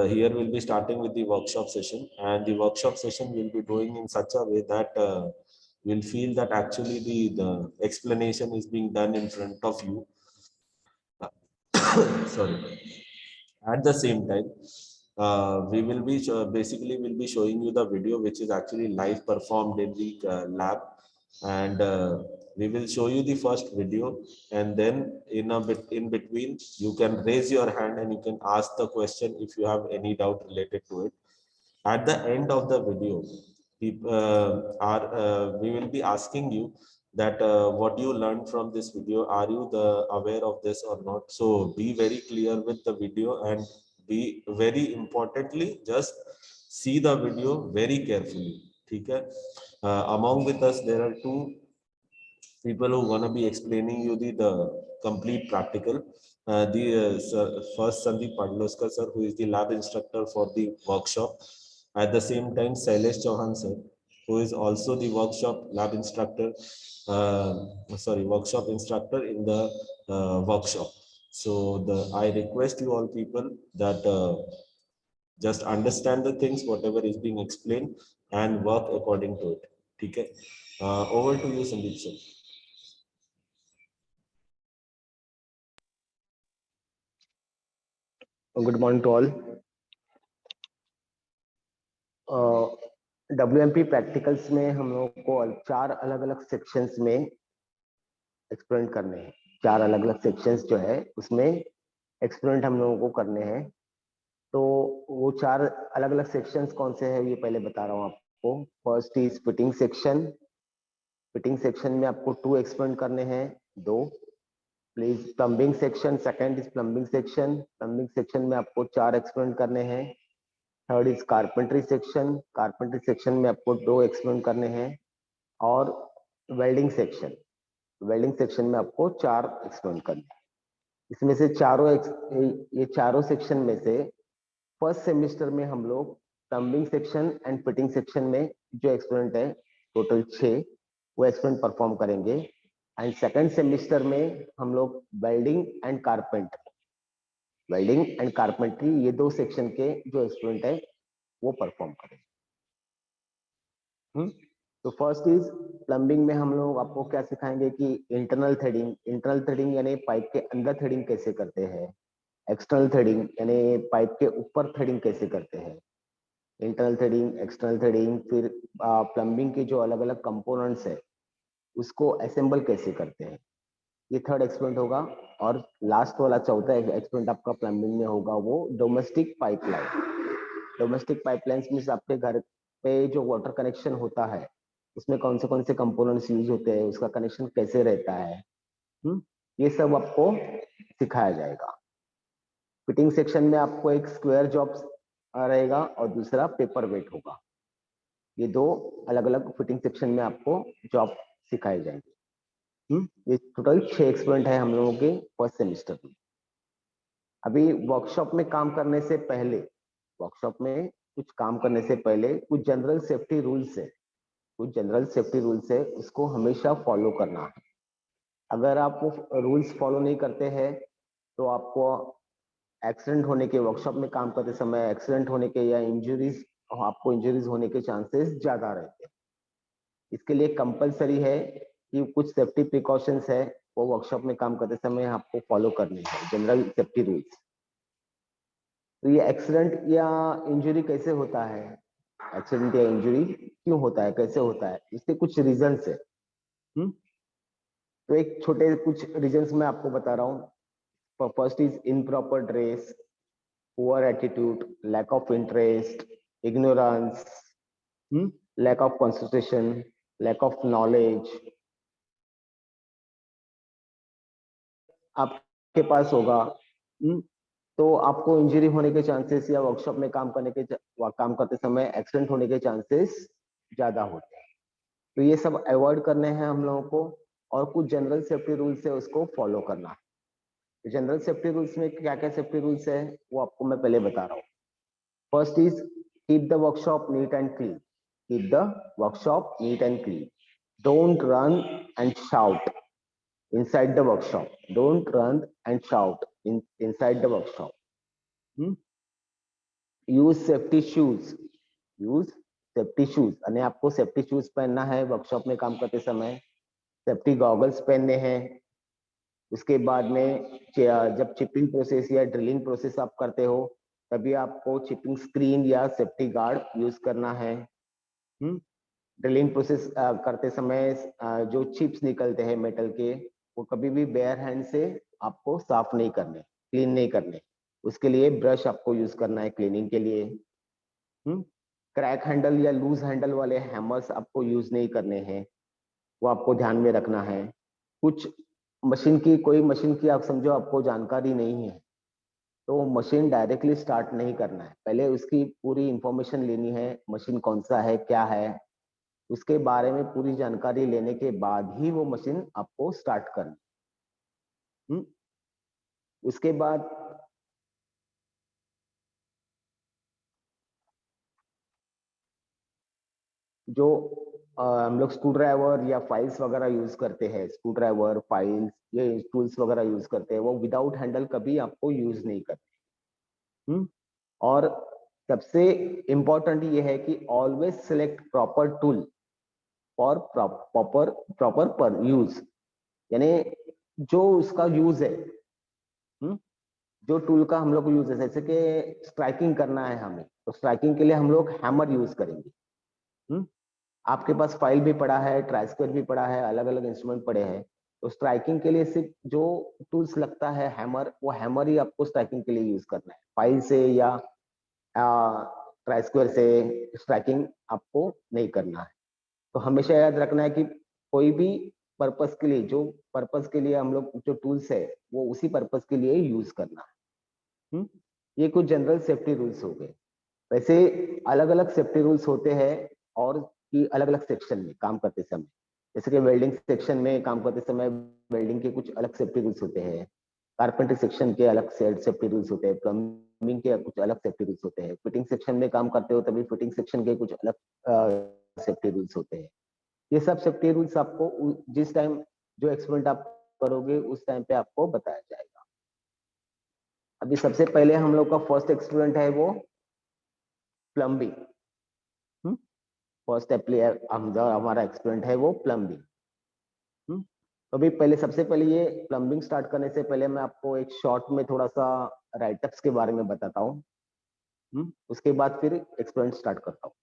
Here we'll be starting with the workshop session, and the workshop session will be doing in such a way that you'll feel that actually the explanation is being done in front of you. Sorry. At the same time, we will be basically will be showing you the video which is actually live performed in the lab, and we will show you the first video, and then in between you can raise your hand and you can ask the question if you have any doubt related to it. At the end of the video, we will be asking you that what you learned from this video, are you aware of this or not? So be very clear with the video, and be very importantly, just see the video very carefully. Okay? Among with us, there are two people who want to be explaining you the complete practical. First, Sandeep Padloskar sir, who is the lab instructor for the workshop. At the same time, Sailesh Chauhan sir, who is also the lab instructor, workshop instructor in the workshop. So I request you all people that just understand the things, whatever is being explained, and work according to it. Okay? Over to you, Sandeep sir. Good morning to all. WMP practicals में हम लोगों को 4 अलग-अलग sections में experiment करने हैं। 4 अलग-अलग sections जो है उसमें एक्सपेरिमेंट हम लोगों को करने हैं। तो वो 4 अलग-अलग सेक्शंस कौन से हैं ये पहले बता रहा हूँ आपको। First is fitting section. Fitting section में आपको 2 एक्सपेरिमेंट करने हैं, 2। Please plumbing section, second is plumbing section. Plumbing section में आपको 4 एक्सपेरिमेंट करने हैं। Third is carpentry section. Carpentry section में आपको 2 एक्सपेरिमेंट करने हैं। और वेल्डिंग सेक्शन, वेल्डिंग सेक्शन में आपको 4 एक्सपेरिमेंट करने हैं। इसमें से ये चारों सेक्शन में से फर्स्ट सेमेस्टर में हम लोग plumbing section and fitting section में जो एक्सपेरिमेंट है टोटल 6 वो एक्सपेरिमेंट परफॉर्म करेंगे। एंड सेकंड सेमेस्टर में हम लोग वेल्डिंग एंड कारपेंट्री ये 2 सेक्शन के जो एक्सपेरिमेंट है वो परफॉर्म करेंगे। तो फर्स्ट इज प्लम्बिंग में हम लोग आपको क्या सिखाएंगे कि इंटरनल थ्रेडिंग यानी पाइप के अंदर थ्रेडिंग कैसे करते हैं। एक्सटर्नल थ्रेडिंग यानी पाइप के ऊपर थ्रेडिंग कैसे करते हैं। इंटरनल थ्रेडिंग, एक्सटर्नल थ्रेडिंग, फिर प्लम्बिंग के जो अलग अलग कंपोनेंट्स है उसको असेंबल कैसे करते हैं, ये थर्ड एक्सपेरिमेंट होगा। और लास्ट वाला चौथा एक्सपेरिमेंट आपका प्लम्बिंग में होगा वो domestic pipeline. Domestic pipelines means आपके घर पे जो वाटर कनेक्शन होता है उसमें कौन से कंपोनेंट्स यूज होते हैं, उसका कनेक्शन कैसे रहता है, ये सब आपको सिखाया जाएगा। फिटिंग सेक्शन में आपको एक स्क्वायर जॉब रहेगा और दूसरा पेपर वेट होगा। ये 2 अलग अलग फिटिंग सेक्शन में आपको जॉब सिखाए जाएंगे। ये टोटल 6 एक्सपेरिमेंट है हम लोगों के फर्स्ट सेमेस्टर में। अभी वर्कशॉप में काम करने से पहले कुछ जनरल सेफ्टी रूल्स है उसको हमेशा फॉलो करना है। अगर आप वो रूल्स फॉलो नहीं करते हैं तो आपको एक्सीडेंट होने के, वर्कशॉप में काम करते समय एक्सीडेंट होने के या इंजरीज होने के चांसेस ज्यादा रहते हैं। इसके लिए कंपलसरी है कि कुछ सेफ्टी प्रिकॉशंस है वो वर्कशॉप में काम करते समय आपको फॉलो करनी है, जनरल सेफ्टी रूल्स। तो ये एक्सीडेंट या इंजरी कैसे होता है, एक्सीडेंट या इंजरी क्यों होता है, कैसे होता है, इसके कुछ रीजंस है। तो एक छोटे कुछ रीजंस मैं आपको बता रहा हूँ। First is improper dress, poor attitude, lack of interest, ignorance, lack of concentration, lack of knowledge. आपके पास होगा तो आपको इंजरी होने के चांसेस या वर्कशॉप में काम करते समय एक्सीडेंट होने के चांसेस ज्यादा होते हैं। तो ये सब अवॉइड करने हैं हम लोगों को, और कुछ जनरल सेफ्टी रूल्स है उसको फॉलो करना है। जनरल सेफ्टी रूल्स में क्या क्या सेफ्टी रूल्स है वो आपको मैं पहले बता रहा हूँ। First is keep the workshop neat and clean. keep the workshop neat and clean. Don't run and shout inside the workshop. Don't run and shout inside the workshop. Use safety shoes. Use safety shoes. અને आपको safety shoes पहनना है workshop में काम करते समय. Safety goggles पहनने हैं. उसके बाद में जब चिपिंग प्रोसेस या ड्रिलिंग प्रोसेस आप करते हो तभी आपको चिपिंग स्क्रीन या सेफ्टी गार्ड यूज करना है. ड्रिलिंग प्रोसेस करते समय जो चिप्स निकलते हैं मेटल के वो कभी भी बेयर हैंड से आपको साफ नहीं करने, क्लीन नहीं करने. उसके लिए ब्रश आपको यूज करना है क्लीनिंग के लिए. क्रैक हैंडल या लूज हैंडल वाले हैमर्स आपको यूज नहीं करने हैं, वो आपको ध्यान में रखना है. कुछ कोई मशीन की आप समझो आपको जानकारी नहीं है तो मशीन डायरेक्टली स्टार्ट नहीं करना है. पहले उसकी पूरी इंफॉर्मेशन लेनी है, मशीन कौन सा है, क्या है, उसके बारे में पूरी जानकारी लेने के बाद ही वो मशीन आपको स्टार्ट करनी. उसके बाद जो हम लोग स्क्रू ड्राइवर या फाइल्स वगैरह यूज करते हैं, स्क्रू ड्राइवर, फाइल्स, ये टूल्स वगैरह यूज करते हैं, वो विदाउट हैंडल कभी आपको यूज नहीं करते. और सबसे इम्पोर्टेंट ये है कि always select proper tool for proper पर यूज. यानी जो उसका यूज है, जो टूल का हम लोग यूज है, जैसे कि स्ट्राइकिंग करना है हमें तो स्ट्राइकिंग के लिए हम लोग हैमर यूज करेंगे. आपके पास फाइल भी पड़ा है, ट्राइस्क्वायर भी पड़ा है, अलग अलग इंस्ट्रूमेंट पड़े हैं, तो स्ट्राइकिंग के लिए सिर्फ जो टूल्स लगता है हैमर, वो हैमर ही आपको स्ट्राइकिंग के लिए यूज करना है. फाइल से या ट्राइस्क्वायर से स्ट्राइकिंग आपको नहीं करना है. तो हमेशा याद रखना है कि कोई भी पर्पस के लिए, जो पर्पस के लिए हम लोग जो टूल्स है वो उसी पर्पस के लिए यूज करना है. ये कुछ जनरल सेफ्टी रूल्स हो गए. वैसे अलग अलग सेफ्टी रूल्स होते हैं और कि अलग अलग सेक्शन में काम करते समय, जैसे कि वेल्डिंग सेक्शन में काम करते समय वेल्डिंग के कुछ अलग सेफ्टी रूल्स होते हैं, कारपेंटरी सेक्शन के अलग सेफ्टी रूल्स होते हैं, प्लम्बिंग के कुछ अलग सेफ्टी रूल्स होते हैं, फिटिंग सेक्शन में काम करते हो तभी फिटिंग सेक्शन के कुछ अलग सेफ्टी रूल्स होते हैं. ये सब सेफ्टी रूल्स आपको जिस टाइम जो एक्सपेरिमेंट आप करोगे उस टाइम पे आपको बताया जाएगा. अभी सबसे पहले हम लोग का फर्स्ट एक्सपेरिमेंट है वो प्लम्बिंग. फर्स्ट हमारा एक्सपेरिमेंट है वो प्लम्बिंग. तो अभी पहले सबसे पहले ये प्लम्बिंग स्टार्ट करने से पहले मैं आपको एक शॉर्ट में थोड़ा सा राइटअप्स के बारे में बताता हूँ. उसके बाद फिर एक्सपेरिमेंट स्टार्ट करता हूँ.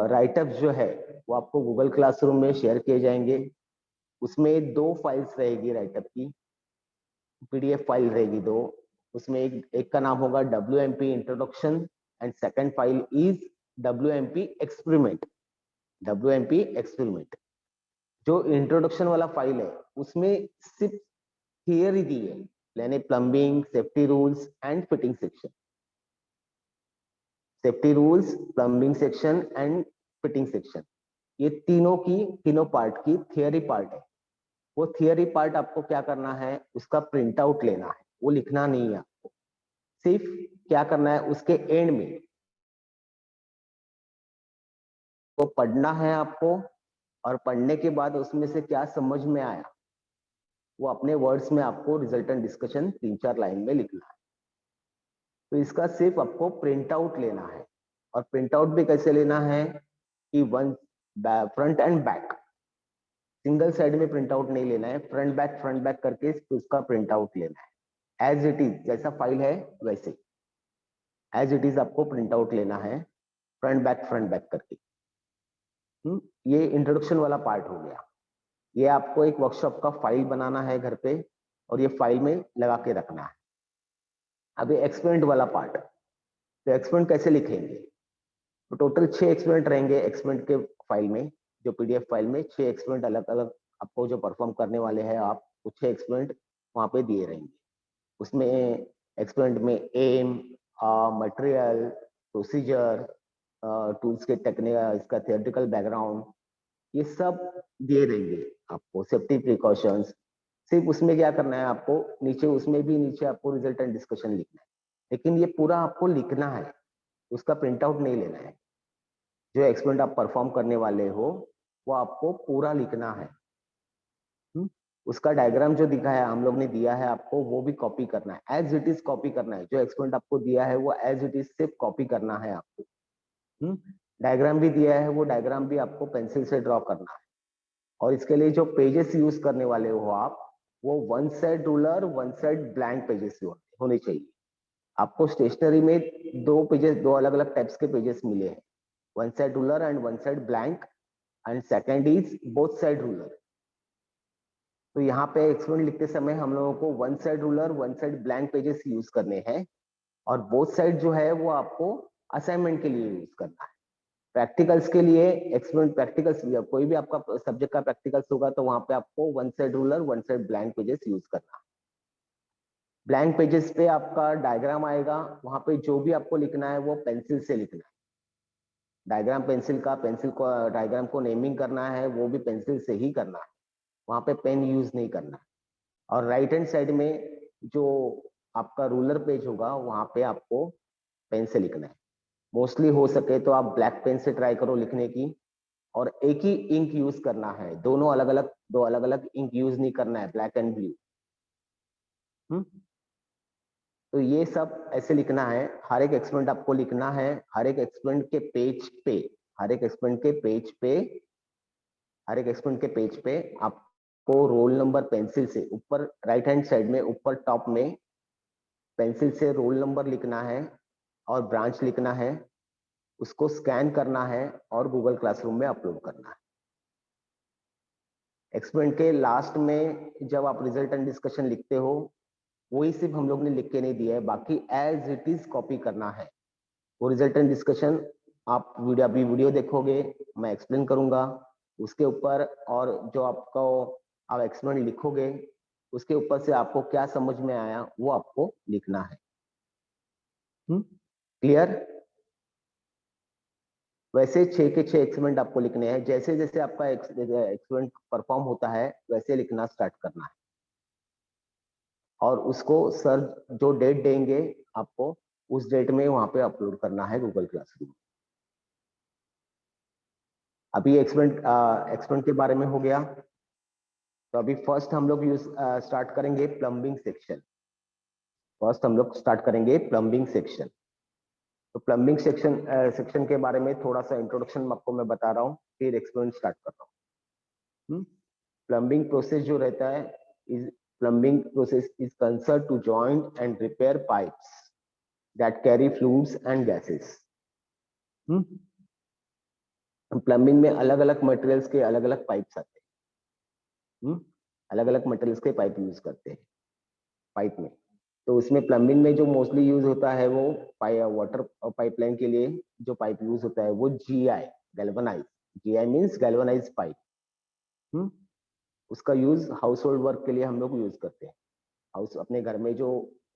राइटअप्स जो है वो आपको गूगल क्लासरूम में शेयर किए जाएंगे. उसमें 2 फाइल्स रहेगी राइटअप की, पीडीएफ फाइल रहेगी 2. उसमें एक का नाम होगा WMP introduction and second file is WMP experiment. WMP experiment जो इंट्रोडक्शन वाला फाइल है उसमें सिर्फ थियरी दी है, यानी plumbing, safety rules and fitting section. Safety rules, plumbing section and fitting section, ये तीनों पार्ट की थियरी पार्ट है. वो थियरी पार्ट आपको क्या करना है, उसका प्रिंट आउट लेना है, वो लिखना नहीं है आपको. सिर्फ क्या करना है, उसके एंड में वो पढ़ना है आपको, और पढ़ने के बाद उसमें से क्या समझ में आया वो अपने वर्ड्स में आपको रिजल्टेंट डिस्कशन 3-4 लाइन में लिखना है. तो इसका सिर्फ आपको प्रिंट आउट लेना है. और प्रिंट आउट भी कैसे लेना है कि front end back, single side में प्रिंट आउट नहीं लेना है, फ्रंट बैक करके उसका प्रिंट आउट लेना है. एज इट इज, जैसा फाइल है वैसे एज इट इज आपको प्रिंट आउट लेना है, फ्रंट बैक करके. ये इंट्रोडक्शन वाला पार्ट हो गया. ये आपको एक वर्कशॉप का फाइल बनाना है घर पे और ये फाइल में लगा के रखना है. अभी एक्सपेरिमेंट वाला पार्ट, तो एक्सपेरिमेंट कैसे लिखेंगे, तो टोटल 6 एक्सपेरिमेंट रहेंगे एक्सपेरिमेंट के फाइल में. जो पीडीएफ फाइल में 6 एक्सपेरिमेंट अलग अलग आपको जो परफॉर्म करने वाले हैं आप, वो 6 एक्सपेरिमेंट वहां पे दिए रहेंगे. उसमें एक्सपेरिमेंट में एम, मटेरियल, प्रोसीजर, टूल्स के टेक्निकल, इसका थियोरेटिकल बैकग्राउंड, ये सब दिए रहेंगे आपको. सेफ्टी प्रिकॉशंस, सिर्फ उसमें क्या करना है आपको, नीचे उसमें भी नीचे आपको रिजल्ट एंड डिस्कशन लिखना है, लेकिन ये पूरा आपको लिखना है, उसका प्रिंट आउट नहीं लेना है. जो एक्सपेरिमेंट आप परफॉर्म करने वाले हो वो आपको पूरा लिखना है। उसका डायग्राम जो दिखाया हम लोग ने दिया है आपको, वो भी कॉपी करना है, एज इट इज कॉपी करना है। जो एक्सपेरिमेंट आपको दिया है वो एज इट इज सिर्फ कॉपी करना है आपको। डायग्राम भी दिया है, वो डायग्राम भी आपको पेंसिल से ड्रॉ करना है। और इसके लिए जो पेजेस यूज करने वाले हो आप, वो one side ruler, one side blank pages होने चाहिए। आपको स्टेशनरी में दो पेजेस, दो अलग अलग टाइप्स के पेजेस मिले हैं, one side ruler and one side blank, and second is both side ruler. तो यहाँ पे एक्सपेरिमेंट लिखते समय हम लोगों को one side ruler, one side blank pages use करने हैं, और बोथ साइड जो है वो आपको असाइनमेंट के लिए यूज करना है। प्रैक्टिकल्स के लिए एक्सपेरिमेंट प्रैक्टिकल्स, कोई भी आपका सब्जेक्ट का प्रैक्टिकल्स होगा तो वहां पे आपको one side ruler, one side blank pages use करना है। ब्लैंक पेजेस पे आपका डायग्राम आएगा, वहां पे जो भी आपको लिखना है वो पेंसिल से लिखना है। डायग्राम पेंसिल का, पेंसिल को डायग्राम को नेमिंग करना है वो भी पेंसिल से ही करना है, वहां पे पेन यूज नहीं करना है। और राइट हैंड साइड में जो आपका रूलर पेज होगा वहां पे आपको पेन से लिखना है। मोस्टली हो सके तो आप ब्लैक पेन से ट्राई करो लिखने की, और एक ही इंक यूज करना है, दोनों अलग अलग, दो अलग अलग इंक यूज नहीं करना है, ब्लैक एंड ब्लू। तो ये सब ऐसे लिखना है। हर एक एक्सपेरिमेंट आपको लिखना है, हर एक एक्सपेरिमेंट के पेज पे, हर एक एक्सपेरिमेंट के पेज पे, हर एक एक्सपेरिमेंट के पेज पे आपको रोल नंबर पेंसिल से ऊपर राइट हैंड साइड में ऊपर टॉप में पेंसिल से रोल नंबर लिखना है और ब्रांच लिखना है, उसको स्कैन करना है और गूगल क्लासरूम में अपलोड करना है। एक्सपेरिमेंट के लास्ट में जब आप रिजल्ट एंड डिस्कशन लिखते हो, वही सिर्फ हम लोग ने लिख के नहीं दिया है, बाकी एज इट इज कॉपी करना है। वो रिजल्ट एंड डिस्कशन आप वीडियो, अभी वीडियो देखोगे, मैं एक्सप्लेन करूंगा उसके ऊपर, और जो आपको आप एक्सपेरिमेंट लिखोगे उसके ऊपर से आपको क्या समझ में आया वो आपको लिखना है। क्लियर? वैसे 6 के 6 एक्सपेरिमेंट आपको लिखने हैं, जैसे जैसे आपका एक्सपेरिमेंट परफॉर्म होता है वैसे लिखना स्टार्ट करना है, और उसको सर जो डेट देंगे आपको उस डेट में वहां पे अपलोड करना है गूगल क्लासरूम। अभी एक्सपेरिमेंट के बारे में हो गया, तो अभी फर्स्ट हम लोग स्टार्ट करेंगे प्लम्बिंग सेक्शन। फर्स्ट हम लोग स्टार्ट करेंगे प्लम्बिंग सेक्शन। तो प्लम्बिंग सेक्शन के बारे में थोड़ा सा इंट्रोडक्शन आपको मैं बता रहा हूँ, फिर एक्सपेरिमेंट स्टार्ट कर रहा हूँ। प्लम्बिंग प्रोसेस जो रहता है, is plumbing process is concern to joint and repair pipes that carry fluids and gases. Plumbing में अलग अलग मटेरियल्स के अलग अलग पाइप्स आते हैं, अलग अलग मटेरियल्स के पाइप यूज करते हैं पाइप में। तो उसमें प्लम्बिंग में जो मोस्टली यूज होता है वो वाटर पाइपलाइन के लिए जो पाइप यूज होता है वो GI, galvanise, GI means galvanise pipe. उसका यूज हाउस होल्ड वर्क के लिए हम लोग यूज करते हैं। हाउस, अपने घर में जो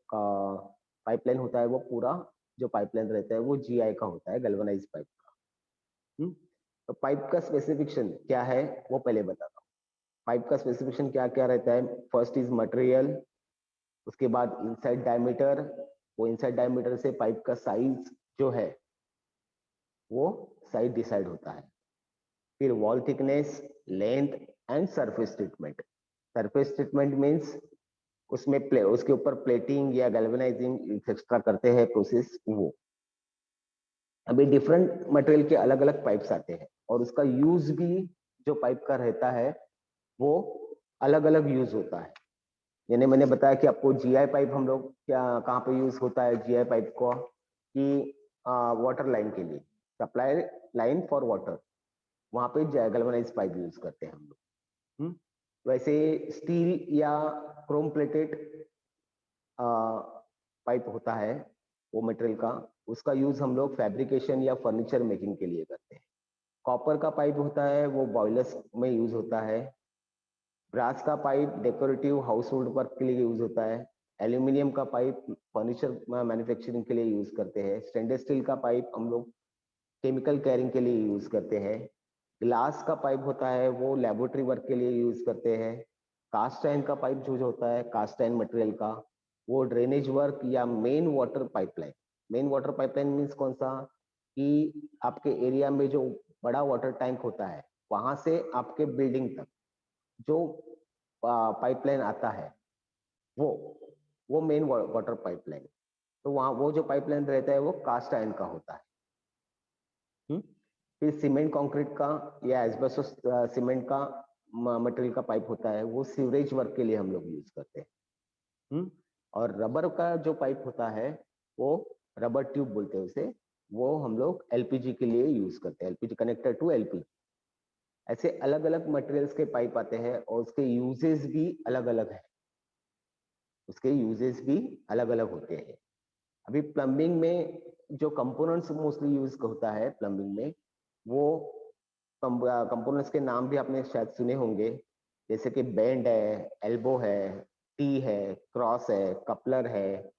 पाइपलाइन होता है वो पूरा जो पाइपलाइन रहता है वो जीआई का होता है, गैल्वेनाइज पाइप का। तो पाइप का स्पेसिफिकेशन क्या है वो पहले बताता हूँ। पाइप का स्पेसिफिकेशन क्या क्या रहता है? फर्स्ट इज मटेरियल, उसके बाद इनसाइड डायमीटर, वो इनसाइड डायमीटर से पाइप का साइज जो है वो साइज डिसाइड होता है। फिर wall thickness, length and surface treatment. Surface treatment means उसमें उसके ऊपर प्लेटिंग या गैल्वेनाइजिंग एक्स्ट्रा करते हैं प्रोसेस वो। अभी डिफरेंट मटेरियल के अलग अलग पाइप्स आते हैं, और उसका यूज भी जो पाइप का रहता है वो अलग अलग यूज होता है। यानी मैंने बताया कि आपको जीआई पाइप हम लोग क्या कहाँ पे यूज होता है जीआई पाइप को, कि वाटर लाइन के लिए, सप्लाई लाइन फॉर वाटर, वहां पे गैल्वेनाइज पाइप यूज करते हैं हम लोग। वैसे स्टील या क्रोम प्लेटेड पाइप होता है वो मटेरियल का, उसका यूज हम लोग फैब्रिकेशन या फर्नीचर मेकिंग के लिए करते हैं। कॉपर का पाइप होता है वो बॉयलर्स में यूज होता है। ब्रास का pipe decorative house hold work के लिए यूज होता है। एल्यूमिनियम का पाइप फर्नीचर मैन्युफैक्चरिंग के लिए यूज करते हैं। स्टेनलेस स्टील का पाइप हम लोग केमिकल कैरिंग के लिए यूज करते हैं। ग्लास का पाइप होता है वो लेबोरेटरी वर्क के लिए यूज करते हैं। कास्ट आयरन का पाइप जो होता है कास्ट आयरन मटेरियल का, वो ड्रेनेज वर्क या main water pipeline. Main water pipeline means कौन सा, कि आपके एरिया में जो बड़ा वाटर टैंक होता है वहां से आपके बिल्डिंग तक जो पाइपलाइन आता है वो मेन वाटर पाइपलाइन। तो वहाँ वो जो पाइपलाइन रहता है वो कास्ट आयरन का होता है। फिर सीमेंट कंक्रीट का या एस्बेस्टोस सीमेंट का मटेरियल का पाइप होता है, वो सीवरेज वर्क के लिए हम लोग यूज करते हैं। और रबर का जो पाइप होता है वो रबर ट्यूब बोलते हैं उसे, वो हम लोग एलपीजी के लिए यूज करते हैं, एलपीजी कनेक्टर टू एलपीजी। ऐसे अलग अलग मटेरियल्स के पाइप आते हैं और उसके यूजेस भी अलग अलग है, उसके यूजेस भी अलग अलग होते हैं। अभी प्लम्बिंग में जो कंपोनेंट्स मोस्टली यूज होता है प्लम्बिंग में, वो कंपोनेंट्स के नाम भी आपने शायद सुने होंगे, जैसे कि बेंड है, एल्बो है, टी है, क्रॉस है, कपलर है,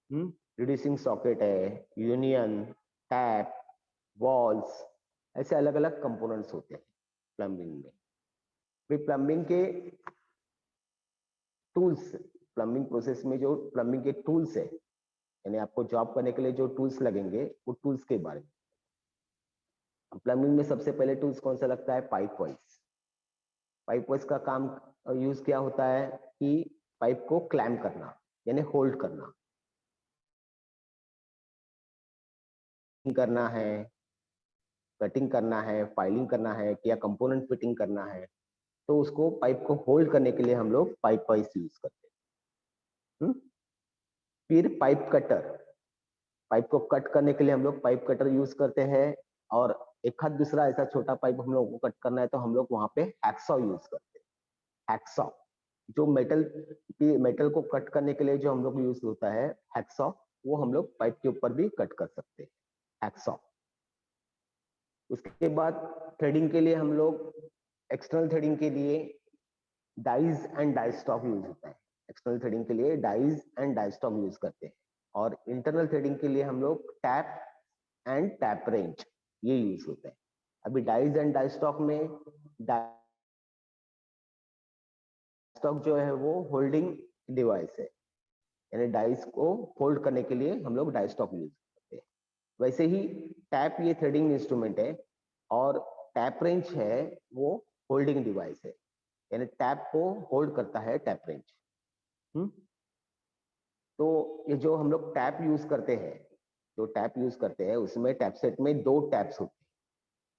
रिड्यूसिंग सॉकेट है, यूनियन, टैप, वॉल्स, ऐसे अलग अलग कंपोनेंट्स होते हैं प्लम्बिंग में। फिर प्लम्बिंग के टूल्स, प्लम्बिंग प्रोसेस में जो प्लम्बिंग के टूल्स है, यानी आपको जॉब करने के लिए जो टूल्स लगेंगे वो टूल्स के बारे में। प्लम्बिंग में सबसे पहले टूल्स कौन सा लगता है? Pipe wise. पाइप वाइज का काम यूज क्या होता है कि पाइप को क्लैम्प करना यानी होल्ड करना है, कटिंग करना है, फाइलिंग करना है या कंपोनेंट फिटिंग करना है, तो उसको पाइप को होल्ड करने के लिए हम लोग पाइप वाइज यूज करते हैं। फिर पाइप कटर, पाइप को कट करने के लिए हम लोग पाइप कटर यूज करते हैं, और एक हाथ दूसरा ऐसा छोटा पाइप हम लोग को कट करना है तो हम लोग वहां पे हैक्सॉ यूज करते हैं। हैक्सॉ जो मेटल को कट करने के लिए जो हम लोग यूज होता है हैक्सॉ, वो हम लोग पाइप के ऊपर भी कट कर सकते हैं, हैक्सॉ। उसके बाद थ्रेडिंग के लिए हम लोग, एक्सटर्नल थ्रेडिंग के लिए dies and die stock use होता है। एक्सटर्नल थ्रेडिंग के लिए dies and die stock use करते हैं, और इंटरनल थ्रेडिंग के लिए हम लोग टैप एंड टैप रेंच ये यूज होता है। अभी डाइज एंड डाई स्टॉक में, डाई स्टॉक जो है वो होल्डिंग डिवाइस है, यानी डाइस को होल्ड करने के लिए हम लोग डाई स्टॉक यूज करते हैं। वैसे ही टैप ये थ्रेडिंग इंस्ट्रूमेंट है, और टैप रेंच है वो होल्डिंग डिवाइस है, यानी टैप को होल्ड करता है टैप रेंच। तो ये जो हम लोग टैप यूज करते हैं, जो टैप यूज करते हैं उसमें टैप सेट में दो टैप्स होते हैं,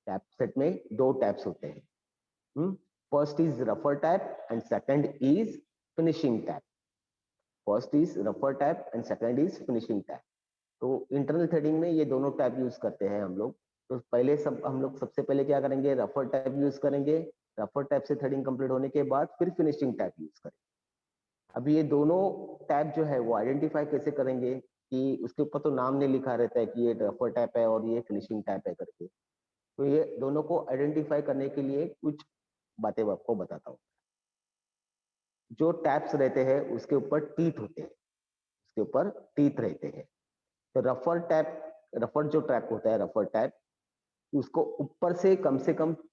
टैप सेट में दो टैप्स होते हैं। फर्स्ट इज रफर tap and second is finishing tap. First is रफर tap and second is finishing tap. तो इंटरनल थ्रेडिंग में ये दोनों टैप यूज करते हैं हम लोग। तो पहले हम लोग सबसे पहले क्या करेंगे, रफर टैप यूज करेंगे। रफर टैप से थ्रेडिंग कंप्लीट होने के बाद फिर फिनिशिंग टैप यूज करेंगे। अभी ये दोनों टैप जो है वो आइडेंटिफाई कैसे करेंगे कि उसके ऊपर तो नाम नहीं लिखा रहता है कि ये रफर टैप है और ये फिनिशिंग टैप है करके। तो ये दोनों को आइडेंटिफाई करने के लिए कुछ बातें आपको बताता हूँ। जो टैप्स रहते हैं उसके ऊपर टीथ होते हैं, उसके ऊपर टीथ रहते हैं। तो रफर टैप, रफर जो टैप होता है रफर टैप, उसको ऊपर से कम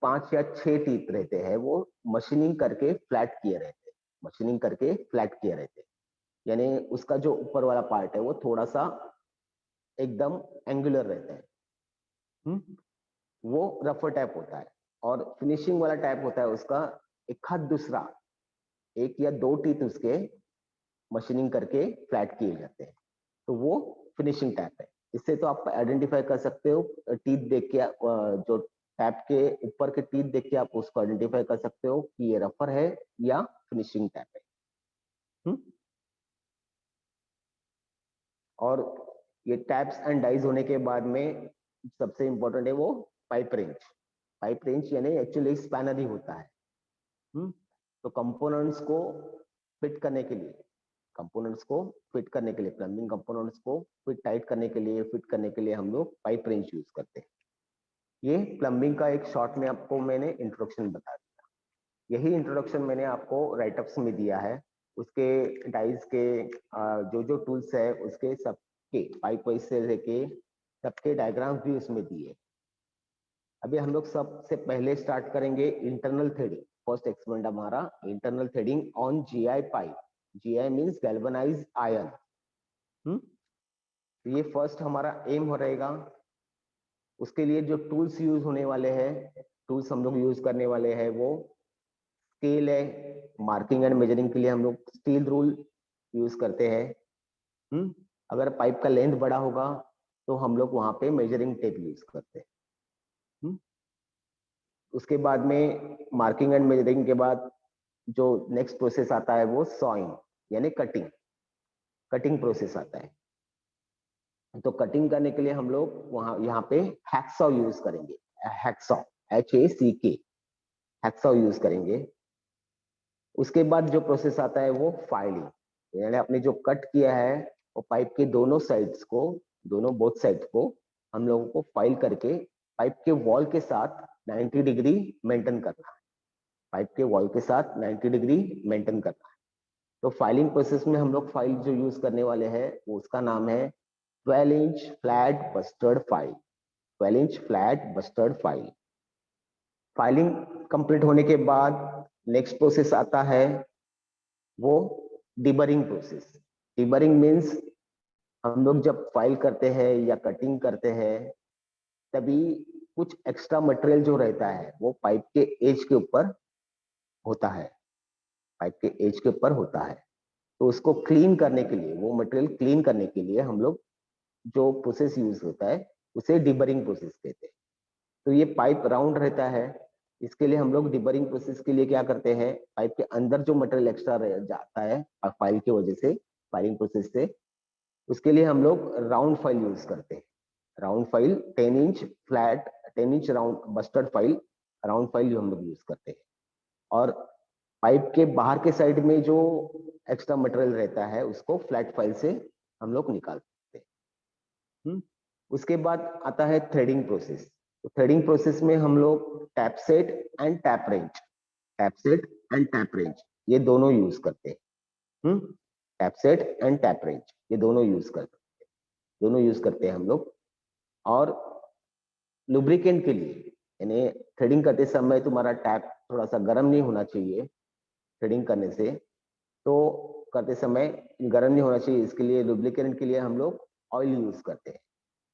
5 या 6 टीथ रहते हैं, वो मशीनिंग करके फ्लैट किए रहते हैं, मशीनिंग करके फ्लैट किए रहते हैं। यानी उसका जो ऊपर वाला पार्ट है वो थोड़ा सा एकदम एंगुलर रहता है। वो रफर टैप होता है। और फिनिशिंग वाला टैप होता है उसका एक हाथ दूसरा, एक या दो टीथ उसके मशीनिंग करके फ्लैट किए जाते हैं, तो वो फिनिशिंग टैप है। इससे तो आप आइडेंटिफाई कर सकते हो, टीथ देख के जो टैप के ऊपर के टीथ देख के आप उसको आइडेंटिफाई कर सकते हो कि ये रफर है या फिनिशिंग टैप है। और ये टैप्स एंड डाइज होने के बाद में सबसे इंपॉर्टेंट है वो पाइप रेंच। पाइप रेंच यानी एक्चुअली स्पैनर ही होता है। तो कंपोनेंट्स को फिट करने के लिए, कंपोनेंट्स को फिट करने के लिए, प्लम्बिंग कंपोनेंट्स को फिट टाइट करने के लिए, फिट करने के लिए हम लोग पाइप रेंच यूज करते हैं। ये प्लम्बिंग का एक शॉर्ट में आपको मैंने इंट्रोडक्शन बता दिया। यही इंट्रोडक्शन मैंने आपको राइटअप्स में दिया है। उसके डाइज के जो जो टूल्स है उसके सबके पाइप वाइज से लेके सबके डायग्राम्स भी उसमें दिए। अभी हम लोग सबसे पहले स्टार्ट करेंगे इंटरनल थ्रेडिंग। फर्स्ट एक्सपेरिमेंट हमारा internal threading on GI pipe. GI means galvanised iron. ये फर्स्ट हमारा एम हो रहेगा। उसके लिए जो टूल्स यूज होने वाले हैं, टूल्स हम लोग यूज करने वाले हैं वो स्केल है। मार्किंग एंड मेजरिंग के लिए हम लोग स्टील रूल यूज करते हैं। अगर पाइप का लेंथ बड़ा होगा तो हम लोग वहां पे मेजरिंग टेप यूज करते हैं। उसके बाद में मार्किंग एंड मेजरिंग के बाद जो नेक्स्ट प्रोसेस आता है वो सॉइंग यानी कटिंग, कटिंग प्रोसेस आता है। तो कटिंग करने के लिए हम लोग वहां यहाँ पे हैक्सॉ यूज करेंगे। हैक्सॉ, HACK, हैक्सॉ यूज करेंगे। उसके बाद जो प्रोसेस आता है वो फाइलिंग, यानी आपने जो कट किया है वो पाइप के दोनों साइड्स को, दोनों बोथ साइड को हम लोगों को फाइल करके पाइप के वॉल के साथ 90 डिग्री मेंटेन करना है। पाइप के वॉल के साथ 90 डिग्री मेंटेन करना है। तो फाइलिंग प्रोसेस में हम लोग फाइल जो यूज करने वाले हैं वो उसका नाम है 12 inch flat bustard file. 12 inch flat bustard file. Filing complete होने के बाद नेक्स्ट प्रोसेस आता है वो डिबरिंग प्रोसेस। डिबरिंग मीन्स हम लोग जब फाइल करते हैं या कटिंग करते हैं तभी कुछ एक्स्ट्रा मटेरियल जो रहता है वो पाइप के एज के ऊपर होता है, पाइप के एज के ऊपर होता है। तो उसको क्लीन करने के लिए, वो मटेरियल क्लीन करने के लिए हम लोग जो प्रोसेस यूज होता है उसे डिबरिंग प्रोसेस कहते हैं। तो ये पाइप राउंड रहता है, इसके लिए हम लोग डिबरिंग प्रोसेस के लिए क्या करते हैं, पाइप के अंदर जो मटेरियल एक्स्ट्रा रह जाता है फाइल की वजह से, फाइलिंग प्रोसेस से, उसके लिए हम लोग राउंड फाइल यूज करते हैं। Round file 10 inch flat, 10 inch round bustard file, round file जो हम लोग यूज करते हैं। और पाइप के बाहर के साइड में जो एक्स्ट्रा मटेरियल रहता है उसको फ्लैट फाइल से हम लोग निकालते हैं। उसके बाद आता है थ्रेडिंग प्रोसेस। तो थ्रेडिंग प्रोसेस में हम लोग tap set and tap range, tap set and tap range ये दोनों यूज करते हैं। Tap set and tap range ये दोनों यूज करते हैं, दोनों यूज करते हैं हम लोग। और लुब्रिकेंट के लिए, यानी थ्रेडिंग करते समय तुम्हारा टैप थोड़ा सा गर्म नहीं होना चाहिए। थ्रेडिंग करने से तो करते समय गर्म नहीं होना चाहिए, इसके लिए लुब्रिकेंट के लिए हम लोग ऑयल यूज करते हैं।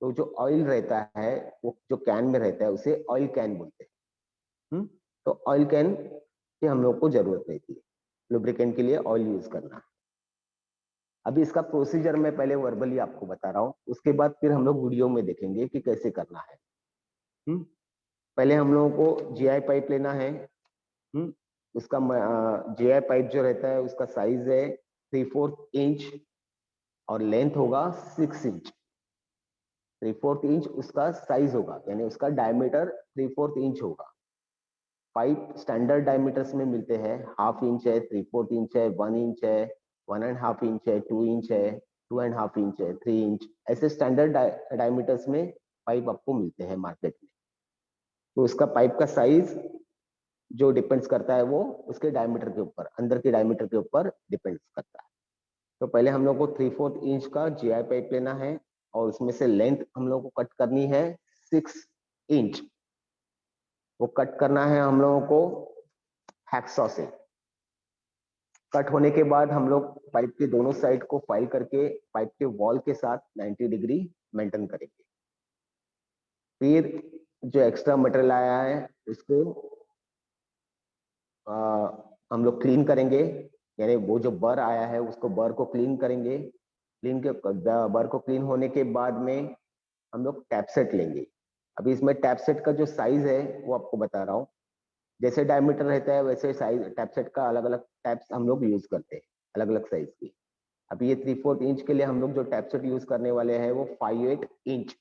तो जो ऑयल रहता है वो जो कैन में रहता है उसे ऑयल कैन बोलते हैं। तो ऑयल कैन की हम लोग को जरूरत रहती है लुब्रिकेंट के लिए ऑयल यूज करना। अभी इसका प्रोसीजर मैं पहले वर्बली आपको बता रहा हूँ, उसके बाद फिर हम लोग वीडियो में देखेंगे कि कैसे करना है। पहले हम लोगों को जीआई पाइप लेना है। उसका जीआई पाइप जो रहता है उसका साइज है 3/4 इंच और लेंथ होगा 6 इंच। 3/4 इंच उसका साइज होगा, यानी उसका डायमीटर 3/4 इंच होगा। पाइप स्टैंडर्ड डायमीटर्स में मिलते हैं, 1/2 इंच है, 3/4 इंच है, 1 इंच है, 1.5 इंच है, 2 इंच है, 2.5 इंच है, 3 इंच, ऐसे स्टैंडर्ड डायमीटर्स में पाइप आपको मिलते हैं मार्केट में। तो उसका पाइप का साइज जो डिपेंड्स करता है वो उसके डायमीटर के ऊपर, अंदर के डायमीटर के ऊपर डिपेंड्स करता है। तो पहले हम लोग को 3/4 इंच का जीआई पाइप लेना है और उसमें से लेंथ हम लोग को कट करनी है 6 इंच। वो कट करना है हम लोगों को हैक्सॉ से। कट होने के बाद हम लोग पाइप के दोनों साइड को फाइल करके पाइप के वॉल के साथ 90 डिग्री मेंटेन करेंगे। फिर जो एक्स्ट्रा मटेरियल आया है उसको हम लोग क्लीन करेंगे, यानी वो जो बर आया है उसको बर को क्लीन करेंगे। बर को क्लीन होने के बाद में हम लोग टैप सेट लेंगे। अभी इसमें टैप सेट का जो साइज है वो आपको बता रहा हूँ। जैसे डायमीटर रहता है वैसे साइज टैप सेट का अलग अलग टैप्स हम लोग यूज करते हैं, अलग अलग साइज की। अभी ये 3/4 इंच के लिए हम लोग जो टैप सेट यूज करने वाले हैं वो 5/8 inch,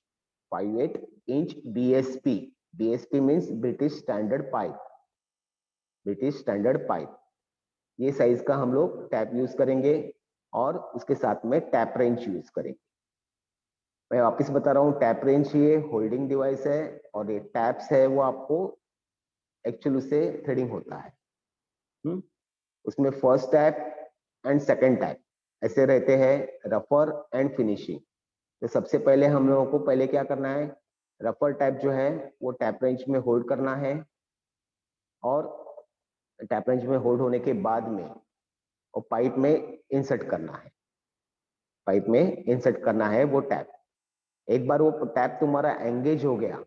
5/8 inch BSP। BSP means British standard pipe, British standard pipe. ये साइज का हम लोग टैप यूज करेंगे और उसके साथ में टैप रेंच यूज करेंगे। मैं वापस बता रहा हूँ, टैप रेंच ये होल्डिंग डिवाइस है और ये टैप्स है वो आपको एक्चुअल उससे थ्रेडिंग होता है। उसमें first tap and second tap ऐसे रहते हैं, रफर एंड फिनिशिंग। तो सबसे पहले हम लोगों को पहले क्या करना है, रफर टैप जो है वो टैप रेंच में होल्ड करना है और टैप रेंच में होल्ड होने के बाद में और पाइप में इंसर्ट करना है, पाइप में इंसर्ट करना है वो टैप। एक बार वो टैप तुम्हारा एंगेज हो गया,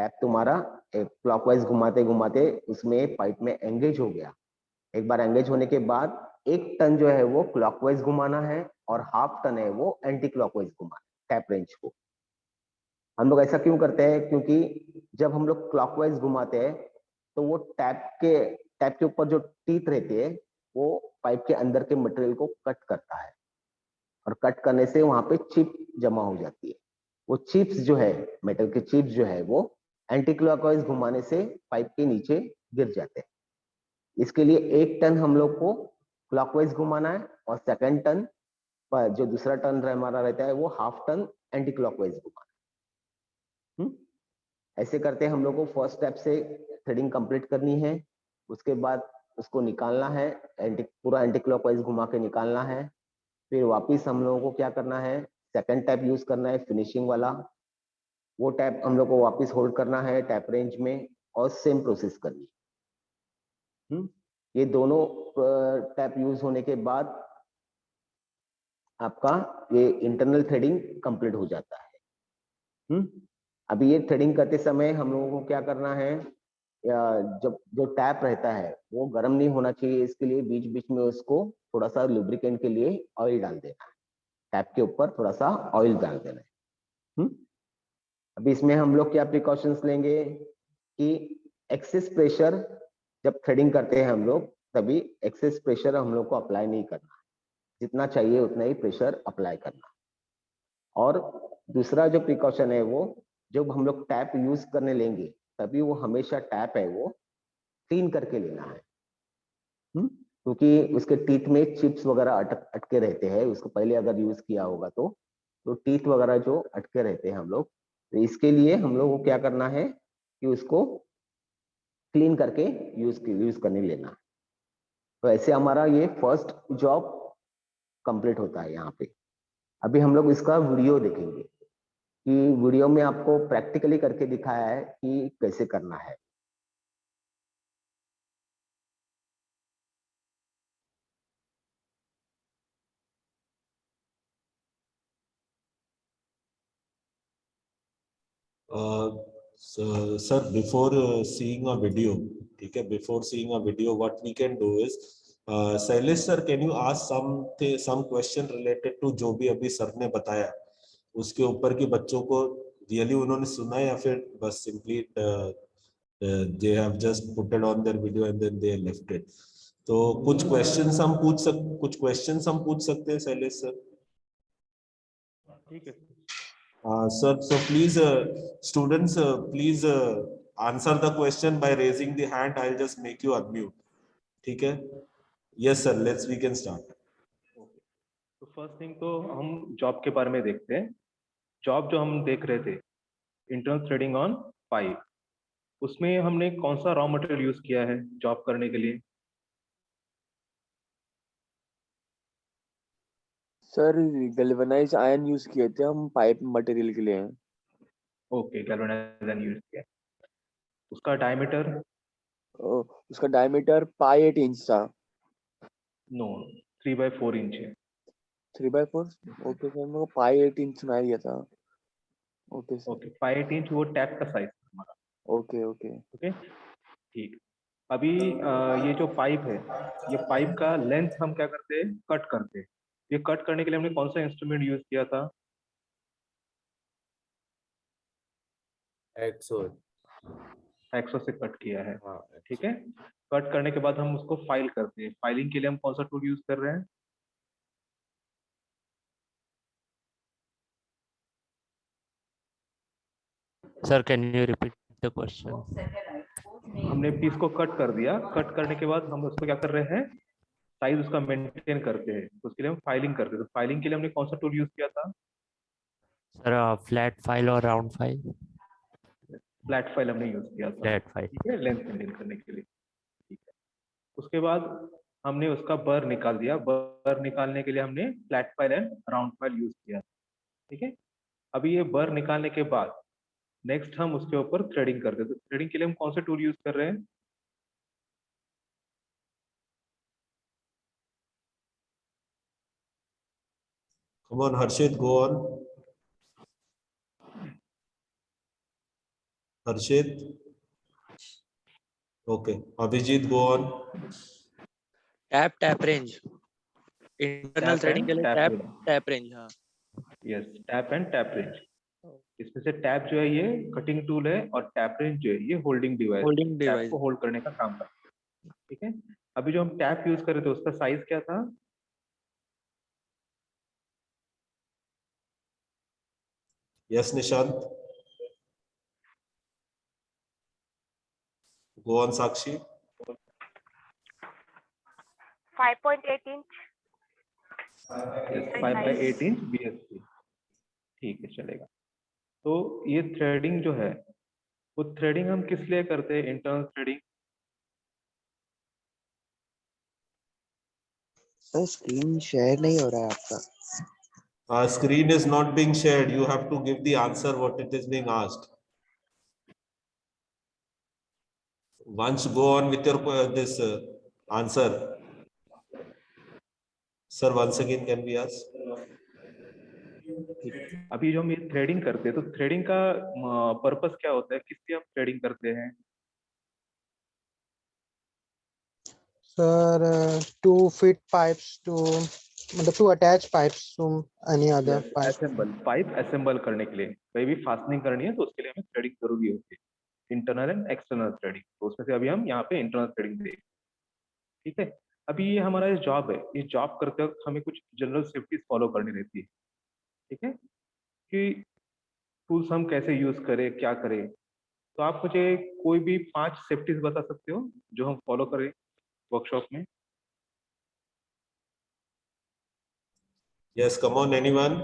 टैप तुम्हारा क्लॉकवाइज घुमाते घुमाते उसमें पाइप में एंगेज हो गया। एक बार एंगेज होने के बाद 1 टन जो है वो क्लॉकवाइज घुमाना है और 1/2 टन है वो एंटी क्लॉकवाइज घुमाना है टैप रेंच को। हम लोग ऐसा क्यों करते हैं? क्योंकि जब हम लोग क्लॉकवाइज घुमाते हैं तो वो टैप के ऊपर जो टीथ रहती है वो पाइप के अंदर के मटेरियल को कट करता है और कट करने से वहां पे चिप जमा हो जाती है। वो चिप्स जो है, मेटल के चिप्स जो है वो एंटी क्लॉकवाइज घुमाने से पाइप के नीचे गिर जाते हैं। इसके लिए 1 टन हम लोग को क्लॉकवाइज घुमाना है और 2nd टन पर जो दूसरा टन हमारा रहता है वो 1/2 टन एंटी क्लॉकवाइज घुमाना है। ऐसे करते हम लोग को फर्स्ट स्टेप से थ्रेडिंग कंप्लीट करनी है। उसके बाद उसको निकालना है, पूरा एंटी क्लॉकवाइज घुमा के निकालना है। फिर वापिस हम लोगों को क्या करना है, 2nd टैप यूज करना है फिनिशिंग वाला। वो टैप हम लोग को वापिस होल्ड करना है टैप रेंज में और सेम प्रोसेस करनी है। ये दोनों टैप यूज होने के बाद आपका ये इंटरनल थ्रेडिंग कंप्लीट हो जाता है। अभी ये थ्रेडिंग करते समय हम लोगों को क्या करना है, जब जो टैप रहता है वो गर्म नहीं होना चाहिए, इसके लिए बीच बीच में उसको थोड़ा सा लुब्रिकेंट के लिए ऑयल डाल देना है। टैप के ऊपर थोड़ा सा ऑयल डाल देना है। अभी इसमें हम लोग क्या प्रिकॉशंस लेंगे कि एक्सेस प्रेशर जब थ्रेडिंग करते हैं हम लोग, तभी एक्सेस प्रेशर हम लोग को अप्लाई नहीं करना, जितना चाहिए उतना ही प्रेशर अप्लाई करना। और दूसरा जो प्रिकॉशन है वो, जब हम लोग टैप यूज करने लेंगे तभी वो हमेशा टैप है वो क्लीन करके लेना है। क्योंकि उसके टीथ में चिप्स वगैरह अटके रहते हैं, उसको पहले अगर यूज किया होगा तो टीथ वगैरह जो अटके रहते हैं हम लोग, तो इसके लिए हम लोग को क्या करना है कि उसको क्लीन करके यूज करने लेना। तो ऐसे हमारा ये फर्स्ट जॉब कंप्लीट होता है यहाँ पे। अभी हम लोग इसका वीडियो देखेंगे कि वीडियो में आपको प्रैक्टिकली करके दिखाया है कि कैसे करना है। Sir, before seeing a video, ठीक है, before seeing a video, what we can do is, Shailesh sir, can you ask some question related to जो भी अभी सर ने बताया उसके ऊपर कि बच्चों को रियली उन्होंने सुना या फिर बस simply they have just put it on their video and then they left it. तो कुछ क्वेश्चंस हम पूछ सकते हैं शैलेश सर? ठीक है Sir, so please, students, please answer the question by raising the hand. I'll just make you unmute. ठीक है? Yes, sir. We can start. Okay. तो फर्स्ट थिंग तो हम जॉब के बारे में देखते हैं। जॉब जो हम देख रहे थे, इंटरनल थ्रेडिंग ऑन पाइप, उसमें हमने कौन सा रॉ मटेरियल यूज किया है जॉब करने के लिए? सर गैल्वेनाइज आयरन यूज किए थे हम पाइप मटेरियल के लिए। ओके, गैल्वेनाइज्ड आयरन यूज किया। उसका डायमीटर? उसका डायमीटर पाई 8 इंच था। नो, 3/4 इंच है। 3/4? ओके सर, मेरे को पाई 8 इंच सुनाई दिया था। Okay sir. ओके, 5 इंच वो टैप का साइज हमारा। ओके ओके ओके, ठीक। अभी ये जो पाइप है, ये पाइप का लेंथ हम क्या करते हैं, कट करते हैं। ये कट करने के लिए हमने कौन सा इंस्ट्रूमेंट यूज किया था? एक्सो से कट किया है। ठीक है, कट करने के बाद हम उसको फाइल करते हैं। फाइलिंग के लिए हम कौन सा टूल यूज कर रहे हैं? Sir, can you repeat the question? हमने पीस को कट कर दिया, कट करने के बाद हम उसको क्या कर रहे हैं, साइज उसका मेंटेन करते हैं। तो उसके लिए हम फाइलिंग करते हैं। तो फाइलिंग के लिए हमने कौन सा टूल यूज किया था? Sir, flat file or round file? Flat file हमने यूज किया था। Flat file. ठीक है, लेंथ मेंटेन करने के लिए। ठीक है, उसके बाद हमने उसका बर निकाल दिया। बर निकालने के लिए हमने flat file and round file use किया। ठीक है, अभी ये बर निकालने के बाद नेक्स्ट हम उसके ऊपर थ्रेडिंग करते हैं। तो थ्रेडिंग के लिए हम कौन सा टूल यूज कर रहे हैं? Come on, Harshit, go on. Harshit? Okay. Abhijit, go on. Tap range, internal tap threading and के लिए टैप टैप रेंज। हाँ yes, tap and tap range. इसमें से टैप जो है ये कटिंग टूल है और टैप रेंज जो है ये holding device, holding tap device. को होल्ड करने का काम करता है। ठीक है, अभी जो हम टैप यूज कर रहे थे उसका साइज क्या था? Yes, Nishant. Go on, Sakshi. 5.8 inch. 5/8 inch BSP। ठीक है, चलेगा। तो ये थ्रेडिंग जो है वो थ्रेडिंग हम किस लिए करते हैं? Internal threading. Sir screen share नहीं हो रहा है आपका। Screen is not being shared. You have to give the answer what it is being asked. Once go on with your this answer. Sir, once again can we ask? अभी जो हम ये threading करते हैं तो थ्रेडिंग का purpose क्या होता है, किस लिए हम थ्रेडिंग करते हैं? Sir, to fit pipes to मतलब to attach pipes to any other pipe. Assemble, pipe assemble करने के लिए, कहीं भी फास्टनिंग करनी है तो उसके लिए हमें थ्रेडिंग जरूरी होती है, इंटरनल एंड एक्सटर्नल थ्रेडिंग। तो उसमें से अभी हम यहाँ पे इंटरनल थ्रेडिंग देखें। ठीक है, अभी ये हमारा जो जॉब है, इस जॉब करते वक्त हमें कुछ जनरल सेफ्टी फॉलो करनी रहती है। ठीक है, कि टूल्स हम कैसे यूज करें, क्या करें। तो आप मुझे कोई भी 5 सेफ्टीज बता सकते हो जो हम फॉलो करें वर्कशॉप में? Yes, come on, anyone?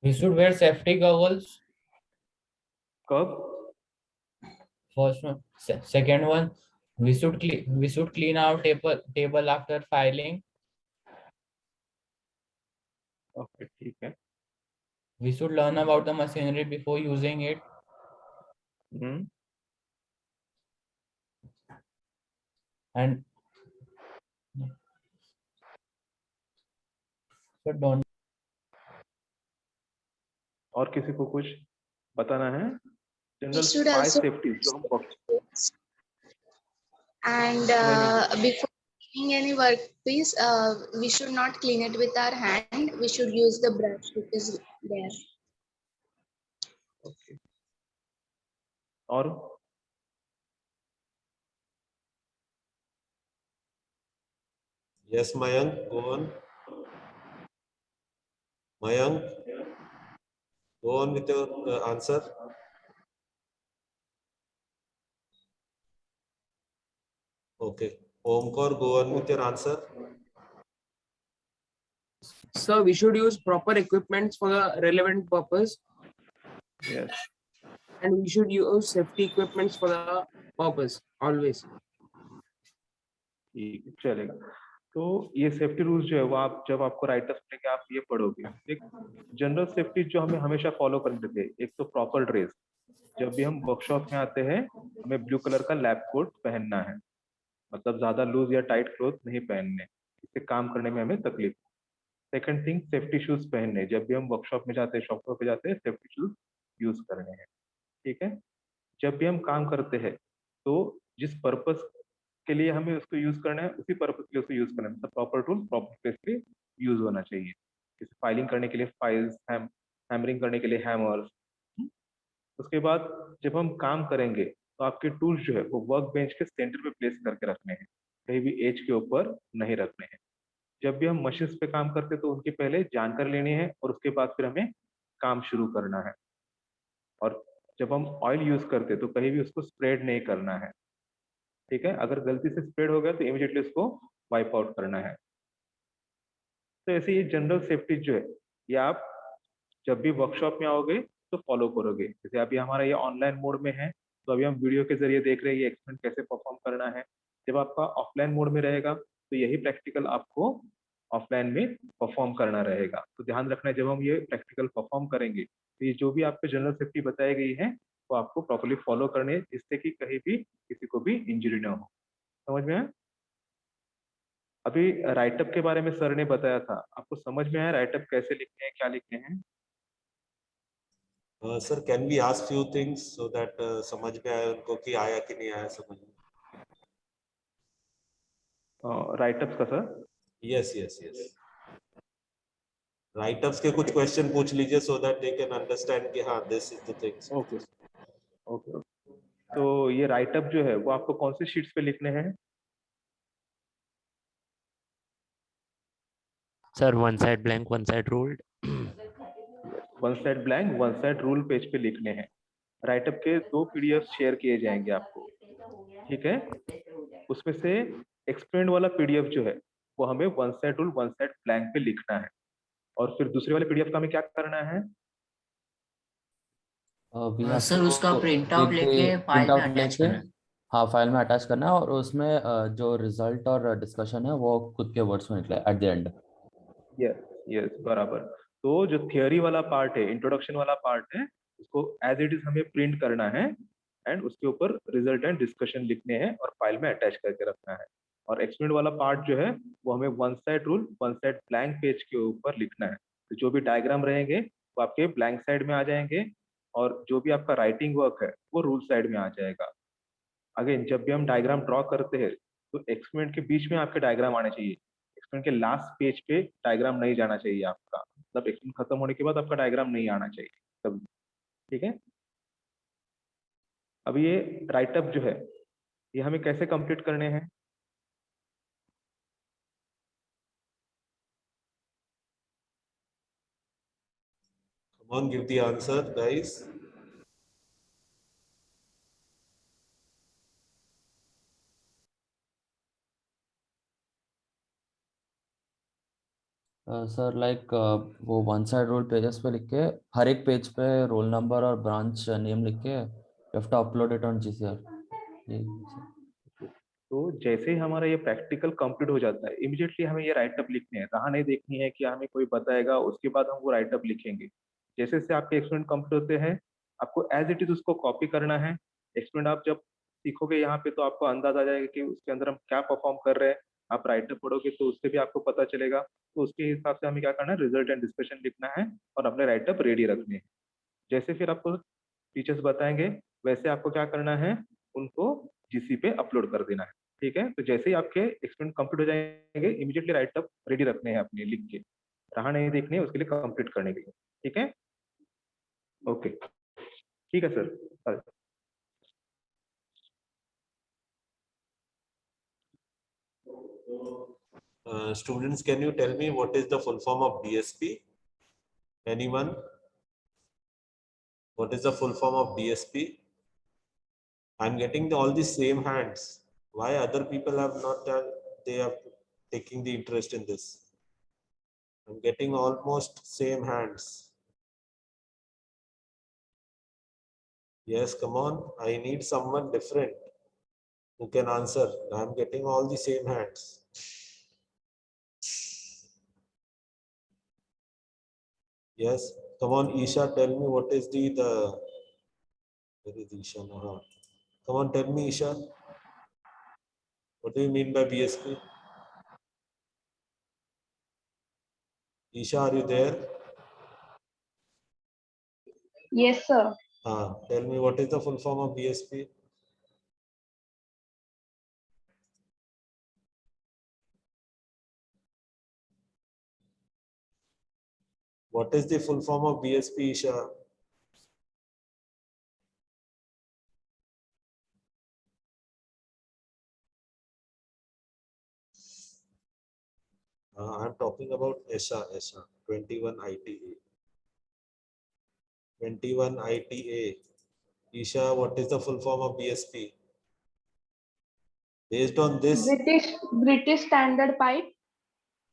We should wear safety goggles. कब? First one. Second one, we should clean our table after filing. Okay, ठीक है। We should learn about the machinery before using it. And so don't. और किसी को कुछ बताना है? We should general 5 also safeties जो हम and before cleaning any workpiece, we should not clean it with our hand. We should use the brush which is there. Okay, और Yes, Mayank, go on. Mayank, go on with your answer. Okay. Omkar, go on with your answer. So we should use proper equipment for the relevant purpose. Yes, And we should use safety equipment for the purpose always. ठीक है, चलेगा। तो ये safety rules जो है वो आप जब आपको राइटर्स लेके आप ये पढ़ोगे, एक जनरल सेफ्टी जो हमें हमेशा फॉलो करनी रहती है। एक तो प्रॉपर ड्रेस, जब भी हम वर्कशॉप में आते हैं हमें ब्लू कलर का लैब कोट पहनना है, मतलब ज्यादा लूज या टाइट क्लोथ नहीं पहनने, इससे काम करने में हमें तकलीफ। सेकंड थिंग, सेफ्टी शूज पहनने, जब भी हम वर्कशॉप में जाते हैं, शॉप पे जाते हैं, सेफ्टी शूज यूज करने हैं। ठीक है, जब भी हम काम करते हैं तो जिस पर्पस के लिए हमें उसको यूज करना है उसी पर्पस के लिए उसको यूज करना है, मतलब प्रॉपर टूल प्रॉपर प्लेस पे यूज होना चाहिए। जैसे फाइलिंग करने के लिए फाइल्स, हैमरिंग करने के लिए हैमर्स। उसके बाद जब हम काम करेंगे तो आपके टूल्स जो है वो वर्क बेंच के सेंटर पे प्लेस करके रखने हैं, कहीं भी एज के ऊपर नहीं रखने हैं। जब भी हम मशीन पे काम करते हैं तो उनकी पहले जानकारी लेनी है और उसके बाद फिर हमें काम शुरू करना है। और जब हम ऑयल यूज करते हैं तो कहीं भी उसको स्प्रेड नहीं करना है। ठीक है, अगर गलती से स्प्रेड हो गया तो इमीडिएटली उसको वाइप आउट करना है। तो ऐसे ये जनरल सेफ्टी जो है ये आप जब भी वर्कशॉप में आओगे तो फॉलो करोगे। जैसे अभी हमारा ये ऑनलाइन मोड में है तो अभी हम वीडियो के जरिए देख रहे हैं ये एक्सपेरिमेंट कैसे परफॉर्म करना है। जब आपका ऑफलाइन मोड में रहेगा तो यही प्रैक्टिकल आपको ऑफलाइन में परफॉर्म करना रहेगा। तो ध्यान रखना है जब हम ये प्रैक्टिकल परफॉर्म करेंगे तो ये जो भी आपको जनरल सेफ्टी बताई गई है वो आपको प्रॉपर्ली फॉलो करनी है, जिससे कि कहीं भी किसी को भी इंजरी ना हो। समझ में आया? अभी राइटअप के बारे में सर ने बताया था, आपको समझ में आया राइटअप कैसे लिखते हैं, क्या लिखते हैं? Sir can we ask few things so that समझ में आए उनको कि आया कि नहीं आया समझ में? राइटअप्स का sir? Yes yes yes, write-ups के कुछ क्वेश्चन पूछ लीजिए so that they can understand कि हाँ this is the things. Okay okay. तो ये राइटअप जो है वो आपको कौन सी शीट्स पे लिखने हैं? Sir one side blank one side ruled. One side blank one side rule page पे लिखने हैं। राइटअप के 2 पीडीएफ शेयर किए जाएंगे आपको, ठीक है? उसमें से एक्सप्लेन वाला पीडीएफ जो है वो हमें one side rule one side blank पे लिखना है, और फिर दूसरे वाले पीडीएफ का हमें क्या करना है? सर उसका प्रिंट आउट लेके फाइल में अटैच करना है। हाँ फाइल में अटैच करना है और उसमें जो रिजल्ट और डिस्कशन है वो खुद के वर्ड्स में निकले at the end. Yes yes बराबर। तो जो थियोरी वाला पार्ट है, इंट्रोडक्शन वाला पार्ट है, उसको एज इट इज हमें प्रिंट करना है एंड उसके ऊपर रिजल्ट एंड डिस्कशन लिखने हैं और फाइल में अटैच करके रखना है। और एक्सप्लेन वाला पार्ट जो है वो हमें one side rule one side blank page के ऊपर लिखना है। तो जो भी डायग्राम रहेंगे वो आपके ब्लैंक साइड में आ जाएंगे और जो भी आपका राइटिंग वर्क है वो रूल साइड में आ जाएगा। अगेन जब भी हम डायग्राम ड्रॉ करते हैं तो एक्सपेरिमेंट के बीच में आपके डायग्राम आने चाहिए, एक्सपेरिमेंट के लास्ट पेज पे डायग्राम नहीं जाना चाहिए आपका, मतलब एक्सपेरिमेंट खत्म होने के बाद आपका डायग्राम नहीं आना चाहिए तब, ठीक है? अब ये राइटअप जो है ये हमें कैसे कंप्लीट करने हैं? Come on, give the answer, guys. Sir like वो वन साइड रूल पेजेस पे लिख के हर एक पेज पे रोल नंबर और ब्रांच नेम लिख के you have to upload it on GCR. तो जैसे ही हमारा ये प्रैक्टिकल कंप्लीट हो जाता है इमीडिएटली हमें ये राइटअप लिखने हैं, राह नहीं देखनी है कि हमें कोई बताएगा उसके बाद हम वो राइटअप लिखेंगे। जैसे जैसे आपके एक्सपेरिमेंट कंप्लीट होते हैं आपको एज इट इज उसको कॉपी करना है। एक्सपेरिमेंट आप जब सीखोगे यहाँ पे तो आपको अंदाजा आ जाएगा कि उसके अंदर हम क्या परफॉर्म कर रहे हैं। आप राइटअप पढ़ोगे तो उससे भी आपको पता चलेगा, तो उसके हिसाब से हमें क्या करना है, रिजल्ट एंड डिस्कशन लिखना है और अपने राइटअप रेडी रखने हैं। जैसे फिर आपको टीचर्स बताएंगे वैसे आपको क्या करना है, उनको जीसी पे अपलोड कर देना है, ठीक है? तो जैसे ही आपके एक्सपेरिमेंट कंप्लीट हो जाएंगे इमीडिएटली राइटअप रेडी रखने हैं अपने लिख के, राह नहीं देखनी है उसके लिए कंप्लीट करने के लिए, ठीक है? ओके ठीक है sir. Students, can you tell me what is the full form of DSP? Anyone? What is the full form of DSP? I'm getting all the same hands. Why other people have not done? They are taking the interest in this. I'm getting almost same hands. Yes, come on. I need someone different who can answer. I'm getting all the same hands. Yes, come on, Isha, tell me what is the where is Isha now? Come on, tell me, Isha. What do you mean by BSP? Isha, are you there? Yes, sir. Tell me what is the full form of BSP? What is the full form of BSP, Isha? I'm talking about ESHA 21 ITA. 21 ITA. Isha, what is the full form of BSP? Based on this. British Standard Pipe.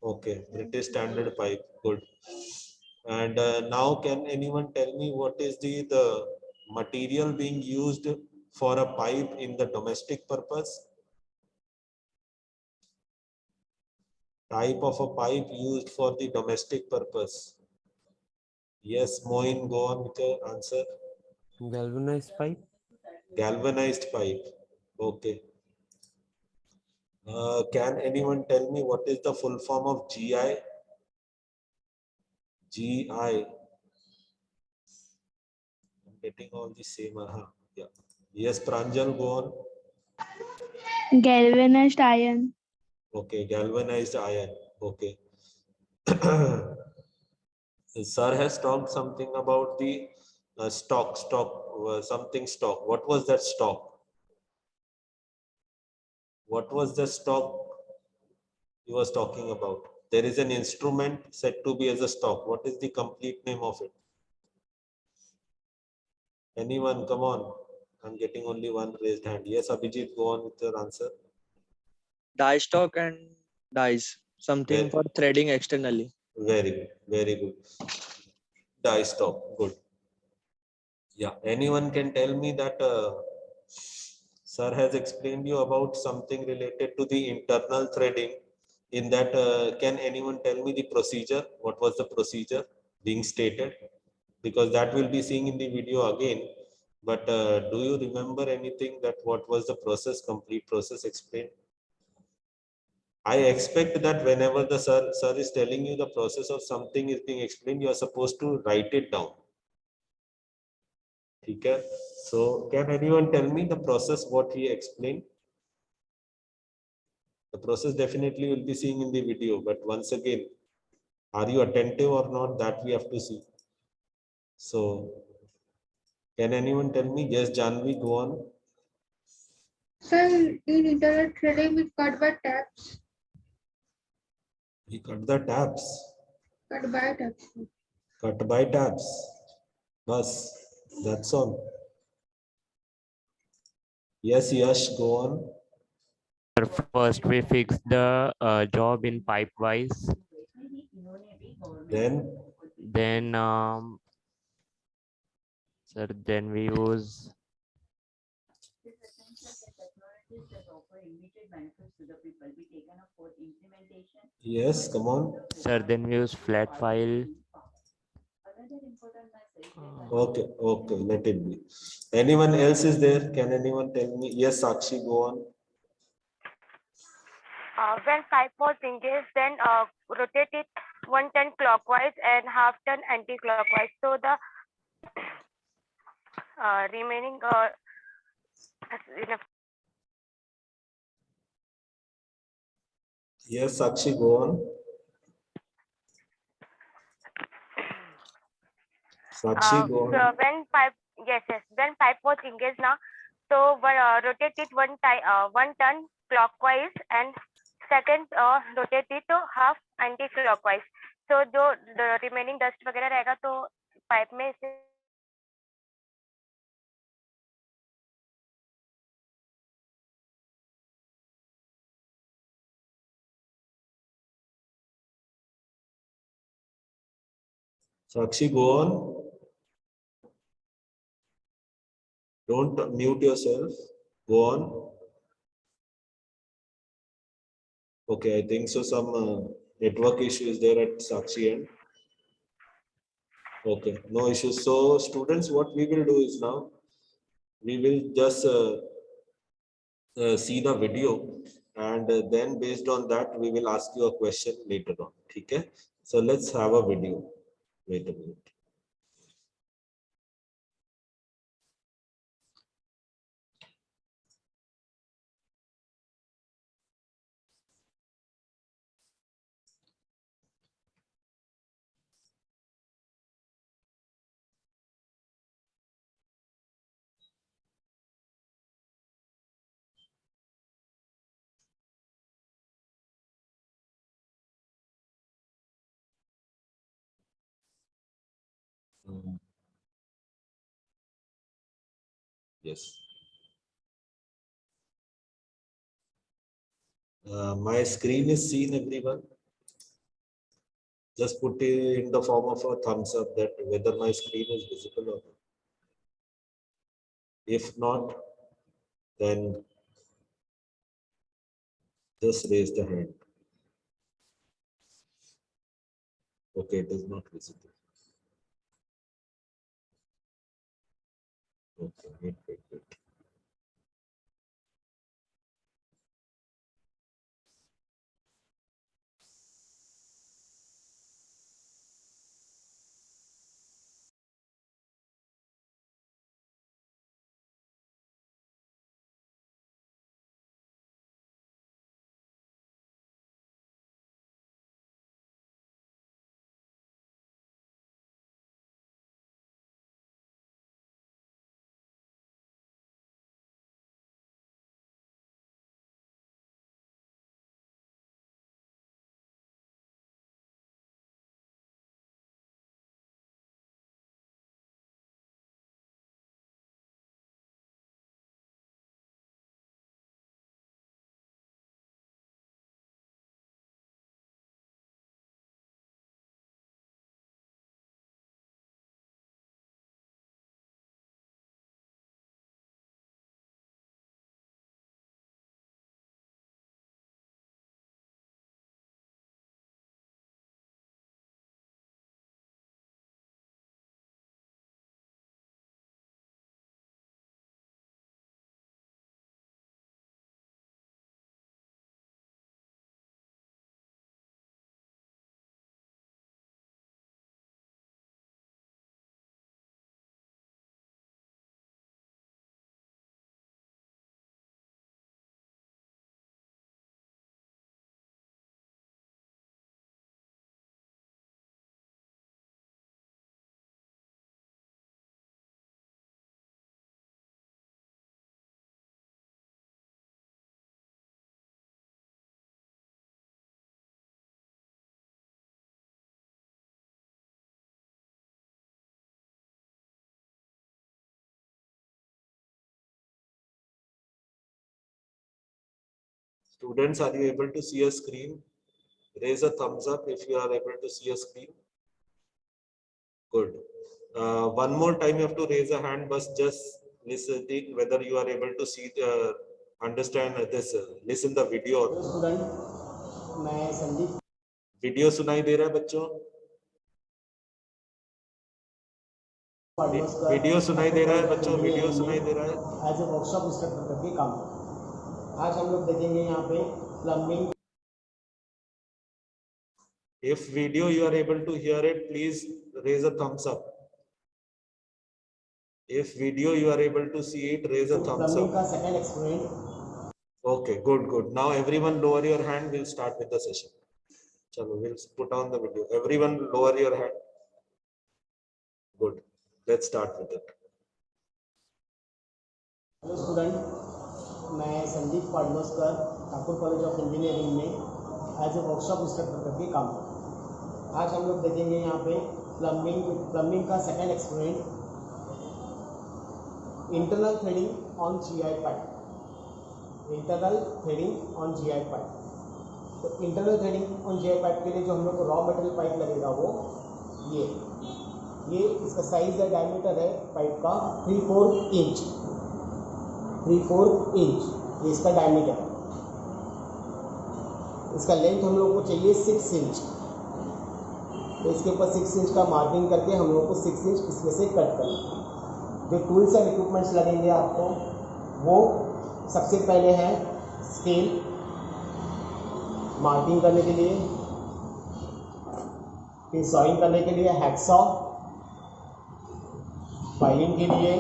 Okay, British Standard Pipe. Good. And now can anyone tell me what is the material being used for a pipe in the domestic purpose? Type of a pipe used for the domestic purpose. Yes, Moin, go on with your answer. Galvanized pipe. Galvanized pipe. Okay. Can anyone tell me what is the full form of GI? GI. I'm getting all the same. Yeah. Yes, Pranjal, go on. Galvanized iron. Okay, galvanized iron. Okay. Sir has talked something about the stock, something stock. What was that stock? What was the stock he was talking about? There is an instrument said to be as a stock. What is the complete name of it? Anyone, come on. I'm getting only one raised hand. Yes, Abhijit, go on with your answer. Die stock and dies. Something for threading externally. Very good. Very good. Die stock. Good. Yeah. Anyone can tell me that Sir has explained you about something related to the internal threading. In that, can anyone tell me the procedure? What was the procedure being stated? Because that will be seeing in the video again. But do you remember anything that what was the process, complete process explained? I expect that whenever the sir is telling you the process of something is being explained, you are supposed to write it down. Okay. So can anyone tell me the process what he explained? The process definitely will be seeing in the video, but once again, are you attentive or not? That we have to see. So can anyone tell me? Yes, Janvi, go on. Sir, in internet threading we cut by tabs. We cut the tabs. Cut by tabs. Cut by tabs. Bus. That's all. Yes, Yash, go on. First, we fix the job in pipe wise. Then, sir, then we use yes, come on. sir, then we use flat file. Okay, okay, let it be. Anyone else is there? Can anyone tell me? Yes, Sakshi, go on. When pipe was engaged, then rotate it 110 clockwise and half turn anti-clockwise. So the remaining Yes, Sakshi, go on. Sakshi, go on. so when pipe when pipe was engaged now, so rotate it one turn clockwise and second rotate it to half anti-clockwise. So जो remaining dust वगैरह रहेगा तो pipe में इसे Sakshi, go on. Don't mute yourself. Go on. Okay, I think so. Some network issue is there at Sakshi end. Okay, no issues. So, students, what we will do is now we will just see the video, and then based on that, we will ask you a question later on. Okay, so let's have a video. Wait a minute. Yes. My screen is seen, everyone. Just put it in the form of a thumbs up that whether my screen is visible or not. If not, then just raise the hand. Okay, it is not visible. Okay, wait. Students, are you able to see a screen? Raise a thumbs up if you are able to see a screen. Good. One more time you have to raise a hand, but just listen whether you are able to see understand this, listen the video. मैं Sandeep video सुनाई दे रहा है बच्चों? Video सुनाई दे रहा है बच्चों? Video सुनाई दे रहा है? एज ए वर्कशॉप इंस्ट्रक्टर करके काम करता हूं। आज हम लोग देखेंगे यहाँ पे plumbing. If video you are able to hear it, please raise a thumbs up. If video you are able to see it, raise a thumbs plumbing up. का second experiment. Okay, good, good. Now everyone lower your hand. We'll start with the session. Chalo, we'll put on the video. Everyone lower your hand. Good. Let's start with it. Hello student, मैं Sandeep Padloskar Thakur college of engineering में as a workshop instructor करके काम करता हूँ। आज हम लोग देखेंगे यहाँ पे प्लम्बिंग का second experiment, internal threading on GI pipe. Internal threading on GI pipe. तो internal threading on GI pipe के लिए जो हम लोग को रॉ मेटेरियल पाइप लगेगा वो ये इसका साइज है, डायमीटर है पाइप का 3/4 इंच। 3/4 इंच ये इसका डायमीटर है। इसका लेंथ हम लोग को चाहिए 6 इंच। तो इसके ऊपर 6 इंच का मार्किंग करके हम लोग को 6 इंच इसमें से कट करना है। जो टूल्स एंड इक्विपमेंट्स लगेंगे आपको, वो सबसे पहले है स्केल मार्किंग करने के लिए, फिर सॉइंग करने के लिए हैक्सॉ, फाइलिंग के लिए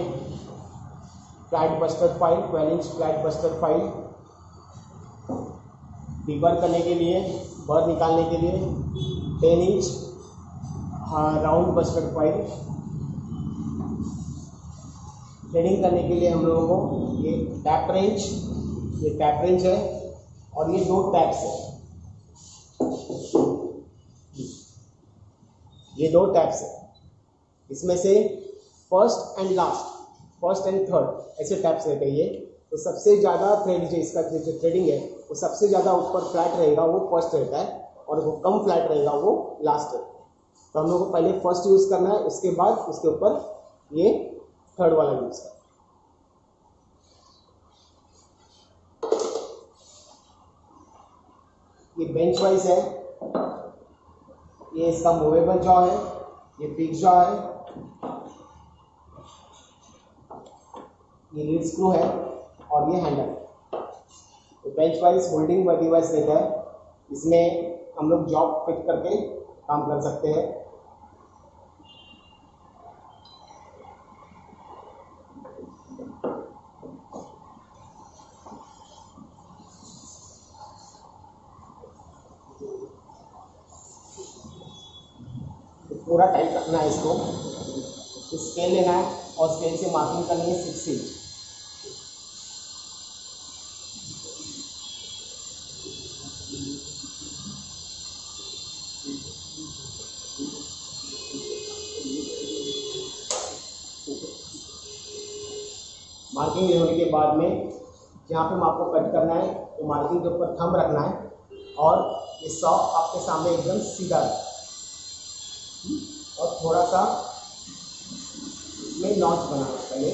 flat bastard file 12 inch flat bastard file, deburr करने के लिए, बर निकालने के लिए 10 inch round bastard file, threading करने के लिए हम लोगों को ये टैप रेंच है और ये 2 टैप्स है। ये 2 टैप्स है। इसमें से फर्स्ट एंड थर्ड ऐसे टैप्स रहते हैं ये। तो सबसे ज़्यादा थ्रेड जो इसका जो थ्रेडिंग है वो सबसे ज़्यादा ऊपर फ्लैट रहेगा वो फर्स्ट रहता है, और वो कम फ्लैट रहेगा वो लास्ट रहता है। तो हम लोग को पहले फर्स्ट यूज़ करना है, उसके बाद उसके ऊपर ये थर्ड वाला यूज़ करना है। ये बेंच वाइज है, ये इसका मूवेबल जॉ है, ये फिक्स जॉ है, ये लीड स्क्रू है और ये हैंडल है। तो बेंच वाइज होल्डिंग डिवाइस रहता है, इसमें हम लोग जॉब फिट करके काम कर सकते हैं। पूरा टाइट रखना है इसको। स्केल लेना है और स्केल से मार्किंग करनी है 6 इंच। मार्किंग होने के बाद में जहाँ पे आपको कट करना है तो मार्किंग के ऊपर थंब रखना है और ये सॉ आपके सामने एकदम सीधा है और थोड़ा सा इसमें नॉच बनाना है। पहले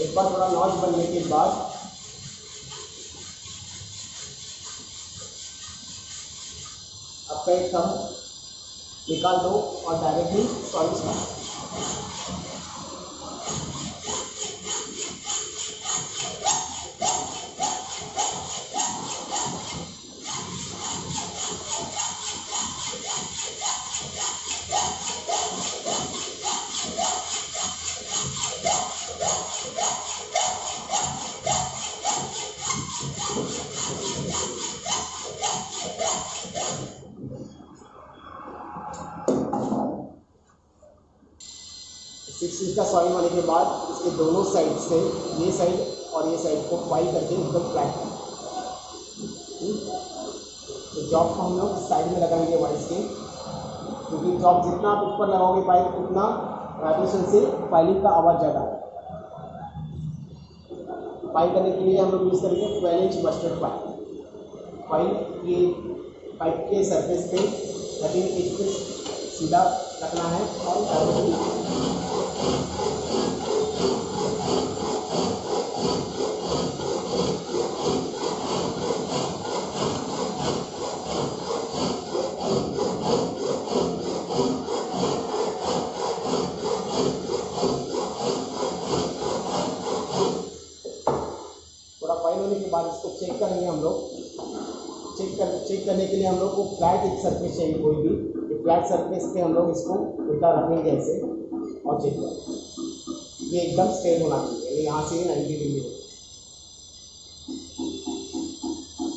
एक बार थोड़ा नॉच बनने के बाद आपका एक थंब निकाल दो और डायरेक्टली सॉइल स्टार्ट। इसका सॉइल होने के बाद इसके दोनों साइड से ये साइड और ये साइड को फाइल करके एकदम फ्लैट करें। तो जॉब को हम लोग साइड में लगाएंगे वाइस के, क्योंकि जॉब जितना आप ऊपर लगाओगे पाइप उतना वाइब्रेशन से फाइलिंग का आवाज़ ज़्यादा है। पाई करने के लिए हम लोग यूज़ करेंगे 12 इंच मस्टर्ड पाई ये पाइप के सरफेस पे 13 इंच पे सीधा रखना है और थोड़ा फाइन होने के बाद इसको चेक करेंगे हम लोग। चेक करने के लिए हम लोग को फ्लैट एक सरफेस चाहिए कोई भी, फ्लैट सरफेस पे हम लोग इसको उल्टा रखेंगे ऐसे और चेक करेंगे। ये एकदम स्ट्रेट होना चाहिए, यहाँ से 90 डिग्री।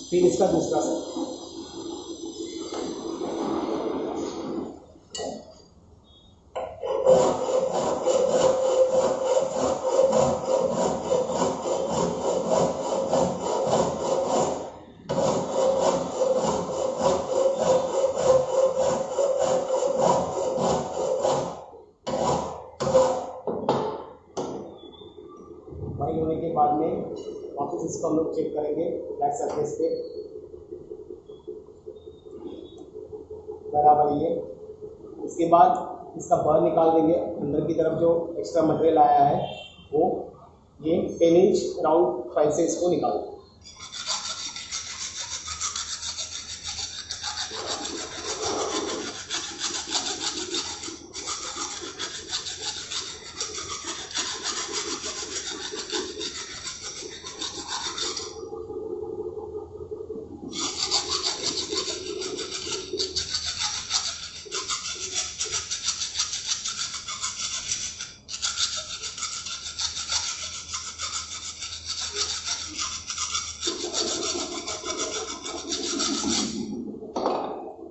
फिर इसका दूसरा साइड फाइन होने के बाद में वापस इसको हम लोग चेक करेंगे फ्लैट सरफेस पे बराबर ये। इसके बाद इसका बर निकाल देंगे। अंदर की तरफ जो एक्स्ट्रा मटेरियल आया है वो ये 10 इंच राउंड फाइल से इसको निकाल देंगे।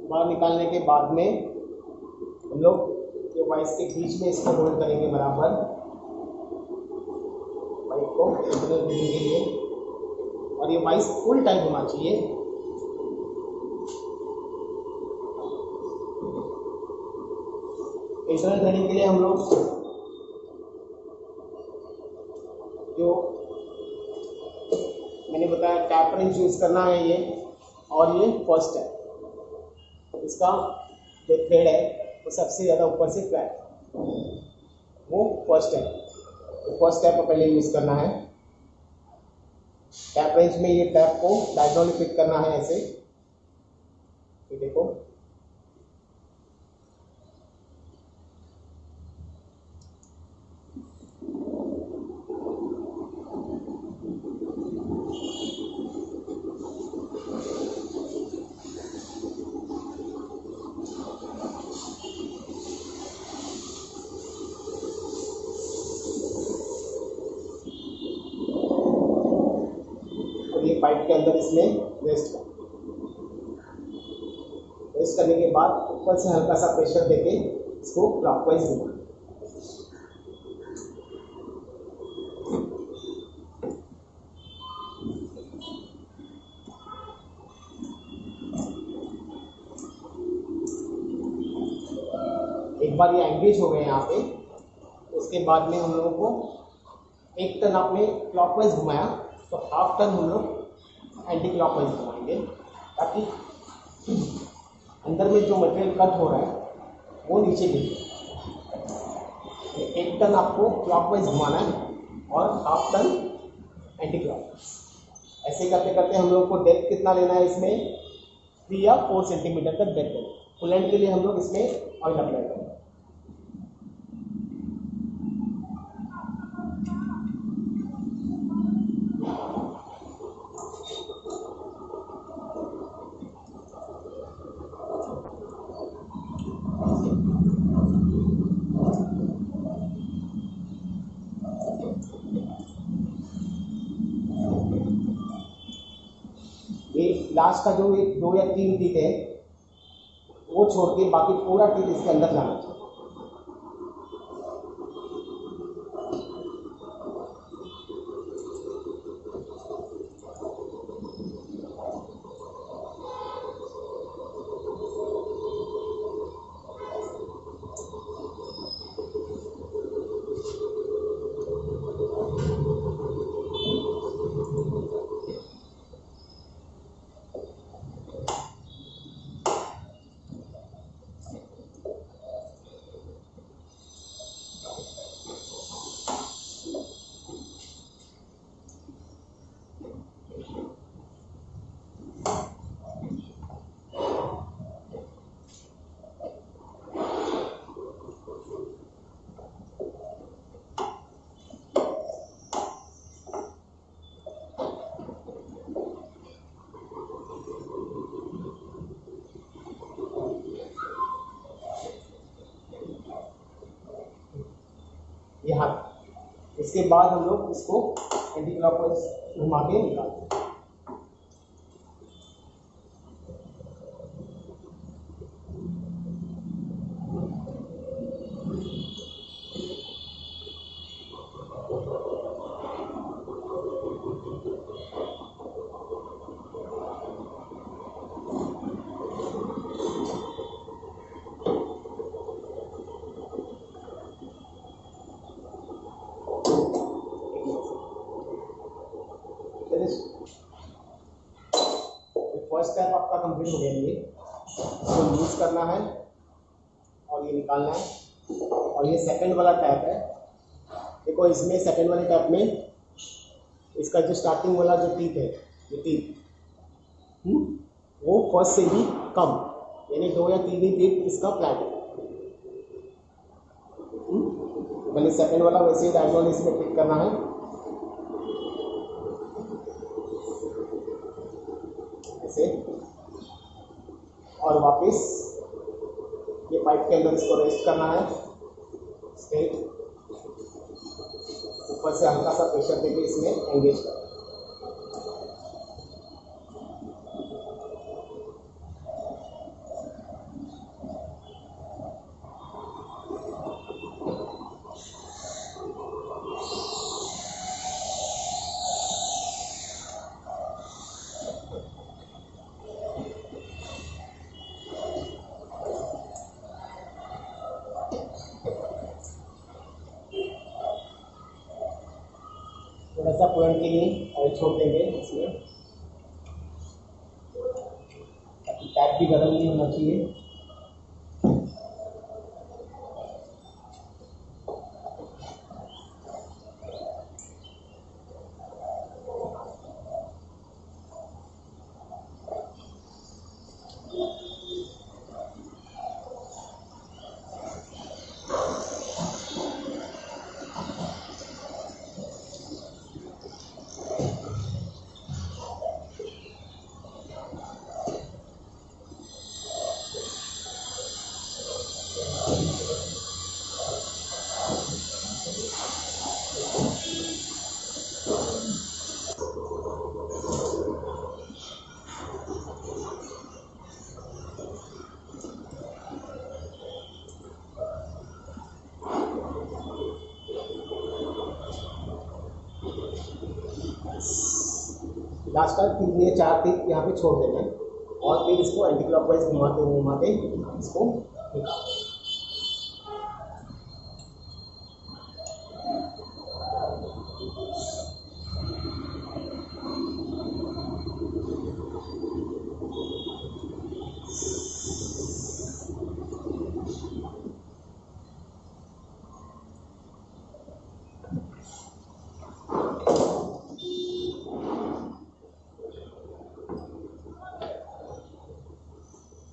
बाहर निकालने के बाद में हम लोग ये वाइस के बीच में इसको होल्ड करेंगे बराबर पाइप को इंटरनल थ्रेडिंग के लिए, और ये वाइस फुल टाइट होना चाहिए। इंटरनल थ्रेडिंग के लिए हम लोग जो मैंने बताया टैप रेंच यूज़ करना है ये, और ये फर्स्ट है। इसका जो थ्रेड है वो सबसे ज़्यादा ऊपर से फ्लैट, वो फर्स्ट है। तो फर्स्ट टैप को पहले यूज़ करना है। टैप रेंच में ये टैप को डायगोनली फिट करना है ऐसे, ये देखो। पाइप के अंदर इसमें रेस्ट करने के बाद ऊपर से हल्का सा प्रेशर देके इसको क्लॉकवाइज घुमाना। एक बार ये एंगेज हो गए यहाँ पे, उसके बाद में हम लोगों को एक टर्न आपने क्लॉकवाइज घुमाया तो हाफ टर्न हम लोग एंटी क्लॉकवाइज घुमाएंगे, ताकि अंदर में जो मटेरियल कट हो रहा है वो नीचे गिरे। एक टर्न आपको क्लॉकवाइज घुमाना है और हाफ टर्न एंटी क्लॉकवाइज। ऐसे करते करते हम लोग को डेप्थ कितना लेना है इसमें, 3 या 4 सेंटीमीटर तक डेप्थ लेना है। फुल एंड के लिए हम लोग इसमें ऑयल अप्लाई करेंगे। लास्ट का जो 2 या 3 टीथ है वो छोड़ के बाकी पूरा टीथ इसके अंदर जाना चाहिए। इसके बाद हम लोग इसको एंटी क्लॉकवाइज घुमा के निकालते हैं। फर्स्ट स्टेप आपका कंप्लीट हो गया, ये इसको यूज करना है और ये निकालना है। और ये सेकंड वाला टैप है, देखो इसमें सेकंड वाले टैप में इसका जो स्टार्टिंग वाला जो टीथ है, ये टीथ वो फर्स्ट से भी कम, यानी 2 या 3 ही टीथ इसका फ्लैट है। पहले सेकंड वाला वैसे ही डायगोनल इसमें पिक करना है, ऐसे, और वापस ये पाइप के अंदर इसको रेस्ट करना है स्ट्रेट, ऊपर से हल्का सा प्रेशर देके इसमें एंगेज करना है। थोड़ा सा पूरन के लिए ऑयल छोड़ देंगे इसमें, ताकि टैप भी गर्म नहीं होना चाहिए। लास्ट का 3 या 4 टिक यहाँ पे छोड़ देना है और फिर इसको एंटी क्लॉकवाइज घुमाते घुमाते इसको निकालना।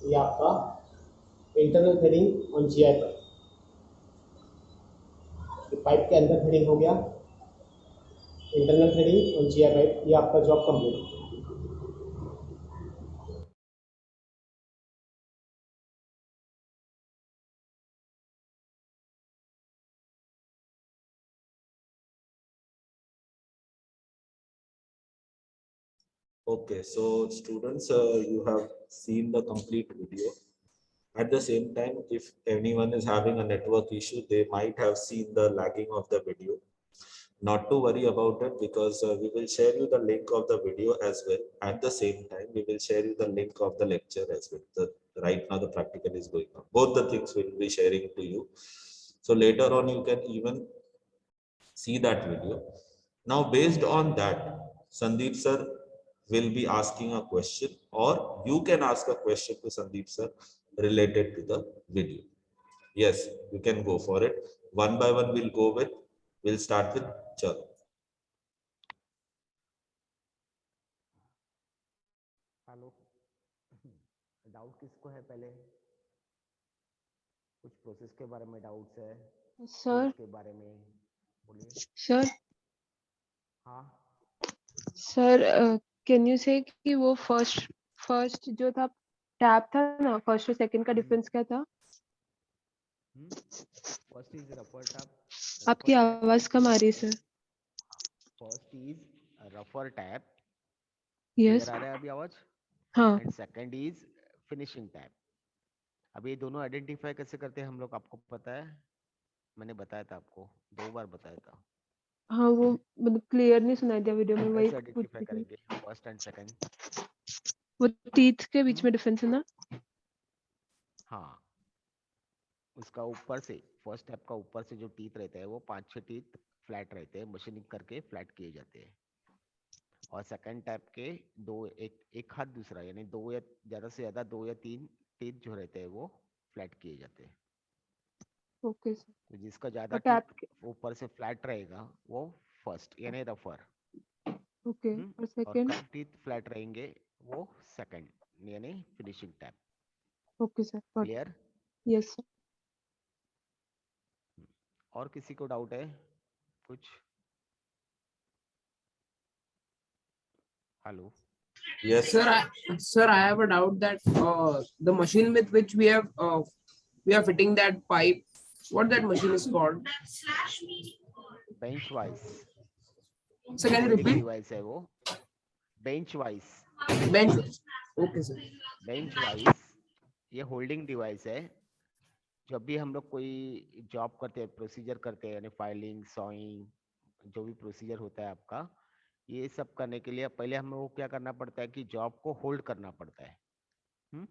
ये आपका internal threading on GI pipe, pipe के अंदर थ्रेडिंग हो गया, internal threading on GI pipe, ये आपका जॉब कंप्लीट हो गया। Okay, so students, you have seen the complete video. At the same time, if anyone is having a network issue, they might have seen the lagging of the video. Not to worry about it, because we will share you the link of the video as well. At the same time, we will share you the link of the lecture as well. Right now the practical is going on. Both the things we will be sharing to you. So later on, you can even see that video. Now, based on that, Sandeep sir will be asking a question, or you can ask a question to Sandeep sir related to the video. Yes, you can go for it. One by one we'll go with. We'll start with Chal. Hello, doubt किसको है? पहले कुछ process के बारे में doubts है sir के बारे में बोलिए। सर हाँ सर कैन यू से कि वो फर्स्ट जो था टैब था ना, फर्स्ट और सेकंड का डिफरेंस क्या था? फर्स्ट इज रफर टैप, आपकी आवाज कम आ रही है सर। फर्स्ट इज रफर टैप, यस। क्लियर आ रहा है अभी आवाज? हाँ। And second is finishing tap. अब ये दोनों आइडेंटिफाई कैसे करते हैं हम लोग, आपको पता है? मैंने बताया था आपको, 2 बार बताया था। हाँ वो मतलब क्लियर नहीं सुनाई दिया वीडियो में, वही कैसे पूछ आइडेंटिफाई रही थी। करेंगे फर्स्ट एंड सेकंड? वो टीथ के बीच में डिफरेंस है ना? हाँ, उसका ऊपर से फर्स्ट स्टेप का ऊपर से जो टीथ रहते हैं वो 5-6 टीथ फ्लैट रहते हैं, मशीनिंग करके फ्लैट किए जाते हैं। और सेकंड टैप के एक हाथ दूसरा, यानी 2 या ज्यादा से ज्यादा 2 या 3 टीथ जो रहते हैं वो फ्लैट किए जाते हैं। Okay sir. तो जिसका ज्यादा और टीथ टैप ऊपर से फ्लैट रहेगा वो फर्स्ट यानी रफर। ओके और और सेकंड? कम टीथ फ्लैट रहेंगे वो सेकंड यानी finishing tap. Okay sir got clear? Yes sir. और किसी को डाउट है कुछ? Hello? Yes. Sir, I have a doubt that the machine with which we are fitting that pipe, what that machine is called? Bench wise. So can you repeat? Device है वो, bench wise. Bench. Okay, sir. Bench wise ये holding device है। जब भी हम लोग कोई job करते हैं, प्रोसीजर करते हैं, यानी फाइलिंग, सॉइंग, जो भी प्रोसीजर होता है आपका, ये सब करने के लिए पहले हम लोग को क्या करना पड़ता है कि जॉब को होल्ड करना पड़ता है।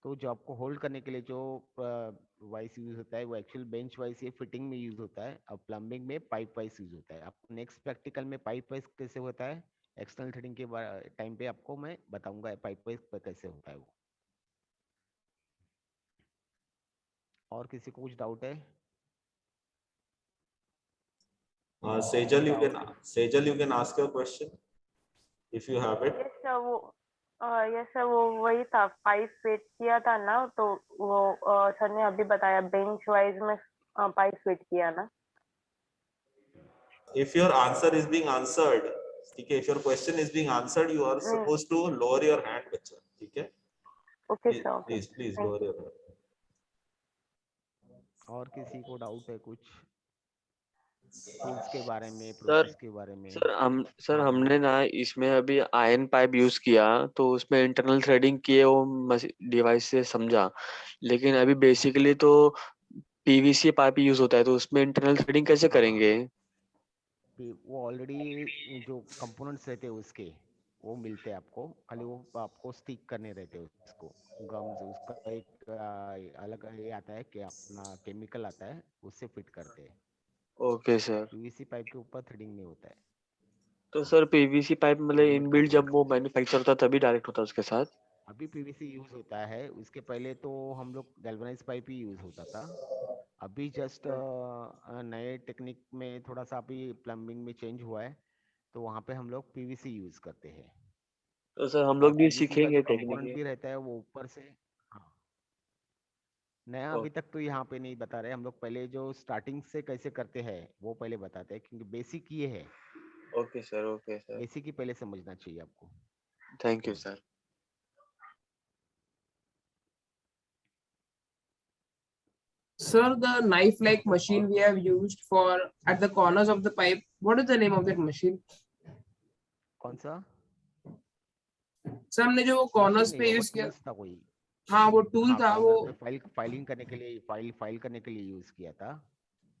तो जॉब को होल्ड करने के लिए जो वाइस यूज होता है वो एक्चुअल बेंच वाइस ये फिटिंग में यूज होता है। अब प्लम्बिंग में पाइप वाइस यूज होता है। आपको नेक्स्ट प्रैक्टिकल में पाइप वाइस कैसे होता है, एक्सटर्नल थ्रेडिंग के टाइम पे आपको मैं बताऊंगा पाइप वाइस कैसे होता है वो। और किसी को कुछ डाउट है? Sejal, you can ask your question if you have it. Yes sir वो वही था, पाइप फिट किया था ना, तो वो सर ने अभी बताया बेंच वाइज में पाइप फिट किया ना। If your answer is being answered, okay, if your question is being answered, you are supposed to lower your hand, बच्चा, ठीक है? Okay sir, okay Please lower your hand. और किसी को doubt है कुछ टूल्स के बारे में, सर प्रोसेस के बारे में? सर हमने ना इसमें अभी आयरन पाइप यूज किया, तो उसमें इंटरनल थ्रेडिंग किए वो डिवाइस से समझा, लेकिन अभी बेसिकली तो पीवीसी पाइप यूज होता है, तो उसमें इंटरनल थ्रेडिंग कैसे करेंगे? वो ऑलरेडी जो कंपोनेंट्स रहते हैं उसके वो मिलते हैं आपको, खाली वो आपको स्टिक करने रहते हैं उसको, गम्स, उसका एक अलग ये आता है कि अपना केमिकल आता है, उससे फिट करते हैं। Okay sir. पीवीसी पाइप के ऊपर थ्रेडिंग नहीं होता है। तो सर पीवीसी पाइप मतलब इनबिल्ट जब वो मैन्युफैक्चर होता है तभी डायरेक्ट होता है उसके साथ? अभी पीवीसी यूज होता है, उसके पहले तो हम लोग गैल्वेनाइज पाइप ही यूज होता था। अभी जस्ट नए टेक्निक में थोड़ा सा अभी प्लम्बिंग में चेंज हुआ है, तो वहाँ पे हम लोग पीवीसी यूज करते हैं। तो सर हम और लोग भी पीवीसी का सीखेंगे जो कंपोनेंट टेक्निक? भी रहता है वो ऊपर से, हाँ, नया अभी तक तो यहाँ पे नहीं बता रहे। हम लोग पहले जो स्टार्टिंग से कैसे करते हैं वो पहले बताते हैं, क्योंकि बेसिक ये है। Okay sir, okay sir, basic ही पहले समझना चाहिए आपको। Thank you sir. Sir, the knife-like machine we have used for at the corners of the pipe, what is the name of that machine? कौन सा? सर हमने जो कॉर्नर्स मशीन पे नहीं, वो यूज किया, टूल्स था कोई। हाँ वो टूल हाँ, था वो। कॉर्नर पे फाइलिंग करने के लिए, फाइल करने के लिए यूज किया था।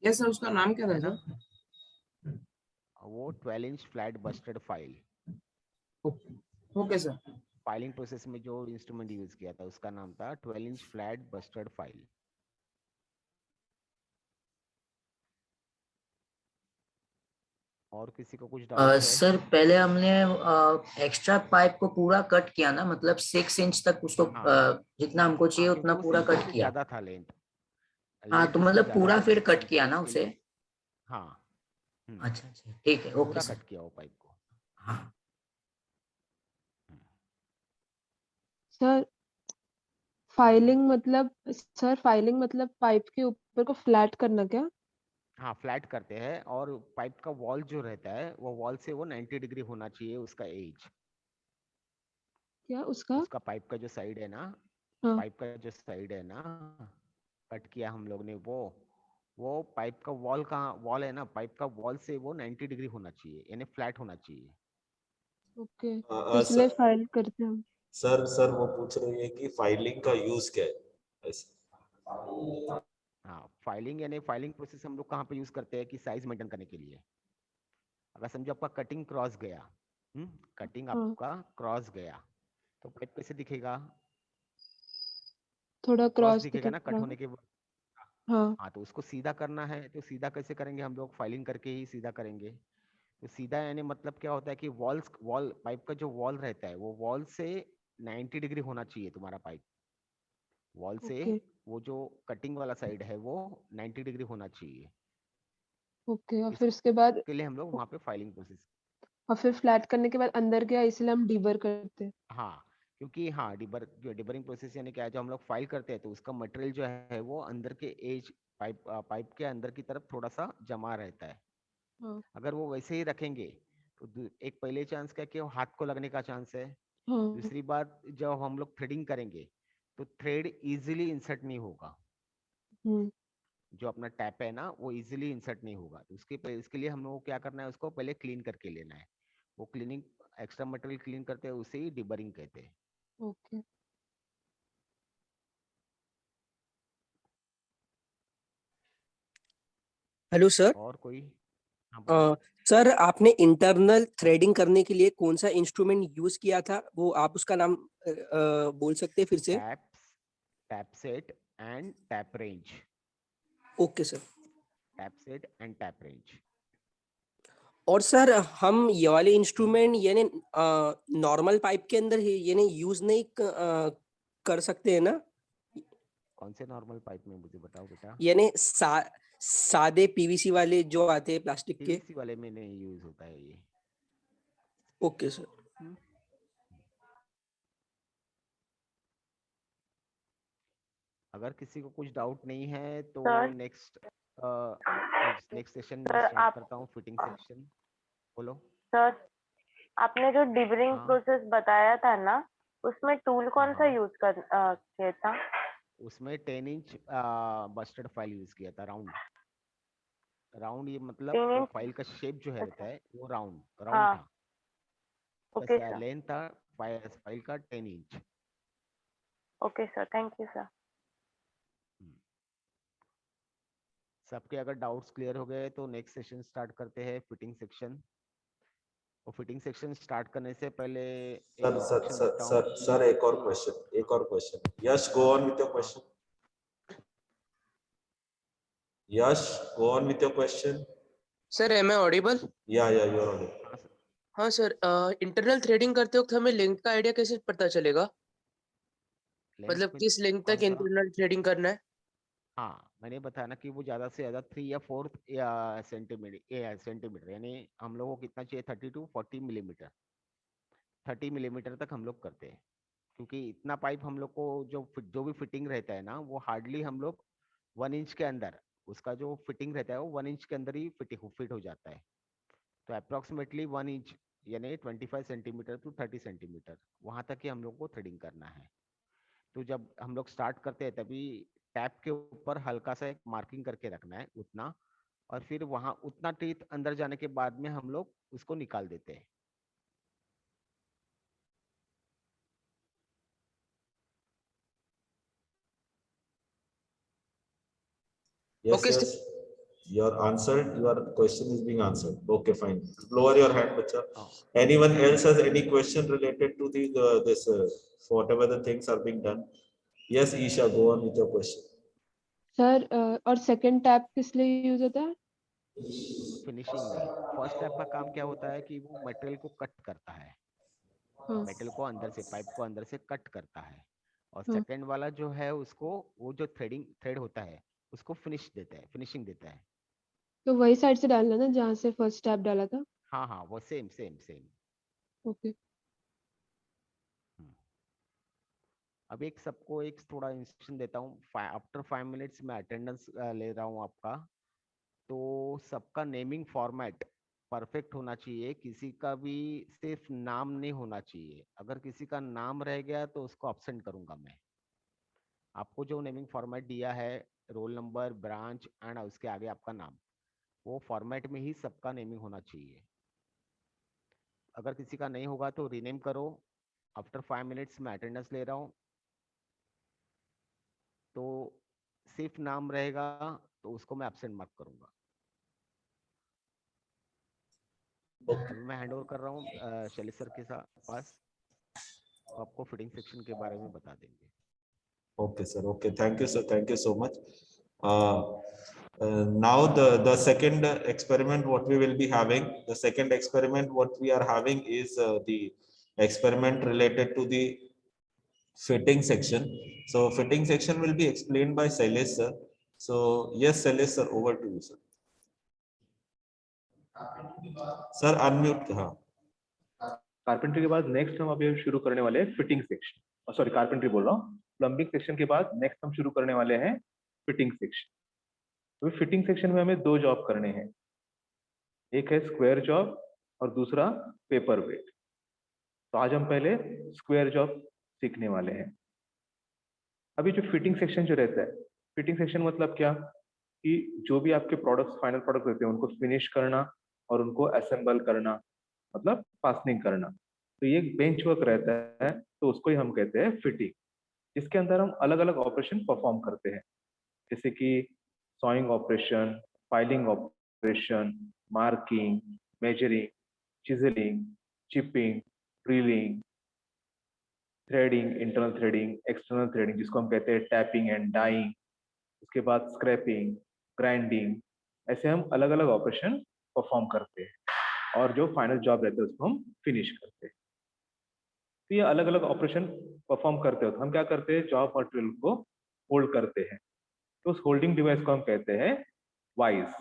यस सर, उसका नाम क्या था ना? सर? वो 12 inch flat Busted file. Okay sir. Filing process में जो इंस्ट्रूमेंट यूज किया था उसका नाम था 12 इंच फ्लैट बस्टेड फाइल। और किसी को कुछ डाउट है? सर पहले हमने एक्स्ट्रा पाइप को पूरा कट किया ना, मतलब 6 इंच तक उसको जितना हमको चाहिए उतना पूरा कट किया। ज्यादा था लेंथ। हाँ तो मतलब पूरा फिर कट किया ना उसे? हाँ। अच्छा अच्छा ठीक है, ओके पूरा सर। कट किया वो पाइप को। हाँ सर फाइलिंग मतलब पाइप के ऊपर को फ्लैट करना क्या? हाँ, फ्लैट करते हैं, और पाइप का वॉल जो रहता है वो वॉल से वो 90 डिग्री होना चाहिए उसका एज। क्या उसका पाइप का जो साइड है ना, हाँ। पाइप का जो साइड है ना, कट किया हम लोग ने, वो पाइप का वॉल कहाँ, वॉल है ना, पाइप का वॉल से वो 90 डिग्री होना चाहिए, यानी फ्लैट होना चाहिए। ओके, तो इसलिए फाइल करते हैं हम। सर वो पूछ रही है कि फाइलिंग का यूज क्या है ऐसे। हाँ, फाइलिंग यानी फाइलिंग प्रोसेस हम लोग कहाँ पे यूज करते हैं कि साइज मेंटेन करने के लिए। अगर समझो आपका कटिंग क्रॉस गया, कटिंग हाँ, आपका क्रॉस गया, तो पाइप कैसे दिखेगा? थोड़ा क्रॉस क्रॉस दिखेगा ना कट दिखेगा। होने के बाद। हाँ, हाँ, तो उसको सीधा करना है, तो सीधा कैसे करेंगे हम लोग? फाइलिंग करके ही सीधा करेंगे। तो सीधा यानी मतलब क्या होता है कि वॉल पाइप का जो वॉल रहता है वो वॉल से 90 डिग्री होना चाहिए तुम्हारा पाइप। वॉल से ओके वो जो कटिंग वाला साइड है वो 90 डिग्री होना चाहिए। ओके, और फिर उसके बाद, इसके लिए हम लोग वहाँ पे फाइलिंग प्रोसेस। और फिर फ्लैट करने के बाद अंदर गया, इसलिए हम डीबर करते हैं। हाँ, क्योंकि हाँ डिबरिंग प्रोसेस यानी क्या है, जो हम लोग फाइल करते हैं तो उसका मटेरियल जो है वो अंदर के एज पाइप के अंदर की तरफ थोड़ा सा जमा रहता है। हाँ अगर वो वैसे ही रखेंगे तो एक पहले चांस क्या कि वो हाथ को लगने का चांस है। हाँ दूसरी बात, जब हम लोग थ्रेडिंग करेंगे तो थ्रेड इजीली इंसर्ट नहीं होगा। हम्म जो अपना टैप है ना वो इजीली इंसर्ट नहीं होगा, तो इसके लिए हम लोग को क्या करना है, उसको पहले क्लीन करके लेना है। वो क्लीनिंग, एक्स्ट्रा मटेरियल क्लीन करते हैं, उसे ही डिबरिंग कहते हैं। ओके। Hello sir. और कोई? हाँ बोलिए। सर, आपने इंटरनल थ्रेडिंग करने के लिए कौन सा इंस्ट्रूमेंट यूज किया था, वो आप उसका नाम बोल सकते हैं फिर से? Tap set and tap range. Okay sir. Tap set and tap range. और सर, हम ये वाले इंस्ट्रूमेंट यानी नॉर्मल पाइप के अंदर ही यानी यूज नहीं कर सकते हैं ना? कौन से नॉर्मल पाइप में, मुझे बताओ बेटा। यानी सादे पीवीसी वाले जो आते हैं प्लास्टिक के। पीवीसी वाले में नहीं यूज होता है ये। Okay sir. अगर किसी को कुछ डाउट नहीं है तो सर नेक्स्ट सेशन में सर स्टार्ट आप करता हूँ, फिटिंग सेक्शन। बोलो। सर आपने जो डिबरिंग हाँ प्रोसेस बताया था ना, उसमें टूल कौन सा हाँ, यूज किया था? उसमें 10 इंच बस्टर्ड फाइल यूज किया था, राउंड। राउंड ये मतलब 3 वो इंच। फाइल का शेप जो है रहता अच्छा। है वो राउंड राउंड हाँ। था। ओके बस सर। लेंथ था फाइल का 10 inch. Okay sir, thank you sir. सबके अगर डाउट्स क्लियर हो गए तो नेक्स्ट सेशन स्टार्ट करते हैं, फिटिंग सेक्शन। और फिटिंग सेक्शन स्टार्ट करने से पहले एक सर सर इंस्ट्रक्शन सर देता हूँ सर कि सर एक और question. Yash, go on with your question. Yash, go on with your question. Sir, am I audible? Yeah you are audible. हाँ सर, इंटरनल थ्रेडिंग करते वक्त हमें लेंथ का आइडिया कैसे पता चलेगा? लेंथ मतलब में किस लेंथ कौन तक सा? इंटरनल थ्रेडिंग करना है? हाँ, मैंने बताया ना कि वो ज्यादा से ज्यादा 3 या 4 या सेंटीमीटर यानी हम लोगों को कितना चाहिए, 30 टू 40 मिलीमीटर। 30 मिलीमीटर तक हम लोग करते हैं, क्योंकि इतना पाइप हम लोग को जो भी फिटिंग रहता है ना वो हार्डली हम लोग 1 इंच के अंदर, उसका जो फिटिंग रहता है वो 1 इंच के अंदर ही फिट हो जाता है। तो अप्रोक्सीमेटली 1 इंच यानी 25 सेंटीमीटर टू 30 सेंटीमीटर, वहां तक ही हम लोग को थ्रेडिंग करना है। तो जब हम लोग स्टार्ट करते हैं तभी टैप के ऊपर हल्का सा एक मार्किंग करके रखना है उतना, और फिर वहां उतना टीथ अंदर जाने के बाद में हम लोग उसको निकाल देते हैं। Yes, okay yes. Your answered. Your question is being answered. Okay, fine. Lower your hand, bacha. Anyone else has any question related to this whatever the things are being done? Yes, Isha, go on with your question. Sir, और second tap किस लिए use होता है? Finishing में। First tap का काम क्या होता है कि वो मटेरियल को कट करता है, हाँ मेटल को अंदर से, पाइप को अंदर से कट करता है। और हाँ, सेकंड वाला जो है उसको, वो जो थ्रेड होता है उसको फिनिशिंग देता है। तो वही साइड से डालना ना जहाँ से फर्स्ट टैप डाला था? हाँ हाँ, वो सेम सेम सेम। ओके। अब एक सबको एक थोड़ा इंस्ट्रक्शन देता हूँ। आफ्टर 5 मिनट्स में अटेंडेंस ले रहा हूँ आपका, तो सबका नेमिंग फॉर्मेट परफेक्ट होना चाहिए, किसी का भी सिर्फ नाम नहीं होना चाहिए। अगर किसी का नाम रह गया तो उसको अब्सेंट करूंगा मैं। आपको जो नेमिंग फॉर्मेट दिया है रोल नंबर, ब्रांच एंड उसके आगे आपका नाम, वो फॉर्मेट में ही सबका नेमिंग होना चाहिए। अगर किसी का नहीं होगा तो रीनेम करो। आफ्टर 5 मिनट्स में अटेंडेंस ले रहा हूँ, तो सिर्फ नाम रहेगा तो उसको मैं एब्सेंट मार्क करूंगा। अभी मैं हैंड ओवर कर रहा हूँ शैलेश सर के पास, तो आपको फिटिंग सेक्शन के बारे में बता देंगे। Okay, sir. Okay, thank you, sir. Thank you so much. Now the second experiment what we will be having, the second experiment what we are having is the experiment related to the fitting section. So fitting section will be explained by Shailesh sir. So yes, Shailesh sir, over to you, sir. Sir, unmute. हाँ. Carpentry के बाद next हम अभी शुरू करने वाले हैं fitting section, sorry carpentry बोल रहा हूँ, प्लम्बिंग सेक्शन के बाद नेक्स्ट हम शुरू करने वाले हैं फिटिंग सेक्शन। तो फिटिंग सेक्शन में हमें 2 जॉब करने हैं, एक है स्क्वायर जॉब और दूसरा पेपर वेट। तो आज हम पहले स्क्वायर जॉब सीखने वाले हैं। अभी जो फिटिंग सेक्शन जो रहता है, फिटिंग सेक्शन मतलब क्या कि जो भी आपके प्रोडक्ट्स, फाइनल प्रोडक्ट रहते हैं, उनको फिनिश करना और उनको असेंबल करना, मतलब फास्टनिंग करना। तो ये बेंच वर्क रहता है, तो उसको ही हम कहते हैं फिटिंग, जिसके अंदर हम अलग अलग ऑपरेशन परफॉर्म करते हैं, जैसे कि sawing operation, filing operation, marking, measuring, chiselling, chipping, drilling, threading, internal threading, external threading जिसको हम कहते हैं टैपिंग एंड डाइंग, उसके बाद स्क्रैपिंग, ग्राइंडिंग, ऐसे हम अलग अलग ऑपरेशन परफॉर्म करते हैं और जो फाइनल जॉब रहता है उसको हम फिनिश करते हैं। तो ये अलग अलग ऑपरेशन परफॉर्म करते हो तो हम क्या करते हैं, जॉब मटेरियल को होल्ड करते हैं, तो उस होल्डिंग डिवाइस को हम कहते हैं वाइज।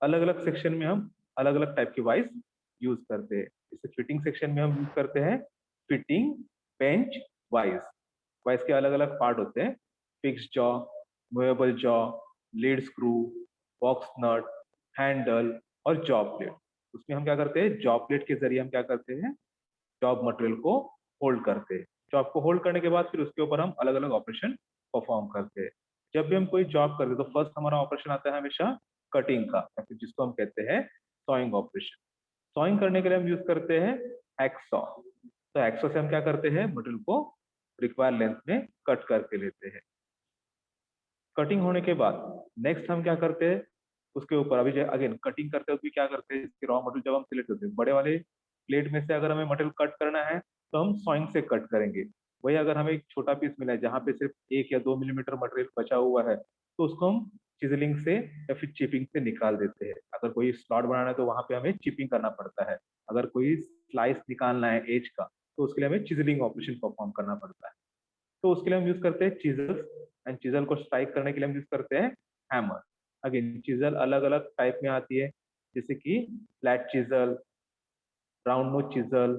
अलग अलग सेक्शन में हम अलग अलग टाइप की वाइज यूज करते हैं। जैसे फिटिंग सेक्शन में हम यूज करते हैं फिटिंग बेंच वाइज। वाइज के अलग अलग पार्ट होते हैं, fix jaw, movable jaw, lead screw, box nut, handle और जॉब प्लेट। उसमें हम क्या करते हैं, जॉब प्लेट के जरिए हम क्या करते हैं, जॉब मटेरियल को होल्ड करते हैं। जॉब को होल्ड करने के बाद फिर उसके ऊपर हम अलग अलग ऑपरेशन परफॉर्म करते हैं। जब भी हम कोई जॉब करते हैं तो फर्स्ट हमारा ऑपरेशन आता है हमेशा कटिंग का, जिसको हम कहते हैं सॉइंग ऑपरेशन। सॉइंग करने के लिए हम यूज करते हैं हैक्सॉ। तो हैक्सॉ से हम क्या करते हैं, मटेरियल को रिक्वायर्ड लेंथ में कट करके लेते हैं। कटिंग होने के बाद नेक्स्ट हम क्या करते हैं, उसके ऊपर अभी अगेन कटिंग करते हुए क्या करते हैं, इसके रॉ मटेरियल जब हम सिलेक्ट करते हैं, बड़े वाले प्लेट में से अगर हमें मटेरियल कट करना है तो हम सॉइंग से कट करेंगे। वही अगर हमें एक छोटा पीस मिला है जहाँ पे सिर्फ 1 या 2 मिलीमीटर मटेरियल बचा हुआ है, तो उसको हम चिजलिंग से या फिर चिपिंग से निकाल देते हैं। अगर कोई स्लॉट बनाना है तो वहां पे हमें चिपिंग करना पड़ता है। अगर कोई स्लाइस निकालना है एज का तो उसके लिए हमें चिजलिंग ऑपरेशन परफॉर्म करना पड़ता है। तो उसके लिए हम यूज करते हैं चिजल, एंड चिजल को स्ट्राइक करने के लिए हम यूज करते हैं हैमर। अगेन चिजल अलग अलग टाइप में आती है, जैसे कि flat chisel, round nose chisel,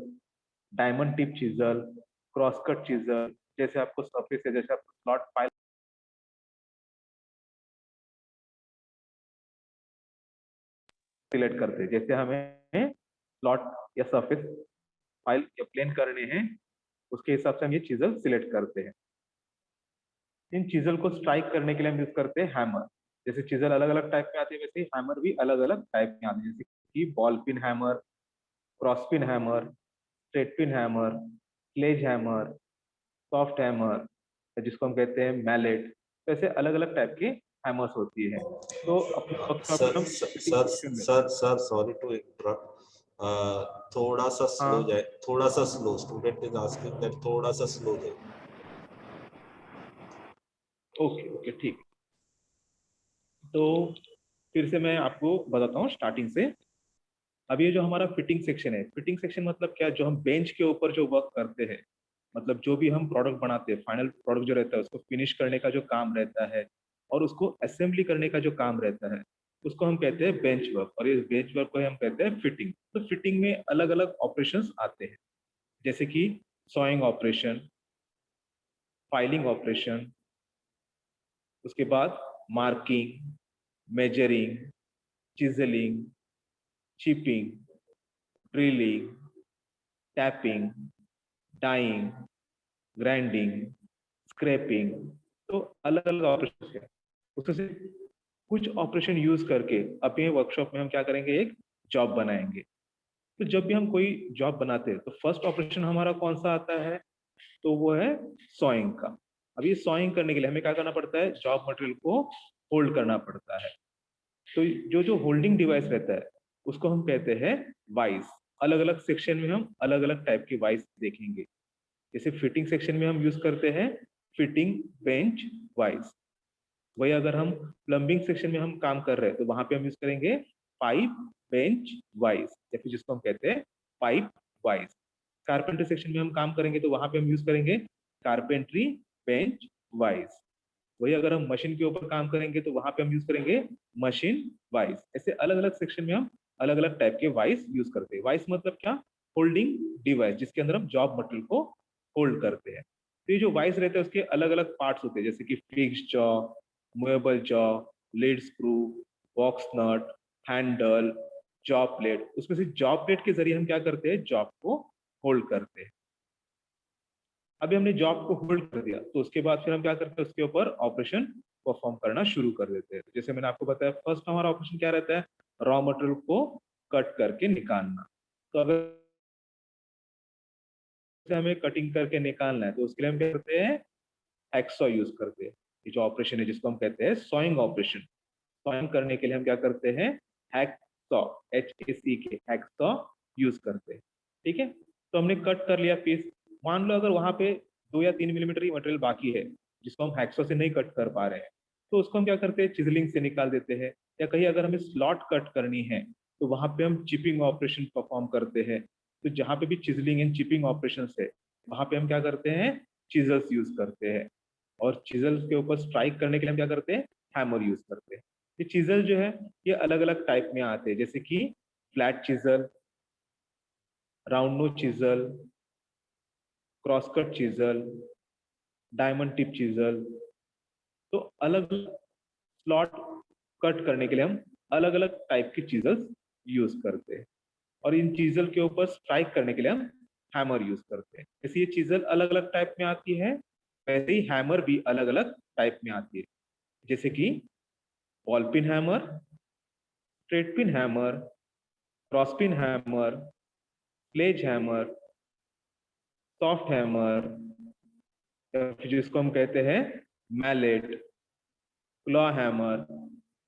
diamond tip chisel, cross cut chisel, जैसे आपको सरफेस है, जैसे आपको स्लॉट फाइल सिलेक्ट करते हैं, जैसे हमें स्लॉट या सरफेस फाइल या प्लेन करने हैं उसके हिसाब से हम ये चिजल सिलेक्ट करते हैं। इन चिजल को स्ट्राइक करने के लिए हम यूज करते हैं हैमर। जैसे चिजल अलग अलग टाइप में आते हैं वैसे ही हैमर भी अलग अलग टाइप में आते हैं, जैसे कि ball peen hammer, cross peen hammer, straight peen hammer, sledge hammer, soft hammer, जिसको हम कहते हैं मैलेट। वैसे अलग अलग टाइप के हैमर्स होती है। तो अपने वर्कशॉप में हम सर सॉरी टू इंटरप्ट, थोड़ा सा स्लो जाए, थोड़ा सा slow, student is asking that थोड़ा सा स्लो जाए। ओके ओके ठीक। तो फिर से मैं आपको बताता हूँ स्टार्टिंग से। अब ये जो हमारा फिटिंग सेक्शन है, फिटिंग सेक्शन मतलब क्या, जो हम बेंच के ऊपर जो वर्क करते हैं, मतलब जो भी हम प्रोडक्ट बनाते हैं, फाइनल प्रोडक्ट जो रहता है उसको फिनिश करने का जो काम रहता है और उसको असेंबली करने का जो काम रहता है, उसको हम कहते हैं बेंच वर्क, और इस बेंच वर्क को हम कहते हैं फिटिंग। तो फिटिंग में अलग अलग ऑपरेशंस आते हैं, जैसे कि सॉइंग ऑपरेशन, फाइलिंग ऑपरेशन, उसके बाद marking, measuring, chiselling, chipping, drilling, tapping, dieing, grinding, scraping. तो अलग अलग ऑपरेशन है। उसमें से कुछ ऑपरेशन यूज करके अपने वर्कशॉप में हम क्या करेंगे, एक जॉब बनाएंगे। तो जब भी हम कोई जॉब बनाते हैं तो फर्स्ट ऑपरेशन हमारा कौन सा आता है, तो वो है सॉइंग का। अब ये सॉइंग करने के लिए हमें क्या करना पड़ता है, जॉब मटेरियल को होल्ड करना पड़ता है। तो जो जो होल्डिंग डिवाइस रहता है उसको हम कहते हैं वाइस। अलग अलग सेक्शन में हम अलग अलग टाइप के वाइस देखेंगे। जैसे फिटिंग सेक्शन में हम यूज करते हैं फिटिंग बेंच वाइस। वही अगर हम प्लम्बिंग सेक्शन में हम काम कर रहे हैं तो वहां पे हम यूज करेंगे पाइप बेंच वाइस, या फिर जिसको हम कहते हैं पाइप वाइस। कारपेंट्री सेक्शन में हम काम करेंगे तो वहां पे हम यूज करेंगे कारपेंट्री बेंच वाइस। वही अगर हम मशीन के ऊपर काम करेंगे तो वहां पे हम यूज करेंगे मशीन वाइस। ऐसे अलग अलग सेक्शन में हम अलग अलग टाइप के वाइस यूज करते हैं। वाइस मतलब क्या, होल्डिंग डिवाइस, जिसके अंदर हम जॉब मटेरियल को होल्ड करते हैं। तो ये जो वाइस रहते हैं उसके अलग अलग पार्ट्स होते हैं, जैसे कि fix jaw, movable jaw, lead screw, box nut, handle, job plate. उसमें से जॉब प्लेट के जरिए हम क्या करते हैं, जॉब को होल्ड करते हैं। अभी हमने जॉब को होल्ड कर दिया तो उसके बाद फिर हम क्या करते हैं, उसके ऊपर ऑपरेशन परफॉर्म करना शुरू कर देते हैं। जैसे मैंने आपको बताया फर्स्ट हमारा ऑपरेशन क्या रहता है, रॉ मटेरियल को कट करके निकालना। तो अगर हमें कटिंग करके निकालना है तो उसके लिए हम क्या करते हैं, हैक्सॉ यूज करते हैं। ये जो ऑपरेशन है जिसको हम कहते हैं सॉइंग ऑपरेशन, सॉइंग करने के लिए हम क्या करते हैं, हैक्सॉ, HACK, हैक्सॉ यूज करते हैं। ठीक है, तो हमने कट कर लिया पीस। मान लो अगर वहां पे 2 या 3 मिलीमीटर ही मटेरियल बाकी है जिसको हम हैक्सॉ से नहीं कट कर पा रहे हैं, तो उसको हम क्या करते हैं, चिजलिंग से निकाल देते हैं। या कहीं अगर हमें स्लॉट कट करनी है तो वहां पे हम चिपिंग ऑपरेशन परफॉर्म करते हैं। तो जहां पे भी चिजलिंग एंड चिपिंग ऑपरेशन है वहां पे हम क्या करते हैं, चिजल्स यूज करते हैं। और चिजल्स के ऊपर स्ट्राइक करने के लिए हम क्या करते हैं, हैमर यूज करते हैं। ये चिजल जो है ये अलग अलग टाइप में आते हैं, जैसे कि flat chisel, round nose chisel, cross cut chisel, diamond tip chisel. तो अलग अलग स्लॉट कट करने के लिए हम अलग अलग टाइप की चिजल्स यूज करते हैं। और इन चिजल के ऊपर स्ट्राइक करने के लिए हम हैमर यूज करते हैं। जैसे ये चिजल अलग अलग टाइप में आती है वैसे ही हैमर भी अलग अलग टाइप में आती है, जैसे कि ball peen hammer, straight peen hammer, cross peen hammer, sledge hammer, soft hammer, जिसको हम कहते हैं मैलेट, क्लॉ हैमर।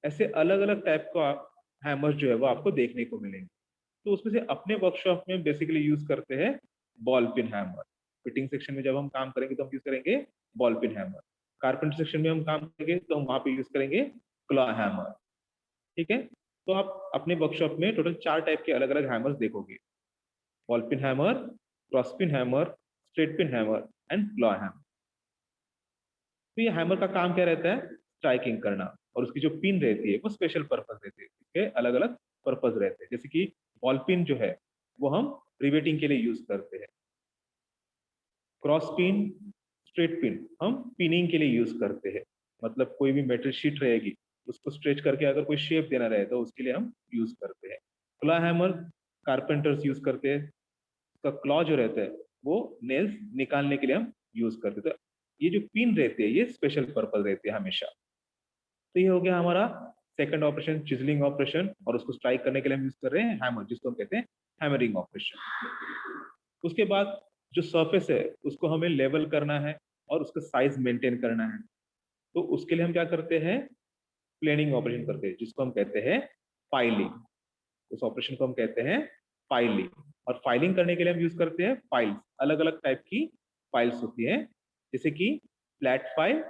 ऐसे अलग अलग टाइप का हैमर जो है वो आपको देखने को मिलेंगे। तो उसमें से अपने वर्कशॉप में बेसिकली यूज करते हैं ball peen hammer. Fitting section में जब हम काम करेंगे तो हम यूज करेंगे ball peen hammer. Carpenter section में हम काम करेंगे तो हम वहां पे यूज करेंगे क्लॉ हैमर। ठीक है, तो आप अपने वर्कशॉप में टोटल 4 टाइप के अलग अलग हैमर्स देखोगे, ball peen hammer, cross peen hammer, straight peen hammer and claw hammer. तो ये हैमर का काम क्या रहता है, स्ट्राइकिंग करना। और उसकी जो पिन रहती है वो स्पेशल पर्पस रहती है, इसके अलग अलग पर्पस रहते हैं। जैसे कि बॉल पिन जो है वो हम रिवेटिंग के लिए यूज करते हैं, क्रॉस पिन, स्ट्रेट पिन हम पिनिंग के लिए यूज करते हैं। मतलब कोई भी मेटल शीट रहेगी उसको स्ट्रेच करके अगर कोई शेप देना रहे तो उसके लिए हम यूज करते हैं। क्लॉ हैमर कारपेंटर्स यूज करते हैं, उसका क्लॉ जो रहता है वो नेल्स निकालने के लिए हम यूज करते हैं। तो ये जो पिन रहते हैं ये स्पेशल पर्पस रहते हैं हमेशा। तो ये हो गया हमारा सेकंड ऑपरेशन, चिजलिंग ऑपरेशन। और उसको स्ट्राइक करने के लिए हम यूज कर रहे हैं हैमर, जिसको हम कहते हैं हैमरिंग ऑपरेशन। उसके बाद जो सरफेस है उसको हमें लेवल करना है और उसका साइज मेंटेन करना है। तो उसके लिए हम क्या करते हैं, प्लेनिंग ऑपरेशन करते हैं, जिसको हम कहते हैं फाइलिंग। उस ऑपरेशन को हम कहते हैं फाइलिंग। और फाइलिंग करने के लिए हम यूज करते हैं फाइल्स। अलग अलग टाइप की फाइल्स होती हैं, जैसे कि flat file,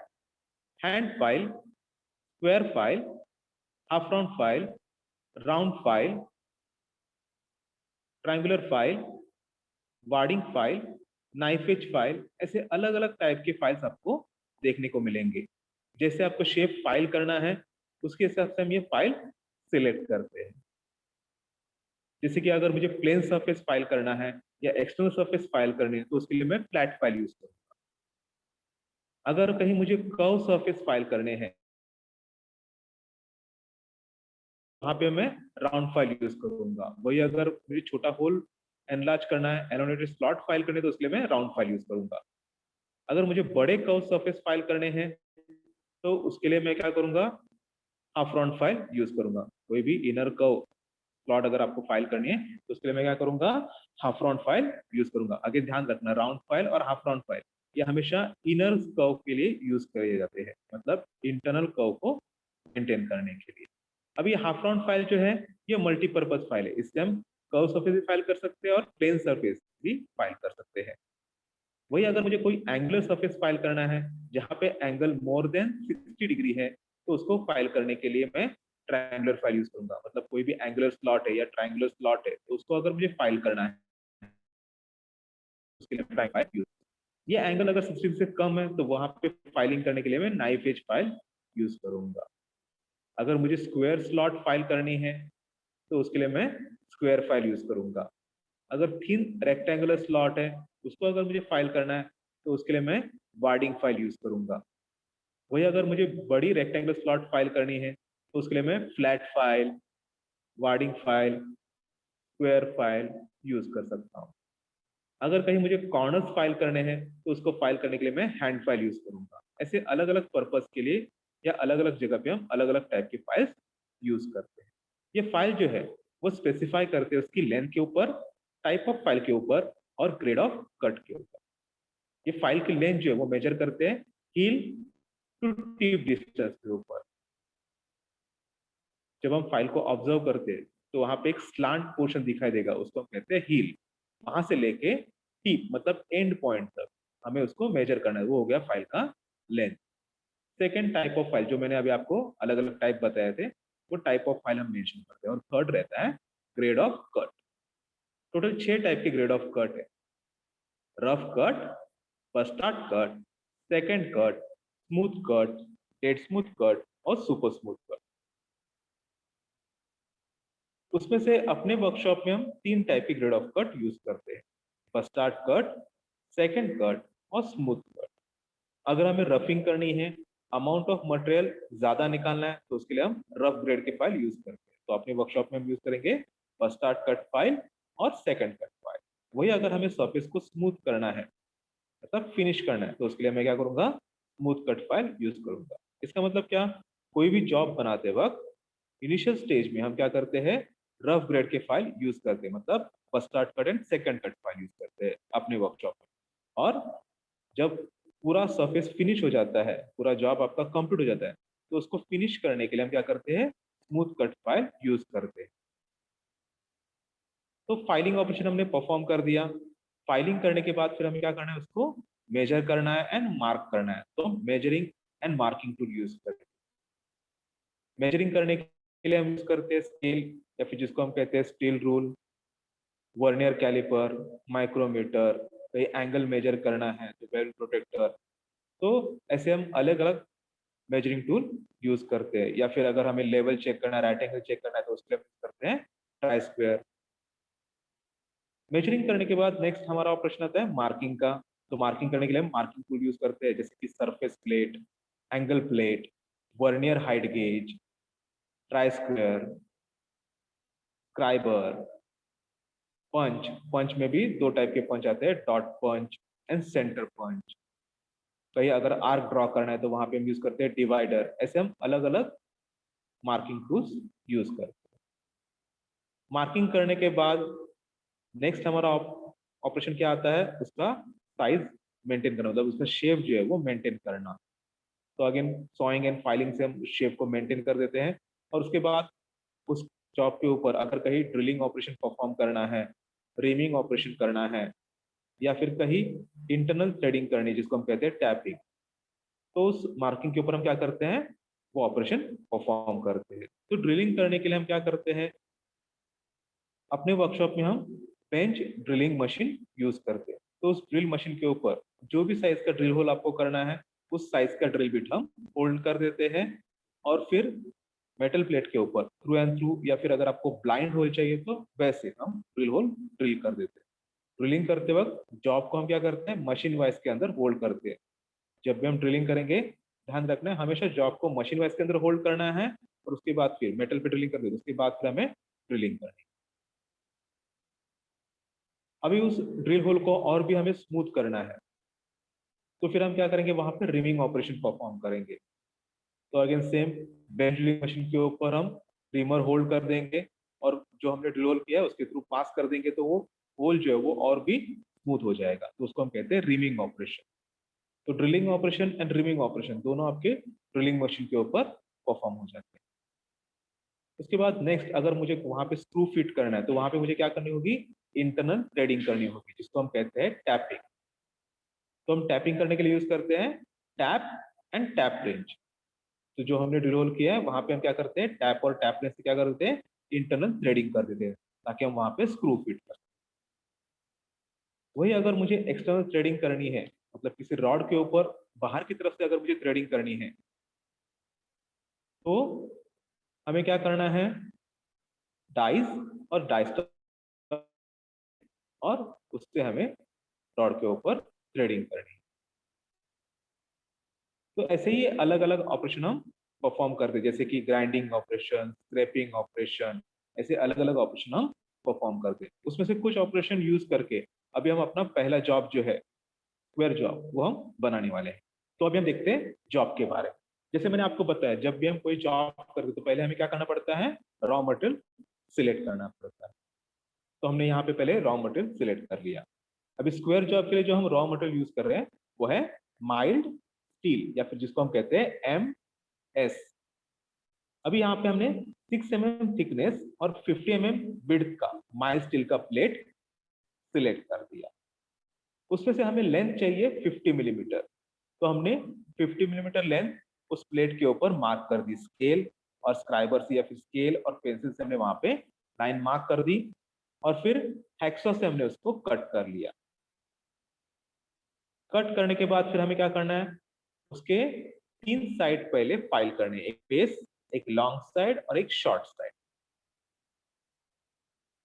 hand file, square file, half round file, round file, triangular file, wording file, knife edge file. ऐसे अलग अलग टाइप के फाइल्स आपको देखने को मिलेंगे। जैसे आपको शेप फाइल करना है उसके हिसाब से हम ये फाइल सिलेक्ट करते हैं। जैसे कि अगर मुझे प्लेन सरफेस फाइल करना है या एक्सटर्नल सरफेस फाइल करनी है तो उसके लिए मैं फ्लैट फाइल यूज करूंगा। अगर कहीं मुझे कर्व सरफेस फाइल करने हैं वहां पे मैं राउंड फाइल यूज करूंगा। वही अगर मुझे छोटा होल एनलार्ज करना है, एनोटेटेड स्लॉट फाइल करने तो उसके लिए मैं राउंड फाइल यूज करूंगा। अगर मुझे बड़े कर्व सरफेस फाइल करने हैं तो उसके लिए मैं क्या करूंगा, हाफ राउंड फाइल यूज करूंगा। कोई भी इनर कर्व प्लॉट अगर आपको फाइल करनी है तो उसके लिए मैं क्या करूंगा, हाफ राउंड फाइल यूज करूंगा। आगे ध्यान रखना, राउंड फाइल और हाफ राउंड फाइल ये हमेशा इनर कर्व के लिए यूज किए जाते हैं, मतलब इंटरनल कर्व को मेंटेन करने के लिए। अब ये हाफ राउंड फाइल जो है ये मल्टीपर्पज फाइल है, इससे हम कर्व सरफेस भी फाइल कर सकते हैं और प्लेन सरफेस भी फाइल कर सकते हैं। वही अगर मुझे कोई एंगुलर सरफेस फाइल करना है जहाँ पे एंगल मोर देन 60 डिग्री है, तो उसको फाइल करने के लिए मैं ट्रायंगुलर फाइल यूज करूंगा। मतलब कोई भी एंगुलर स्लॉट है या ट्रायंगुलर स्लॉट है तो उसको अगर मुझे फाइल करना है उसके लिए ट्रायंगुलर फाइल यूज। ये एंगल अगर 60 से कम है तो वहां पे फाइलिंग करने के लिए मैं नाइफ एज फाइल यूज करूंगा। अगर मुझे स्क्वायर स्लॉट फाइल करनी है तो उसके लिए मैं स्क्वायर फाइल यूज करूंगा। अगर थिन रेक्टेंगुलर स्लॉट है उसको अगर मुझे फाइल करना है तो उसके लिए मैं वार्डिंग फाइल यूज करूंगा। वही अगर मुझे बड़ी रेक्टेंगुलर स्लॉट फाइल करनी है तो उसके लिए मैं flat file, wording file, square file use कर सकता हूँ। अगर कहीं मुझे कॉर्नर्स फाइल करने हैं तो उसको फाइल करने के लिए मैं हैंड फाइल यूज करूंगा। ऐसे अलग अलग पर्पस के लिए या अलग अलग जगह पे हम अलग अलग टाइप की फाइल्स यूज करते हैं। ये फाइल जो है वो स्पेसिफाई करते हैं उसकी लेंथ के ऊपर, टाइप ऑफ फाइल के ऊपर और ग्रेड ऑफ कट के ऊपर। ये फाइल की लेंथ जो है वो मेजर करते हैं हील टू टिप डिस्टेंस के ऊपर। जब हम फाइल को ऑब्जर्व करते हैं तो वहां पे एक स्लांट पोर्शन दिखाई देगा, उसको हम कहते हैं हील। वहां से लेके टिप मतलब एंड पॉइंट तक हमें उसको मेजर करना है, वो हो गया फाइल का length. Second type of file जो मैंने अभी आपको अलग अलग टाइप बताए थे वो टाइप ऑफ फाइल हम मेंशन करते हैं। और थर्ड रहता है grade of cut. Total 6 type के ग्रेड ऑफ कट है। Rough cut, bustard cut, second cut, smooth cut, dead smooth cut और सुपर स्मूथ कट। उसमें से अपने वर्कशॉप में हम 3 टाइप के ग्रेड ऑफ कट यूज करते हैं, बस्टार्ड कट, सेकेंड कट और स्मूथ कट। अगर हमें रफिंग करनी है, अमाउंट ऑफ मटेरियल ज्यादा निकालना है तो उसके लिए हम रफ ग्रेड के फाइल यूज करते हैं। तो अपने वर्कशॉप में हम यूज करेंगे बस्टार्ड कट फाइल और सेकेंड कट फाइल। वही अगर हमें सरफेस को स्मूथ करना है मतलब फिनिश करना है तो उसके लिए मैं क्या करूंगा, स्मूथ कट फाइल यूज करूंगा। इसका मतलब क्या, कोई भी जॉब बनाते वक्त इनिशियल स्टेज में हम क्या करते हैं, रफ ग्रेड के फाइल यूज करते हैं, मतलब bustard cut and second cut file use करते हैं अपने वर्कशॉप में। और जब पूरा सरफेस फिनिश हो जाता है, पूरा जॉब आपका कंप्लीट हो जाता है, तो उसको फिनिश करने के लिए हम क्या करते हैं, स्मूथ कट फाइल यूज करते हैं। तो फाइलिंग ऑपरेशन हमने परफॉर्म कर दिया। फाइलिंग करने के बाद फिर हमें क्या करना है, उसको मेजर करना है एंड मार्क करना है। तो measuring and marking tool use करते हैं। मेजरिंग करने के लिए हम यूज करते हैं स्केल या फिर जिसको हम कहते हैं steel rule, vernier calliper, micrometer, कहीं एंगल मेजर करना है तो बेल प्रोटेक्टर। तो ऐसे हम अलग अलग मेजरिंग टूल यूज करते हैं। या फिर अगर हमें लेवल चेक करना है, राइट एंगल चेक करना है तो उसके लिए यूज करते हैं ट्राई स्क्वायर। मेजरिंग करने के बाद नेक्स्ट हमारा ऑपरेशन आता है मार्किंग का। तो मार्किंग करने के लिए हम मार्किंग टूल यूज करते हैं, जैसे कि surface plate, angle plate, vernier height gauge, try square, scriber, punch. Punch में भी 2 टाइप के पंच आते हैं, dot punch and centre punch. कहीं अगर आर्क ड्रॉ करना है तो वहां पे हम यूज करते हैं डिवाइडर। ऐसे हम अलग अलग मार्किंग टूल्स यूज करते हैं। मार्किंग करने के बाद नेक्स्ट हमारा ऑपरेशन क्या आता है, उसका साइज मेंटेन करना, मतलब उसका शेप जो है वो मेंटेन करना। तो अगेन सॉइंग एंड फाइलिंग से हम शेप को मेंटेन कर देते हैं। और उसके बाद उस जॉब के ऊपर अगर कहीं ड्रिलिंग ऑपरेशन परफॉर्म करना है, रीमिंग ऑपरेशन करना है या फिर कहीं इंटरनल थ्रेडिंग करनी है जिसको हम कहते हैं टैपिंग, तो उस मार्किंग के ऊपर हम क्या करते हैं, वो ऑपरेशन परफॉर्म करते हैं। तो ड्रिलिंग करने के लिए हम क्या करते हैं, अपने वर्कशॉप में हम बेंच ड्रिलिंग मशीन यूज करते हैं। तो उस ड्रिल मशीन के ऊपर जो भी साइज का ड्रिल होल आपको करना है उस साइज का ड्रिल बिट हम होल्ड कर देते हैं और फिर मेटल प्लेट के ऊपर थ्रू एंड थ्रू या फिर अगर आपको ब्लाइंड होल चाहिए तो वैसे हम ड्रिल होल ड्रिल कर देते हैं। ड्रिलिंग करते वक्त जॉब को हम क्या करते हैं, मशीन वाइज के अंदर होल्ड करते हैं। जब भी हम ड्रिलिंग करेंगे ध्यान रखना है हमेशा जॉब को मशीन वाइज के अंदर होल्ड करना है और उसके बाद फिर मेटल पे ड्रिलिंग कर देते, उसके बाद फिर हमें ड्रिलिंग करनी है। अभी उस ड्रिल होल को और भी हमें स्मूथ करना है तो फिर हम क्या करेंगे, वहां पे रिमिंग ऑपरेशन परफॉर्म करेंगे। तो again same bench drilling machine के ऊपर हम रिमर होल्ड कर देंगे और जो हमने ड्रिल होल किया है उसके थ्रू पास कर देंगे, तो वो होल जो है वो और भी स्मूथ हो जाएगा, तो उसको हम कहते हैं रिमिंग ऑपरेशन। तो drilling operation and rhyming operation दोनों आपके ड्रिलिंग मशीन के ऊपर परफॉर्म हो जाते हैं। उसके बाद नेक्स्ट, अगर मुझे वहां पे स्क्रू फिट करना है तो वहां पे मुझे क्या करनी होगी, इंटरनल थ्रेडिंग करनी होगी, जिसको हम कहते हैं टैपिंग। तो हम टैपिंग करने के लिए यूज करते हैं टैप एंड टैप रेंच। तो जो हमने ड्रिल होल किया है वहां पे हम क्या करते हैं, टैप और टैप रेंच से क्या करते हैं, इंटरनल थ्रेडिंग कर देते हैं ताकि हम वहां पे स्क्रू फिट कर सकें। वही अगर मुझे एक्सटर्नल थ्रेडिंग करनी है, मतलब किसी रॉड के ऊपर बाहर की तरफ से अगर मुझे थ्रेडिंग करनी है, तो हमें क्या करना है, डाइस और डाइस और उससे हमें रॉड के ऊपर थ्रेडिंग करनी है। तो ऐसे ही अलग अलग ऑपरेशन हम परफॉर्म करते हैं, जैसे कि ग्राइंडिंग ऑपरेशन, स्क्रैपिंग ऑपरेशन, ऐसे अलग अलग ऑपरेशन हम परफॉर्म करते हैं। उसमें से कुछ ऑपरेशन यूज करके अभी हम अपना पहला जॉब जो है स्क्वायर जॉब वो हम बनाने वाले हैं। तो अभी हम देखते हैं जॉब के बारे में। जैसे मैंने आपको बताया, जब भी हम कोई जॉब करते हैं तो पहले हमें क्या करना पड़ता है, रॉ मटेरियल सिलेक्ट करना पड़ता है। तो हमने यहाँ पे पहले रॉ मटेरियल सिलेक्ट कर लिया। अभी स्क्वायर जॉब के लिए जो हम रॉ मटेरियल यूज कर रहे हैं वो है माइल्ड स्टील, या फिर जिसको हम कहते हैं MS। अभी यहाँ पे हमने 6 mm थिकनेस और 50 mm विड्थ का माइल्ड स्टील का प्लेट सिलेक्ट कर दिया। उसमें से हमें लेंथ चाहिए 50 मिलीमीटर, तो हमने 50 मिलीमीटर लेंथ उस प्लेट के ऊपर मार्क कर दी। स्केल और स्क्राइबर से या फिर स्केल और पेंसिल से हमने वहां पे लाइन मार्क कर दी और फिर हैक्सॉ से हमने उसको कट कर लिया। कट करने के बाद फिर हमें क्या करना है, उसके 3 साइड पहले फाइल करने, एक बेस, एक लॉन्ग साइड और एक शॉर्ट साइड।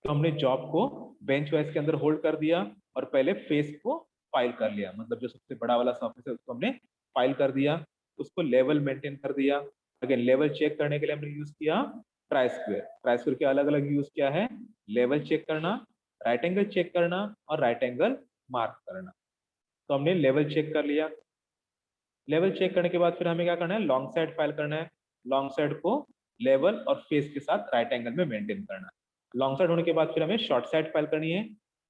तो हमने जॉब को बेंच वाइज के अंदर होल्ड कर दिया और पहले फेस को फाइल कर लिया, मतलब जो सबसे बड़ा वाला सरफेस है उसको हमने फाइल कर दिया, उसको लेवल मेंटेन कर दिया। अगेन लेवल चेक करने के लिए हमने यूज किया ट्राई स्क्वायर। ट्राई स्क्वायर के अलग अलग यूज क्या है, लेवल चेक करना, राइट एंगल चेक करना और राइट एंगल मार्क करना। तो हमने लेवल चेक कर लिया। लेवल चेक करने के बाद फिर हमें क्या करना है, लॉन्ग साइड फाइल करना है। लॉन्ग साइड को लेवल और फेस के साथ राइट एंगल में मेंटेन करना है। लॉन्ग साइड होने के बाद फिर हमें शॉर्ट साइड फाइल करनी है,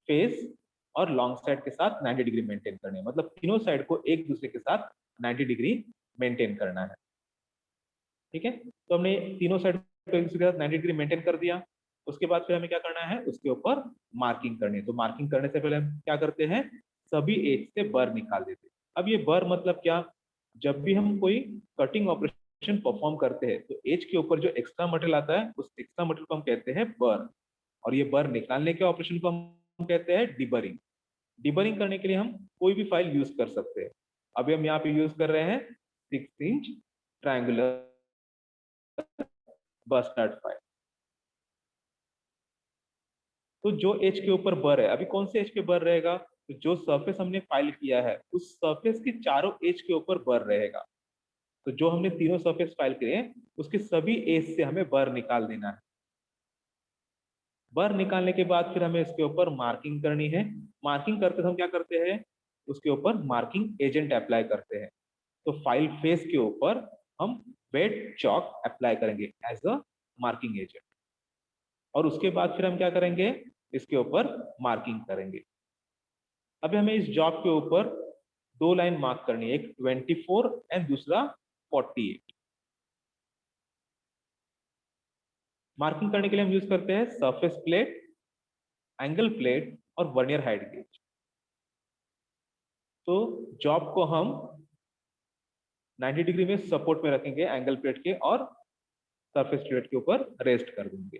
फेस और लॉन्ग साइड के साथ 90 डिग्री मेंटेन करनी है, मतलब तीनों साइड को एक दूसरे के साथ 90 डिग्री मेंटेन करना है। ठीक है, तो हमने तीनों साइड को एक दूसरे के साथ 90 डिग्री मेंटेन कर दिया। उसके बाद फिर हमें क्या करना है, उसके ऊपर मार्किंग करनी है। तो मार्किंग करने से पहले हम क्या करते हैं, सभी एज से बर निकाल देते हैं। अब ये बर मतलब क्या, जब भी हम कोई कटिंग ऑपरेशन परफॉर्म करते हैं तो एज के ऊपर जो एक्स्ट्रा मटेरियल आता है उस एक्स्ट्रा मटेरियल को हम कहते हैं बर, और ये बर निकालने के ऑपरेशन को हम कहते हैं डिबरिंग। डिबरिंग करने के लिए हम कोई भी फाइल यूज कर सकते हैं। अभी हम यहाँ पे यूज कर रहे हैं 6 इंच ट्रायंगुलर बस्टर्ड फाइल। तो जो एज के ऊपर बर है, अभी कौन से एज पे बर रहेगा, तो जो सरफेस हमने फाइल किया है उस सरफेस के चारों एज के ऊपर बर रहेगा। तो जो हमने तीनों सरफेस फाइल किए हैं उसके सभी एज से हमें बर निकाल देना है। बर निकालने के बाद फिर हमें इसके ऊपर मार्किंग करनी है। मार्किंग करते हम क्या करते हैं, उसके ऊपर मार्किंग एजेंट अप्लाई करते हैं। तो फाइल फेस के ऊपर हम वेट चॉक अप्लाई करेंगे एज अ मार्किंग एजेंट, और उसके बाद फिर हम क्या करेंगे, इसके ऊपर मार्किंग करेंगे। अभी हमें इस जॉब के ऊपर 2 लाइन मार्क करनी है, एक 24 एंड दूसरा 48। मार्किंग करने के लिए हम यूज करते हैं सरफेस प्लेट, एंगल प्लेट और वर्नियर हाइट गेज। तो जॉब को हम 90 डिग्री में सपोर्ट में रखेंगे एंगल प्लेट के और सरफेस प्लेट के ऊपर रेस्ट कर देंगे।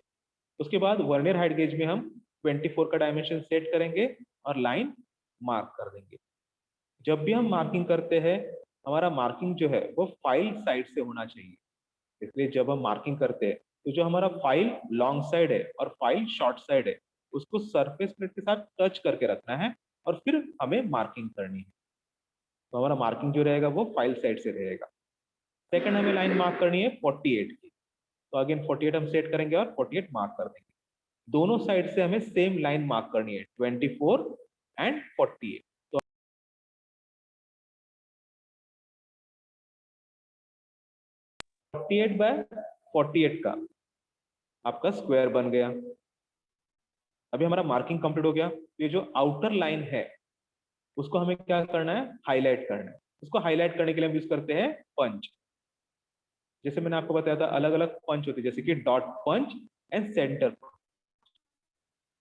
उसके बाद वर्नियर हाइट गेज में हम 24 का डायमेंशन सेट करेंगे और लाइन मार्क कर देंगे। जब भी हम मार्किंग करते हैं हमारा मार्किंग जो है वो फाइल साइड से होना चाहिए, इसलिए जब हम मार्किंग करते हैं तो जो हमारा फाइल लॉन्ग साइड है और फाइल शॉर्ट साइड है उसको सरफेस प्लेट के साथ टच करके रखना है और फिर हमें मार्किंग करनी है। तो हमारा मार्किंग जो रहेगा वो फाइल साइड से रहेगा। सेकंड हमें लाइन मार्क करनी है 48 की, तो अगेन 48 हम सेट करेंगे और 48 मार्क कर देंगे। दोनों साइड से हमें सेम लाइन मार्क करनी है 24 एंड 48। तो 48/48 का आपका स्क्वायर बन गया। अभी हमारा मार्किंग कंप्लीट हो गया। ये जो आउटर लाइन है उसको हमें क्या करना है, हाईलाइट करना है। उसको हाईलाइट करने के लिए हम यूज करते हैं पंच। जैसे मैंने आपको बताया था अलग अलग पंच होती है, जैसे कि dot punch and centre punch.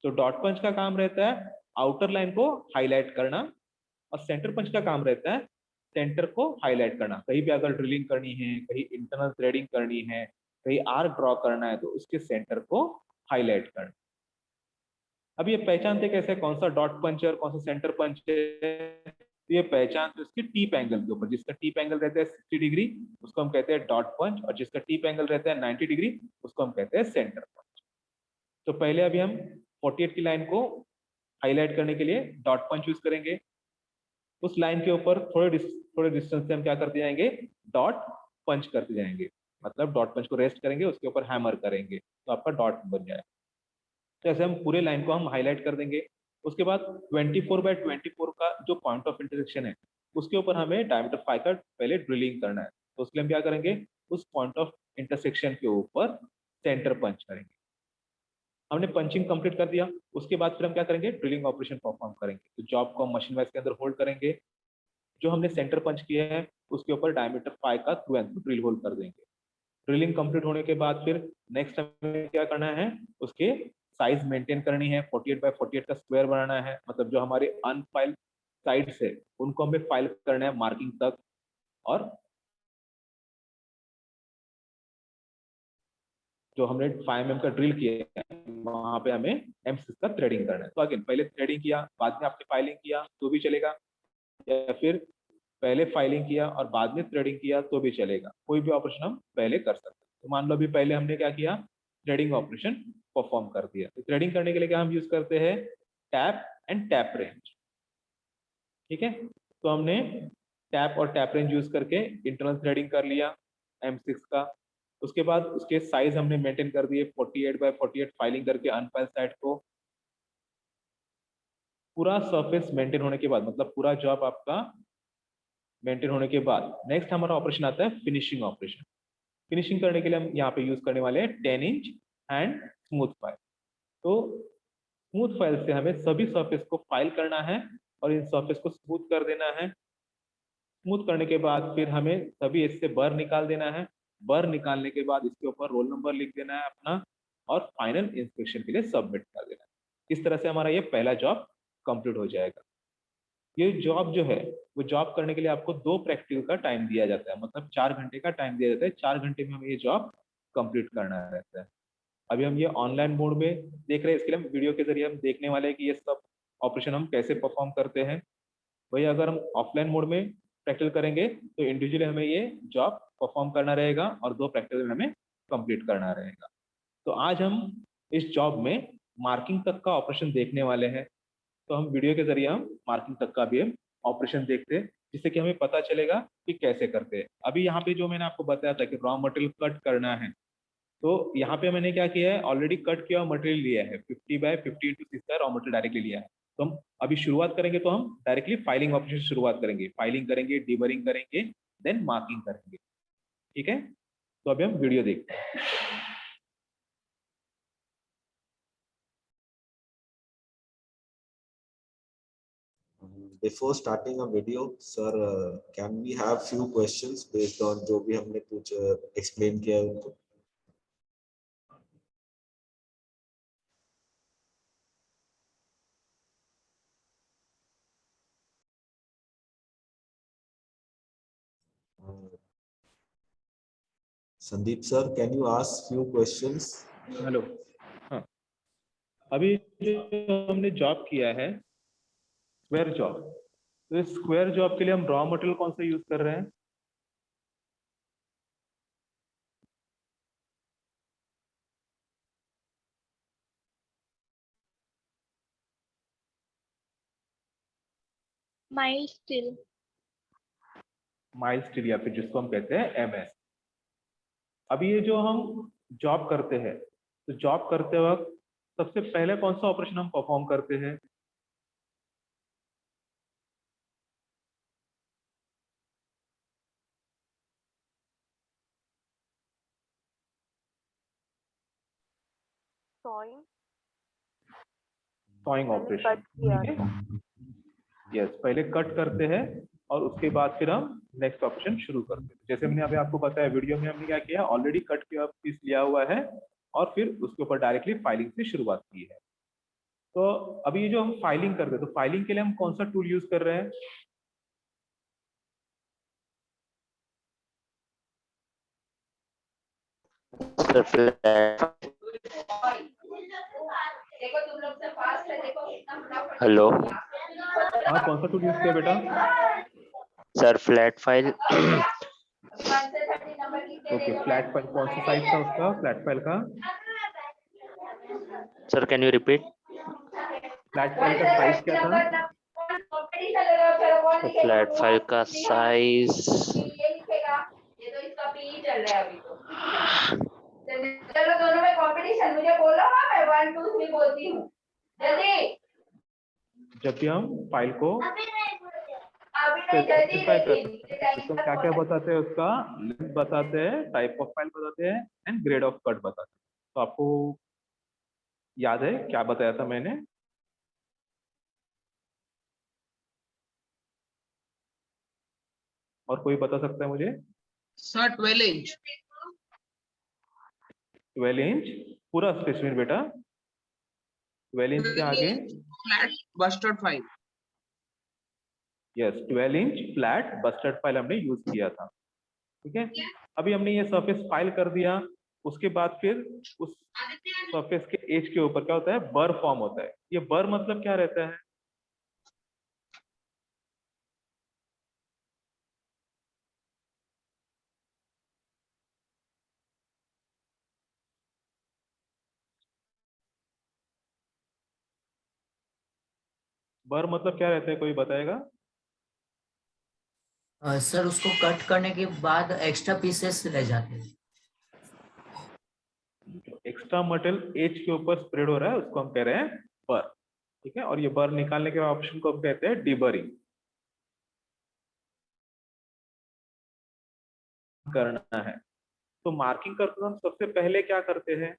तो डॉट पंच का काम रहता है आउटर लाइन को हाईलाइट करना, और सेंटर पंच का काम रहता है सेंटर को हाईलाइट करना। कहीं भी अगर ड्रिलिंग करनी है, कहीं इंटरनल थ्रेडिंग करनी है, कहीं आर्क ड्रॉ करना है, तो उसके सेंटर को हाईलाइट करना। अब ये पहचानते कैसे कौन सा डॉट पंच है और कौन सा सेंटर पंच है? तो ये पहचानते उसके टीप एंगल के ऊपर। जिसका टीप एंगल रहता है 60 डिग्री उसको हम कहते हैं डॉट पंच, और जिसका टीप एंगल रहता है 90 डिग्री उसको हम कहते हैं सेंटर पंच। तो पहले अभी हम 48 की लाइन को हाईलाइट करने के लिए डॉट पंच यूज करेंगे। उस लाइन के ऊपर थोड़े डिस्टेंस से हम क्या करते जाएंगे, डॉट पंच करते जाएंगे। मतलब डॉट पंच को रेस्ट करेंगे, उसके ऊपर हैमर करेंगे तो आपका डॉट बन जाएगा। तो ऐसे हम पूरे लाइन को हम हाईलाइट कर देंगे। उसके बाद 24/24 का जो पॉइंट ऑफ इंटरसेक्शन है उसके ऊपर हमें डायमीटर 5 का पहले ड्रिलिंग करना है। तो उसके लिए हम क्या करेंगे, उस पॉइंट ऑफ इंटरसेक्शन के ऊपर सेंटर पंच करेंगे। हमने पंचिंग कंप्लीट कर दिया। उसके बाद फिर हम क्या करेंगे, ड्रिलिंग ऑपरेशन परफॉर्म करेंगे। तो जॉब को हम मशीन वाइज के अंदर होल्ड करेंगे। जो हमने सेंटर पंच किया है उसके ऊपर डायमीटर 5 का through and through drill hole कर देंगे। ड्रिलिंग कंप्लीट होने के बाद फिर नेक्स्ट हमें क्या करना है, उसके साइज मेंटेन करनी है। 48/48 का स्क्वायर बनाना है। मतलब जो हमारे अनफाइल साइड्स है उनको हमें फाइल करना है मार्किंग तक, और जो हमने 5 mm का ड्रिल किया है वहां पे हमें M6 का थ्रेडिंग करना है। तो अगेन पहले थ्रेडिंग किया बाद में आपने फाइलिंग किया तो भी चलेगा, या फिर पहले फाइलिंग किया और बाद में थ्रेडिंग किया तो भी चलेगा। कोई भी ऑपरेशन हम पहले कर सकते हैं। तो मान लो अभी पहले हमने क्या किया, थ्रेडिंग ऑपरेशन परफॉर्म कर दिया। तो थ्रेडिंग करने के लिए क्या हम यूज करते हैं, टैप एंड टैप रेंज। ठीक है, तो हमने टैप और टैप रेंज यूज करके इंटरनल थ्रेडिंग कर लिया M6 का। उसके बाद उसके साइज हमने मेंटेन कर दिए 48/48 फाइलिंग करके अनफाइल साइड को। पूरा सरफेस मेंटेन होने के बाद, मतलब पूरा जॉब आपका मेंटेन होने के बाद नेक्स्ट हमारा ऑपरेशन आता है फिनिशिंग ऑपरेशन। फिनिशिंग करने के लिए हम यहाँ पे यूज करने वाले हैं 10 इंच एंड स्मूथ फाइल। तो स्मूथ फाइल से हमें सभी सरफेस को फाइल करना है और इन सरफेस को स्मूथ कर देना है। स्मूथ करने के बाद फिर हमें सभी इससे बर निकाल देना है। बर निकालने के बाद इसके ऊपर रोल नंबर लिख देना है अपना, और फाइनल इंस्पेक्शन के लिए सबमिट कर देना है। इस तरह से हमारा ये पहला जॉब कंप्लीट हो जाएगा। ये जॉब जो है वो जॉब करने के लिए आपको 2 प्रैक्टिकल का टाइम दिया जाता है, मतलब 4 घंटे का टाइम दिया जाता है। 4 घंटे में हमें ये जॉब कंप्लीट करना रहता है। अभी हम ये ऑनलाइन मोड में देख रहे हैं, इसके लिए हम वीडियो के जरिए हम देखने वाले हैं कि ये सब ऑपरेशन हम कैसे परफॉर्म करते हैं। वही अगर हम ऑफलाइन मोड में प्रैक्टिकल करेंगे तो इंडिविजुअली हमें ये जॉब परफॉर्म करना रहेगा और 2 प्रैक्टिकल में हमें कंप्लीट करना रहेगा। तो आज हम इस जॉब में मार्किंग तक का ऑपरेशन देखने वाले हैं। तो हम वीडियो के जरिए हम मार्किंग तक का भी हम ऑपरेशन देखते हैं, जिससे कि हमें पता चलेगा कि कैसे करते हैं। अभी यहाँ पे जो मैंने आपको बताया था कि रॉ मटेरियल कट करना है, तो यहाँ पे मैंने क्या किया है, ऑलरेडी कट किया मटेरियल लिया है 50/50 × 6 का रॉ मटेरियल डायरेक्टली लिया है। तो हम अभी शुरुआत करेंगे तो हम डायरेक्टली फाइलिंग ऑपरेशन से शुरुआत करेंगे। फाइलिंग करेंगे, डिबरिंग करेंगे, देन मार्किंग करेंगे। ठीक है, तो अभी हम वीडियो देखते हैं। Before starting a video, sir, can we have few questions based on जो भी हमने कुछ explain किया है उनको? Sandeep sir, can you ask few questions? Hello, हाँ, अभी जो हमने जॉब किया है स्क्वायर जॉब, तो इस स्क्वायर जॉब के लिए हम रॉ मटेरियल कौन सा यूज कर रहे हैं? Mild steel. माइल्ड स्टील, या फिर जिसको हम कहते हैं MS। अभी ये जो हम जॉब करते हैं, तो जॉब करते वक्त सबसे पहले कौन सा ऑपरेशन हम परफॉर्म करते हैं? sawing ऑपरेशन, कट किया ठीक था। है। यस, पहले कट करते हैं और उसके बाद फिर हम नेक्स्ट ऑपरेशन शुरू करते हैं। जैसे मैंने अभी आपको बताया, वीडियो में हमने क्या किया, ऑलरेडी कट किया पीस लिया हुआ है और फिर उसके ऊपर डायरेक्टली फाइलिंग से शुरुआत की है। तो अभी ये जो हम फाइलिंग करते हैं, तो फाइलिंग के लिए हम कौन सा टूल यूज कर रहे हैं? हेलो हाँ, कौन सा टूल यूज किया बेटा? Sir, flat file. Okay, flat file कौन सा साइज था उसका, फ्लैट फाइल का? Sir, can you repeat? Flat file का साइज क्या था? फ्लैट फाइल का साइज चलो दोनों में कंपटीशन, मुझे बोलो, हाँ मैं 1 2 3 बोलती हूँ जल्दी। जब भी हम फाइल को जल्दी तो क्या क्या बताते हैं, उसका लेंथ बताते हैं, टाइप ऑफ फाइल बताते हैं एंड ग्रेड ऑफ कट बताते हैं। तो आपको याद है क्या बताया था मैंने? और कोई बता सकता है मुझे? Sir 12 inch. 12 इंच पूरा स्पेसिफिक बेटा। 12 इंच के आगे flat bustard file. Yes, 12 inch flat bustard file हमने यूज किया था, ठीक है। अभी हमने ये सरफेस फाइल कर दिया, उसके बाद फिर उस सरफेस के एज के ऊपर क्या होता है, बर फॉर्म होता है। ये बर मतलब क्या रहता है? बर मतलब क्या रहता है, कोई बताएगा? सर उसको कट करने के बाद एक्स्ट्रा पीसेस रह जाते हैं। एक्स्ट्रा मटेरियल एज के ऊपर स्प्रेड हो रहा है, उसको हम कह रहे हैं बर, ठीक है। और ये बर निकालने के ऑप्शन को हम कहते हैं डिबरिंग करना है। तो मार्किंग करते हम सबसे पहले क्या करते हैं?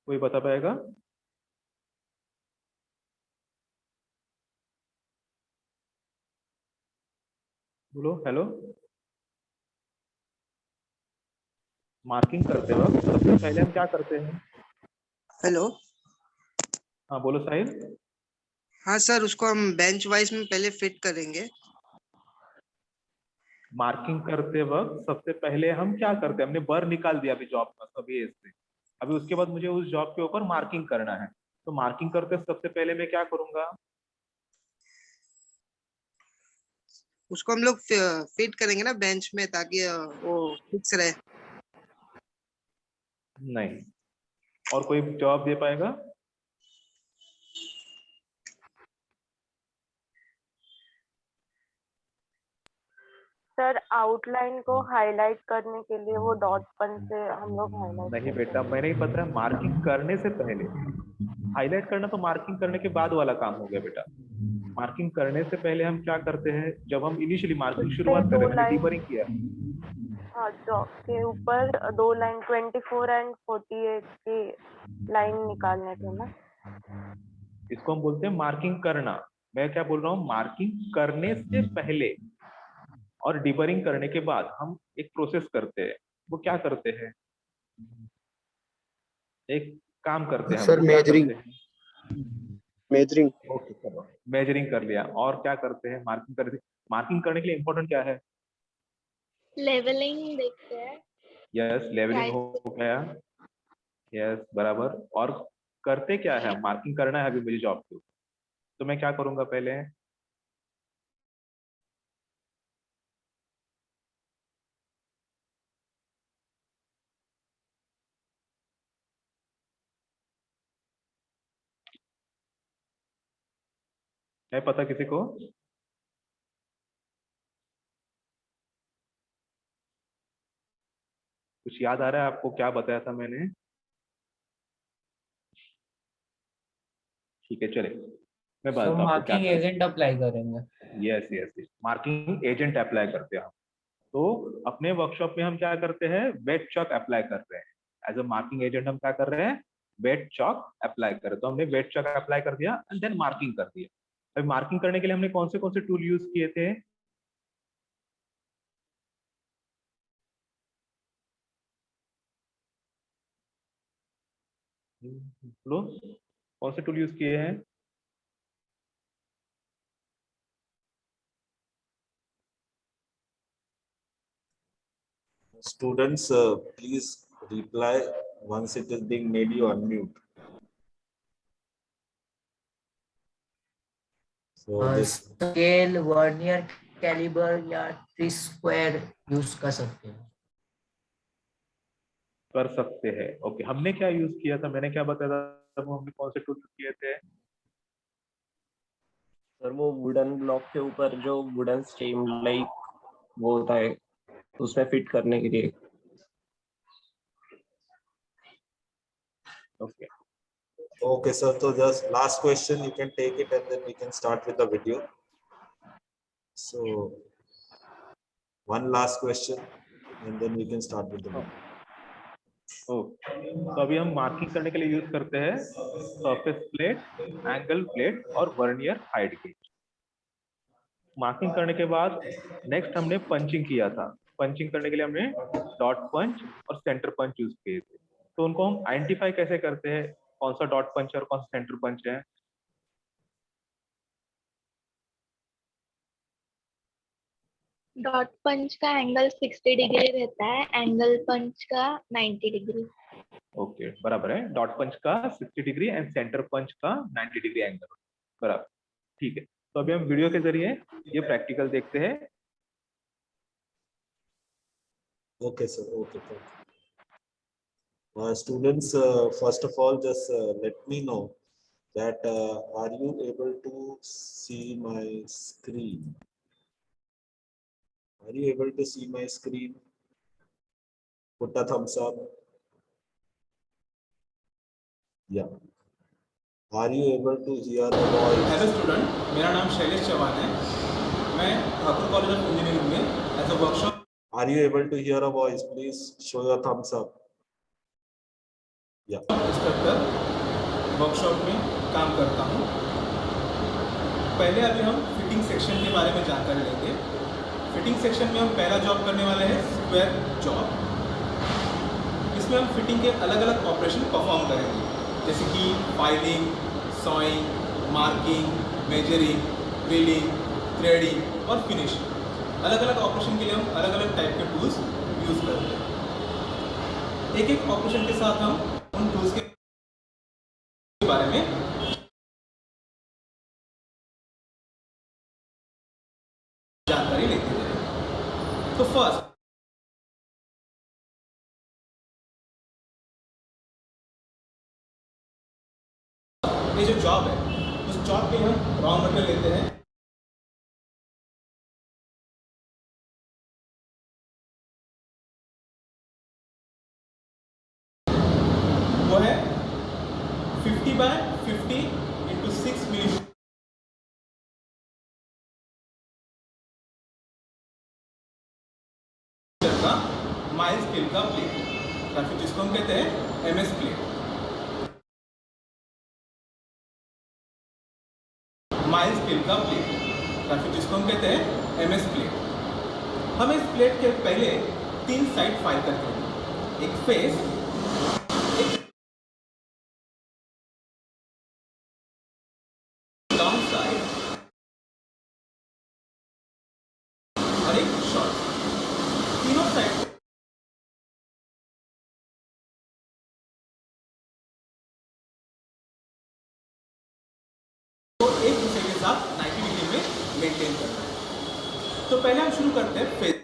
कोई बता पाएगा? बोलो हेलो। मार्किंग करते वक्त सबसे पहले हम क्या करते हैं? हेलो। हाँ बोलो साहिल। हाँ सर, उसको हम बेंच वाइज में पहले फिट करेंगे। मार्किंग करते वक्त सबसे पहले हम क्या करते हैं? हमने बर निकाल दिया अभी जॉब का सभी एज से। अभी उसके बाद मुझे उस जॉब के ऊपर मार्किंग करना है। तो मार्किंग करते सबसे पहले मैं क्या करूंगा? उसको हम लोग फिट करेंगे ना बेंच में, ताकि वो फिक्स रहे। नहीं, और कोई जवाब दे पाएगा? सर आउटलाइन को हाईलाइट करने के लिए वो डॉट पेन से हम लोग हाईलाइट नहीं बेटा, मैंने ही पता है, मार्किंग करने से पहले। हाईलाइट करना तो मार्किंग करने के बाद वाला काम हो गया बेटा। मार्किंग करने से पहले हम क्या करते हैं, जब हम इनिशियली मार्किंग शुरुआत कर रहे हैं, डीबरिंग किया। हाँ, जॉब के ऊपर 2 लाइन 24 एंड 48 के लाइन निकालने थे ना। इसको हम बोलते हैं मार्किंग करना। मैं क्या बोल रहा हूँ, मार्किंग करने से पहले और डिबरिंग करने के बाद हम एक प्रोसेस करते हैं। वो क्या करते हैं? एक काम करते हैं सर हम, क्या मेजरिंग। करते हैं? मेजरिंग। ओके चलो, मेजरिंग कर लिया। और क्या करते हैं? मार्किंग करते। मार्किंग करने के लिए इंपॉर्टेंट क्या है? लेवलिंग देखते हैं। यस, लेवलिंग हो गया। यस बराबर। और करते क्या है? मार्किंग करना है अभी मेरी जॉब को, तो मैं क्या करूंगा पहले? है पता किसी को? कुछ याद आ रहा है आपको क्या बताया था मैंने? ठीक है चले, मैं सो बताता हूँ आपको क्या मार्किंग करना है। एजेंट अप्लाई करेंगे। Yes yes, marking agent apply करते हैं हम। तो अपने वर्कशॉप में हम क्या करते हैं, वेट चॉक अप्लाई कर रहे हैं एज अ मार्किंग एजेंट। हम क्या कर रहे हैं, वेट चॉक अप्लाई कर रहे हैं। तो हमने वेट चॉक अप्लाई कर दिया एंड देन मार्किंग कर दिया। अभी मार्किंग करने के लिए हमने कौन से टूल यूज किए थे? लो, कौन से टूल यूज किए हैं? Students, please reply once it is being made you unmute. So this scale, vernier calibre या ट्री स्क्वायर यूज कर सकते हैं। कर सकते हैं। ओके, हमने क्या यूज किया था, मैंने क्या बताया था, वो हमने कौन से टूल यूज किए थे? सर वो वुडन ब्लॉक के ऊपर जो वुडन स्टेम लाइक वो होता है उसमें फिट करने के लिए। Okay. Okay, sir. So just last question, you can take it and then we can start with the video. So one last question and then we can start with the video. तो अभी हम marking करने के लिए use करते हैं surface plate, angle plate और vernier height gauge. Marking करने के बाद नेक्स्ट हमने पंचिंग किया था। पंचिंग करने के लिए हमने डॉट पंच और सेंटर पंच यूज किए थे। तो उनको हम आइडेंटिफाई कैसे करते हैं, कौन सा डॉट पंच और कौन सा सेंटर पंच है? डॉट पंच का एंगल 60 डिग्री रहता है, एंगल पंच का 90 डिग्री। ओके, बराबर है। डॉट पंच का 60 डिग्री एंड सेंटर पंच का 90 डिग्री एंगल, बराबर। ठीक है, तो अभी हम वीडियो के जरिए ये प्रैक्टिकल देखते हैं। Okay, sir. Okay, thank you. Students, first of all, just let me know that are you able to see my screen? Are you able to see my screen? Put a thumbs up. Yeah. Are you able to hear the voice? Hello student, मेरा नाम शैलेश चौहान है। मैं Thakur college of engineering में as a workshop. Are you able to hear a voice? Please show your thumbs up. Yeah. Instructor workshop में काम करता हूँ। पहले अभी हम फिटिंग सेक्शन के बारे में जानकारी लेंगे। फिटिंग सेक्शन में हम पहला जॉब करने वाले हैं स्क्वायर जॉब। इसमें हम फिटिंग के अलग अलग ऑपरेशन परफॉर्म करेंगे, जैसे कि filing, sawing, marking, measuring, drilling, threading और फिनिशिंग। अलग अलग ऑपरेशन के लिए हम अलग अलग टाइप के टूल्स यूज करते हैं। एक एक ऑपरेशन के साथ हम उन टूल्स के बारे में जानकारी लेते हैं। तो फर्स्ट ये जो जॉब है, उस जॉब पे हम रॉ मटेरियल लेते हैं। वो है 50 by 50 into 6 मिलीमीटर का माइल स्केल का प्लेट, या फिर जिसको हम कहते हैं एमएस प्लेट। माइल स्केल का प्लेट, या फिर जिसको हम कहते हैं एमएस प्लेट। हम इस प्लेट के पहले 3 साइड फाइल करते हैं, एक फेस, एक डाउन साइड और एक शॉर्ट। तीनों साइड तो एक दूसरे के साथ 90 डिग्री में मेंटेन करना है। तो पहले हम शुरू करते हैं फेस।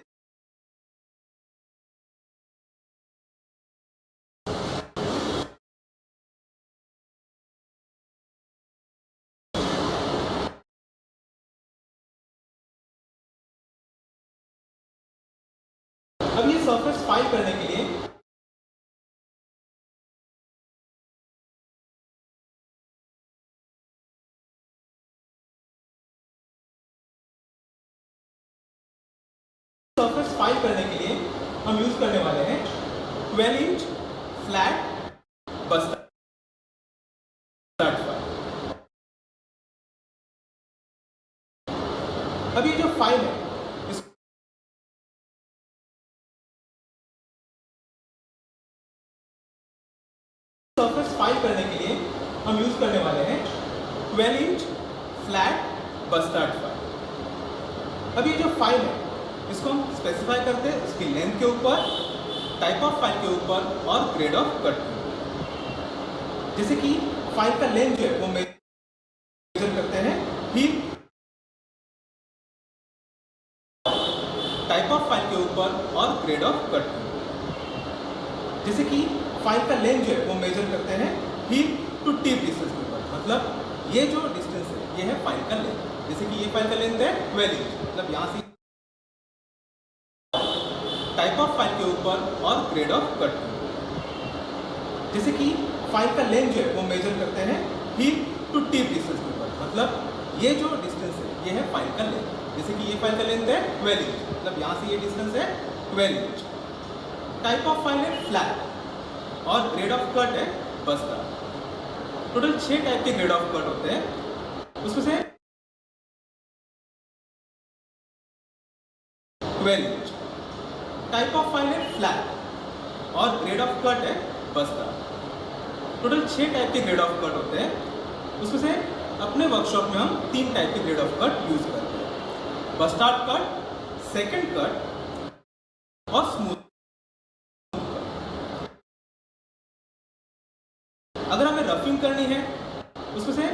अब ये सरफेस फाइल करने के लिए सरफेस फाइल करने के लिए हम यूज करने वाले हैं 12 इंच फ्लैट बस फाइल। अब ये जो फाइल है सरफेस फाइल करने के लिए हम यूज करने वाले हैं 12 इंच फ्लैट बस्टर्ड फाइल। अब ये जो फाइल है इसको हम स्पेसिफाई करते हैं उसकी लेंथ के ऊपर, टाइप ऑफ फाइल के ऊपर और ग्रेड ऑफ कट के ऊपर। जैसे कि फाइल का लेंथ जो है वो मेजर करते हैं हीप, टाइप ऑफ फाइल के ऊपर और ग्रेड ऑफ कट के ऊपर। जैसे कि फाइल का लेंथ जो है वो मेजर करते हैं हीप टू टिप डिस्टेंस के ऊपर, मतलब ये जो डिस्टेंस है ये है फाइल का लेंथ। जैसे कि ये फाइल का लेंथ है 12 इंच, मतलब यहाँ से टाइप ऑफ फाइल के ऊपर और ग्रेड ऑफ कट के ऊपर। जैसे कि फाइल का लेंथ जो है वो मेजर करते हैं हीप टू टिप डिस्टेंस के ऊपर, मतलब ये जो डिस्टेंस है ये है फाइल का लेंथ। जैसे कि ये फाइल का लेंथ है 12 इंच, मतलब यहाँ से ये डिस्टेंस है 12 इंच। टाइप ऑफ फाइल है फ्लैट और ग्रेड ऑफ कट है बस्टर्ड। टोटल 6 टाइप के ग्रेड ऑफ कट होते हैं, उसमें से 12 इंच। टाइप ऑफ फाइल है फ्लैट और ग्रेड ऑफ कट है बस्टर्ड। टोटल 6 टाइप के ग्रेड ऑफ कट होते हैं, उसमें से अपने वर्कशॉप में हम 3 टाइप के ग्रेड ऑफ कट यूज करते हैं, बस्टर्ड कट, सेकंड कट और स्मूथ। अगर हमें रफिंग करनी है उसमें से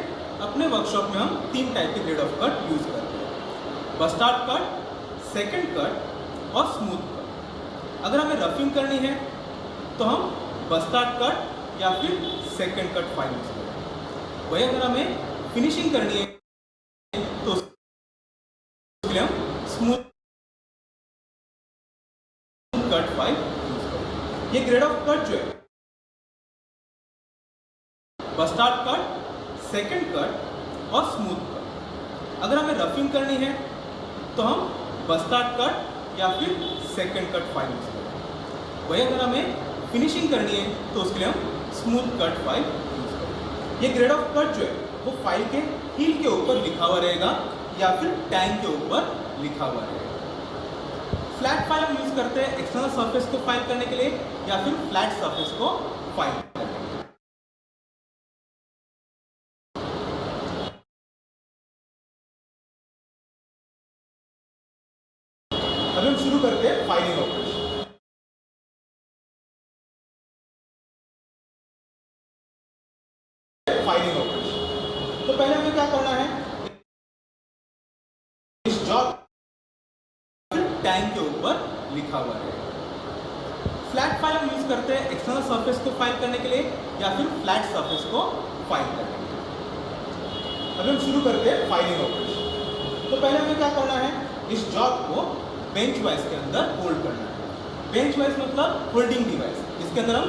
अपने वर्कशॉप में हम 3 टाइप के ग्रेड ऑफ कट यूज करते हैं, बस्टर्ड कट, सेकंड कट और स्मूथ कट। अगर हमें रफिंग करनी है तो हम बस्टर्ड कट या फिर सेकंड कट फाइल यूज करते हैं। वही अगर हमें फिनिशिंग करनी है तो उसके लिए हम स्मूथ कट फाइल यूज करते हैं। ये ग्रेड ऑफ कट जो है बस्टर्ड कट, सेकंड कट और स्मूथ कट। अगर हमें रफिंग करनी है तो हम बस्टर्ड कट या फिर सेकंड कट फाइल यूज करते हैं। वही अगर हमें फिनिशिंग करनी है तो उसके लिए हम स्मूथ कट फाइल यूज करते हैं। ये ग्रेड ऑफ कट जो है वो फाइल के हील के ऊपर लिखा हुआ रहेगा या फिर टैंक के ऊपर लिखा हुआ रहेगा। फ्लैट फाइल हम यूज करते हैं एक्सटर्नल सरफेस को फाइल करने के लिए या फिर फ्लैट सरफेस को फाइल करने के लिए। अभी हम शुरू करते हैं फाइलिंग ऑपरेशन। फाइलिंग ऑपरेशन तो पहले हमें क्या करना है, इस जॉब टैंक के ऊपर लिखा हुआ है। फ्लैट फाइल हम यूज करते हैं एक्सटर्नल सरफेस को फाइल करने के लिए या फिर फ्लैट सरफेस को फाइल करने के लिए। अभी हम शुरू करते हैं फाइलिंग ऑपरेशन तो पहले हमें क्या करना है, इस जॉब को बेंच वाइज के अंदर होल्ड करना है। बेंच वाइज मतलब होल्डिंग डिवाइस, जिसके अंदर हम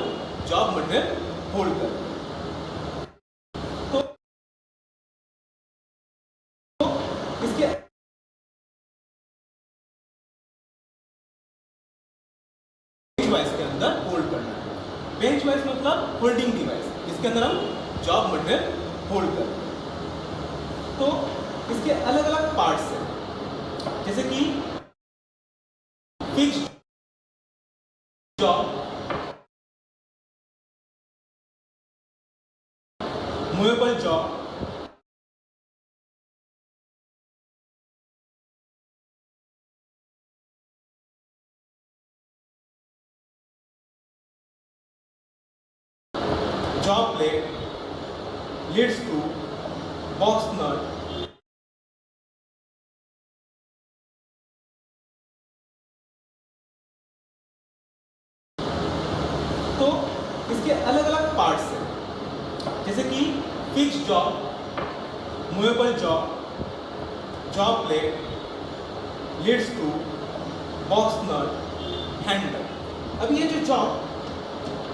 जॉब मटेरियल होल्ड करते हैं। तो इसके बेंच वाइज के अंदर होल्ड करना है। बेंच वाइज मतलब होल्डिंग डिवाइस, जिसके अंदर हम जॉब मटेरियल होल्ड करते हैं। तो इसके अलग अलग पार्ट्स हैं, जैसे कि fixed job, movable job, job plate, lead screw, box nut, इसके अलग अलग पार्ट्स हैं, जैसे कि fixed job, movable job, job plate, lead screw, box nut, handle. अब ये जो जॉब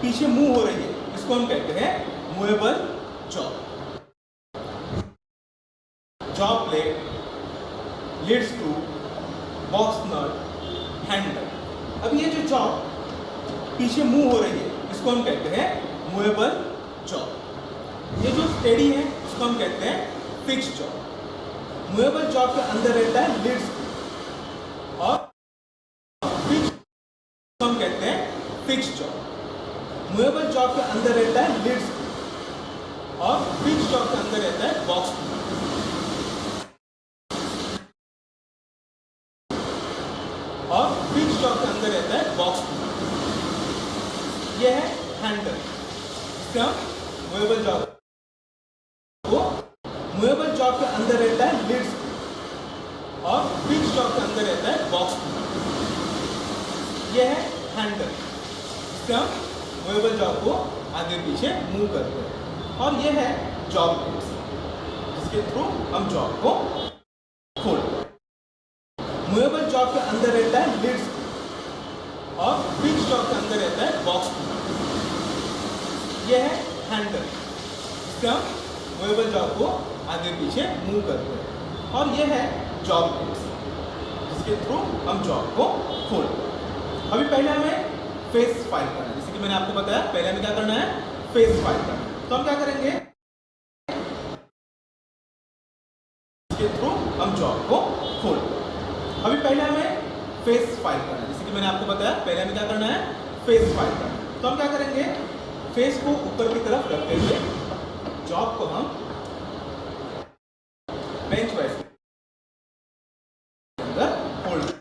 पीछे मूव हो रही है इसको हम कहते हैं movable job. Job plate, lead screw, box nut, handle. पीछे मूव हो रही है, इसको हम कहते हैं मूवेबल जॉब। ये जो स्टेडी है उसको हम कहते हैं फिक्स्ड जॉब। मूवेबल जॉब के अंदर रहता है लीड स्क्रू और फिक्स्ड हम कहते हैं फिक्स्ड जॉब। मूवेबल जॉब के अंदर रहता है लीड स्क्रू और फिक्स्ड जॉब के अंदर रहता है बॉक्स स्क्रू। और फिक्स्ड जॉब के अंदर रहता है बॉक्स स्क्रू। यह है हैंडल, जिससे हम मूवेबल जॉब को, मूवेबल जॉब के अंदर रहता है लीड स्क्रू और फिक्स्ड जॉब के अंदर रहता है बॉक्स स्क्रू। यह है हैंडल, जिससे हम मूवेबल जॉब को आगे पीछे मूव करते हैं। और यह है जॉब प्लेट्स, जिसके थ्रू हम जॉब को खोलते हैं। मूवेबल जॉब के अंदर रहता है लीड स्क्रू और फिक्स्ड जॉब के अंदर रहता है बॉक्स स्क्रू। यह है हैंडल, जिससे हम मूवेबल जॉब को आगे पीछे मूव करते हैं। और यह है जॉब प्लेट्स, जिसके थ्रू हम जॉब को खोलते हैं। अभी पहले हमें फेस फाइल करना है, जैसे कि मैंने आपको बताया, पहले हमें क्या करना है, फेस फाइल करना है। तो हम क्या करेंगे, इसके थ्रू हम जॉब को खोलते हैं। अभी पहले हमें फेस फाइल करना है, जैसे कि मैंने आपको बताया, पहले हमें क्या करना है, फेस फाइल करना है। तो हम क्या करेंगे, फेस को ऊपर की तरफ रखते हुए जॉब को हम बेंच वाइज अंदर hold.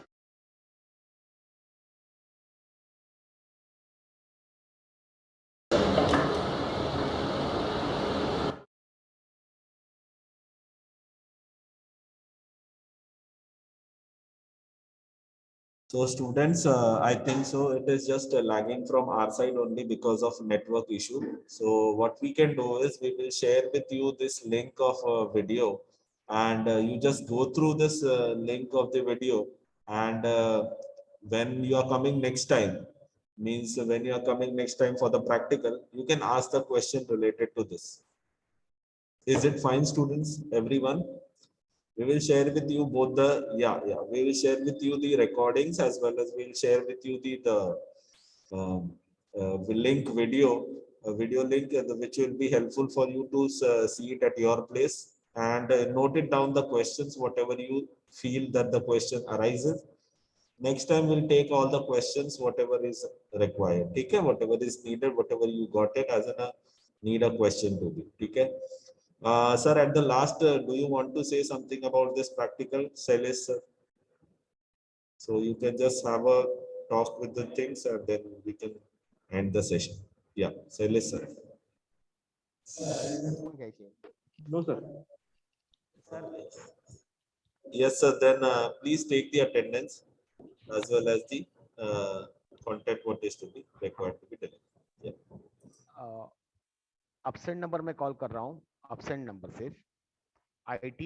So students, I think so it is just lagging from our side only because of network issue. So what we can do is we will share with you this link of a video, and you just go through this link of the video, and when you are coming next time, means when you are coming next time for the practical, you can ask the question related to this. Is it fine, students, everyone? We will share with you both the, we will share with you the recordings, as well as we'll share with you the link video, video link, which will be helpful for you to see it at your place, and note it down the questions, whatever you feel that the question arises. Next time we'll take all the questions, whatever is required. Okay, whatever is needed, whatever you got it as a need a question to be. Okay. Sir, at the last, do you want to say something about this practical, Sailesh, sir? So you can just have a talk with the things, and then we can end the session. Yeah, Sailesh, sir. No, sir. Yes, sir. Then please take the attendance as well as the content what is to be required to be done. Yeah. absent number में call कर रहा हूँ, absent number सिर्फ IT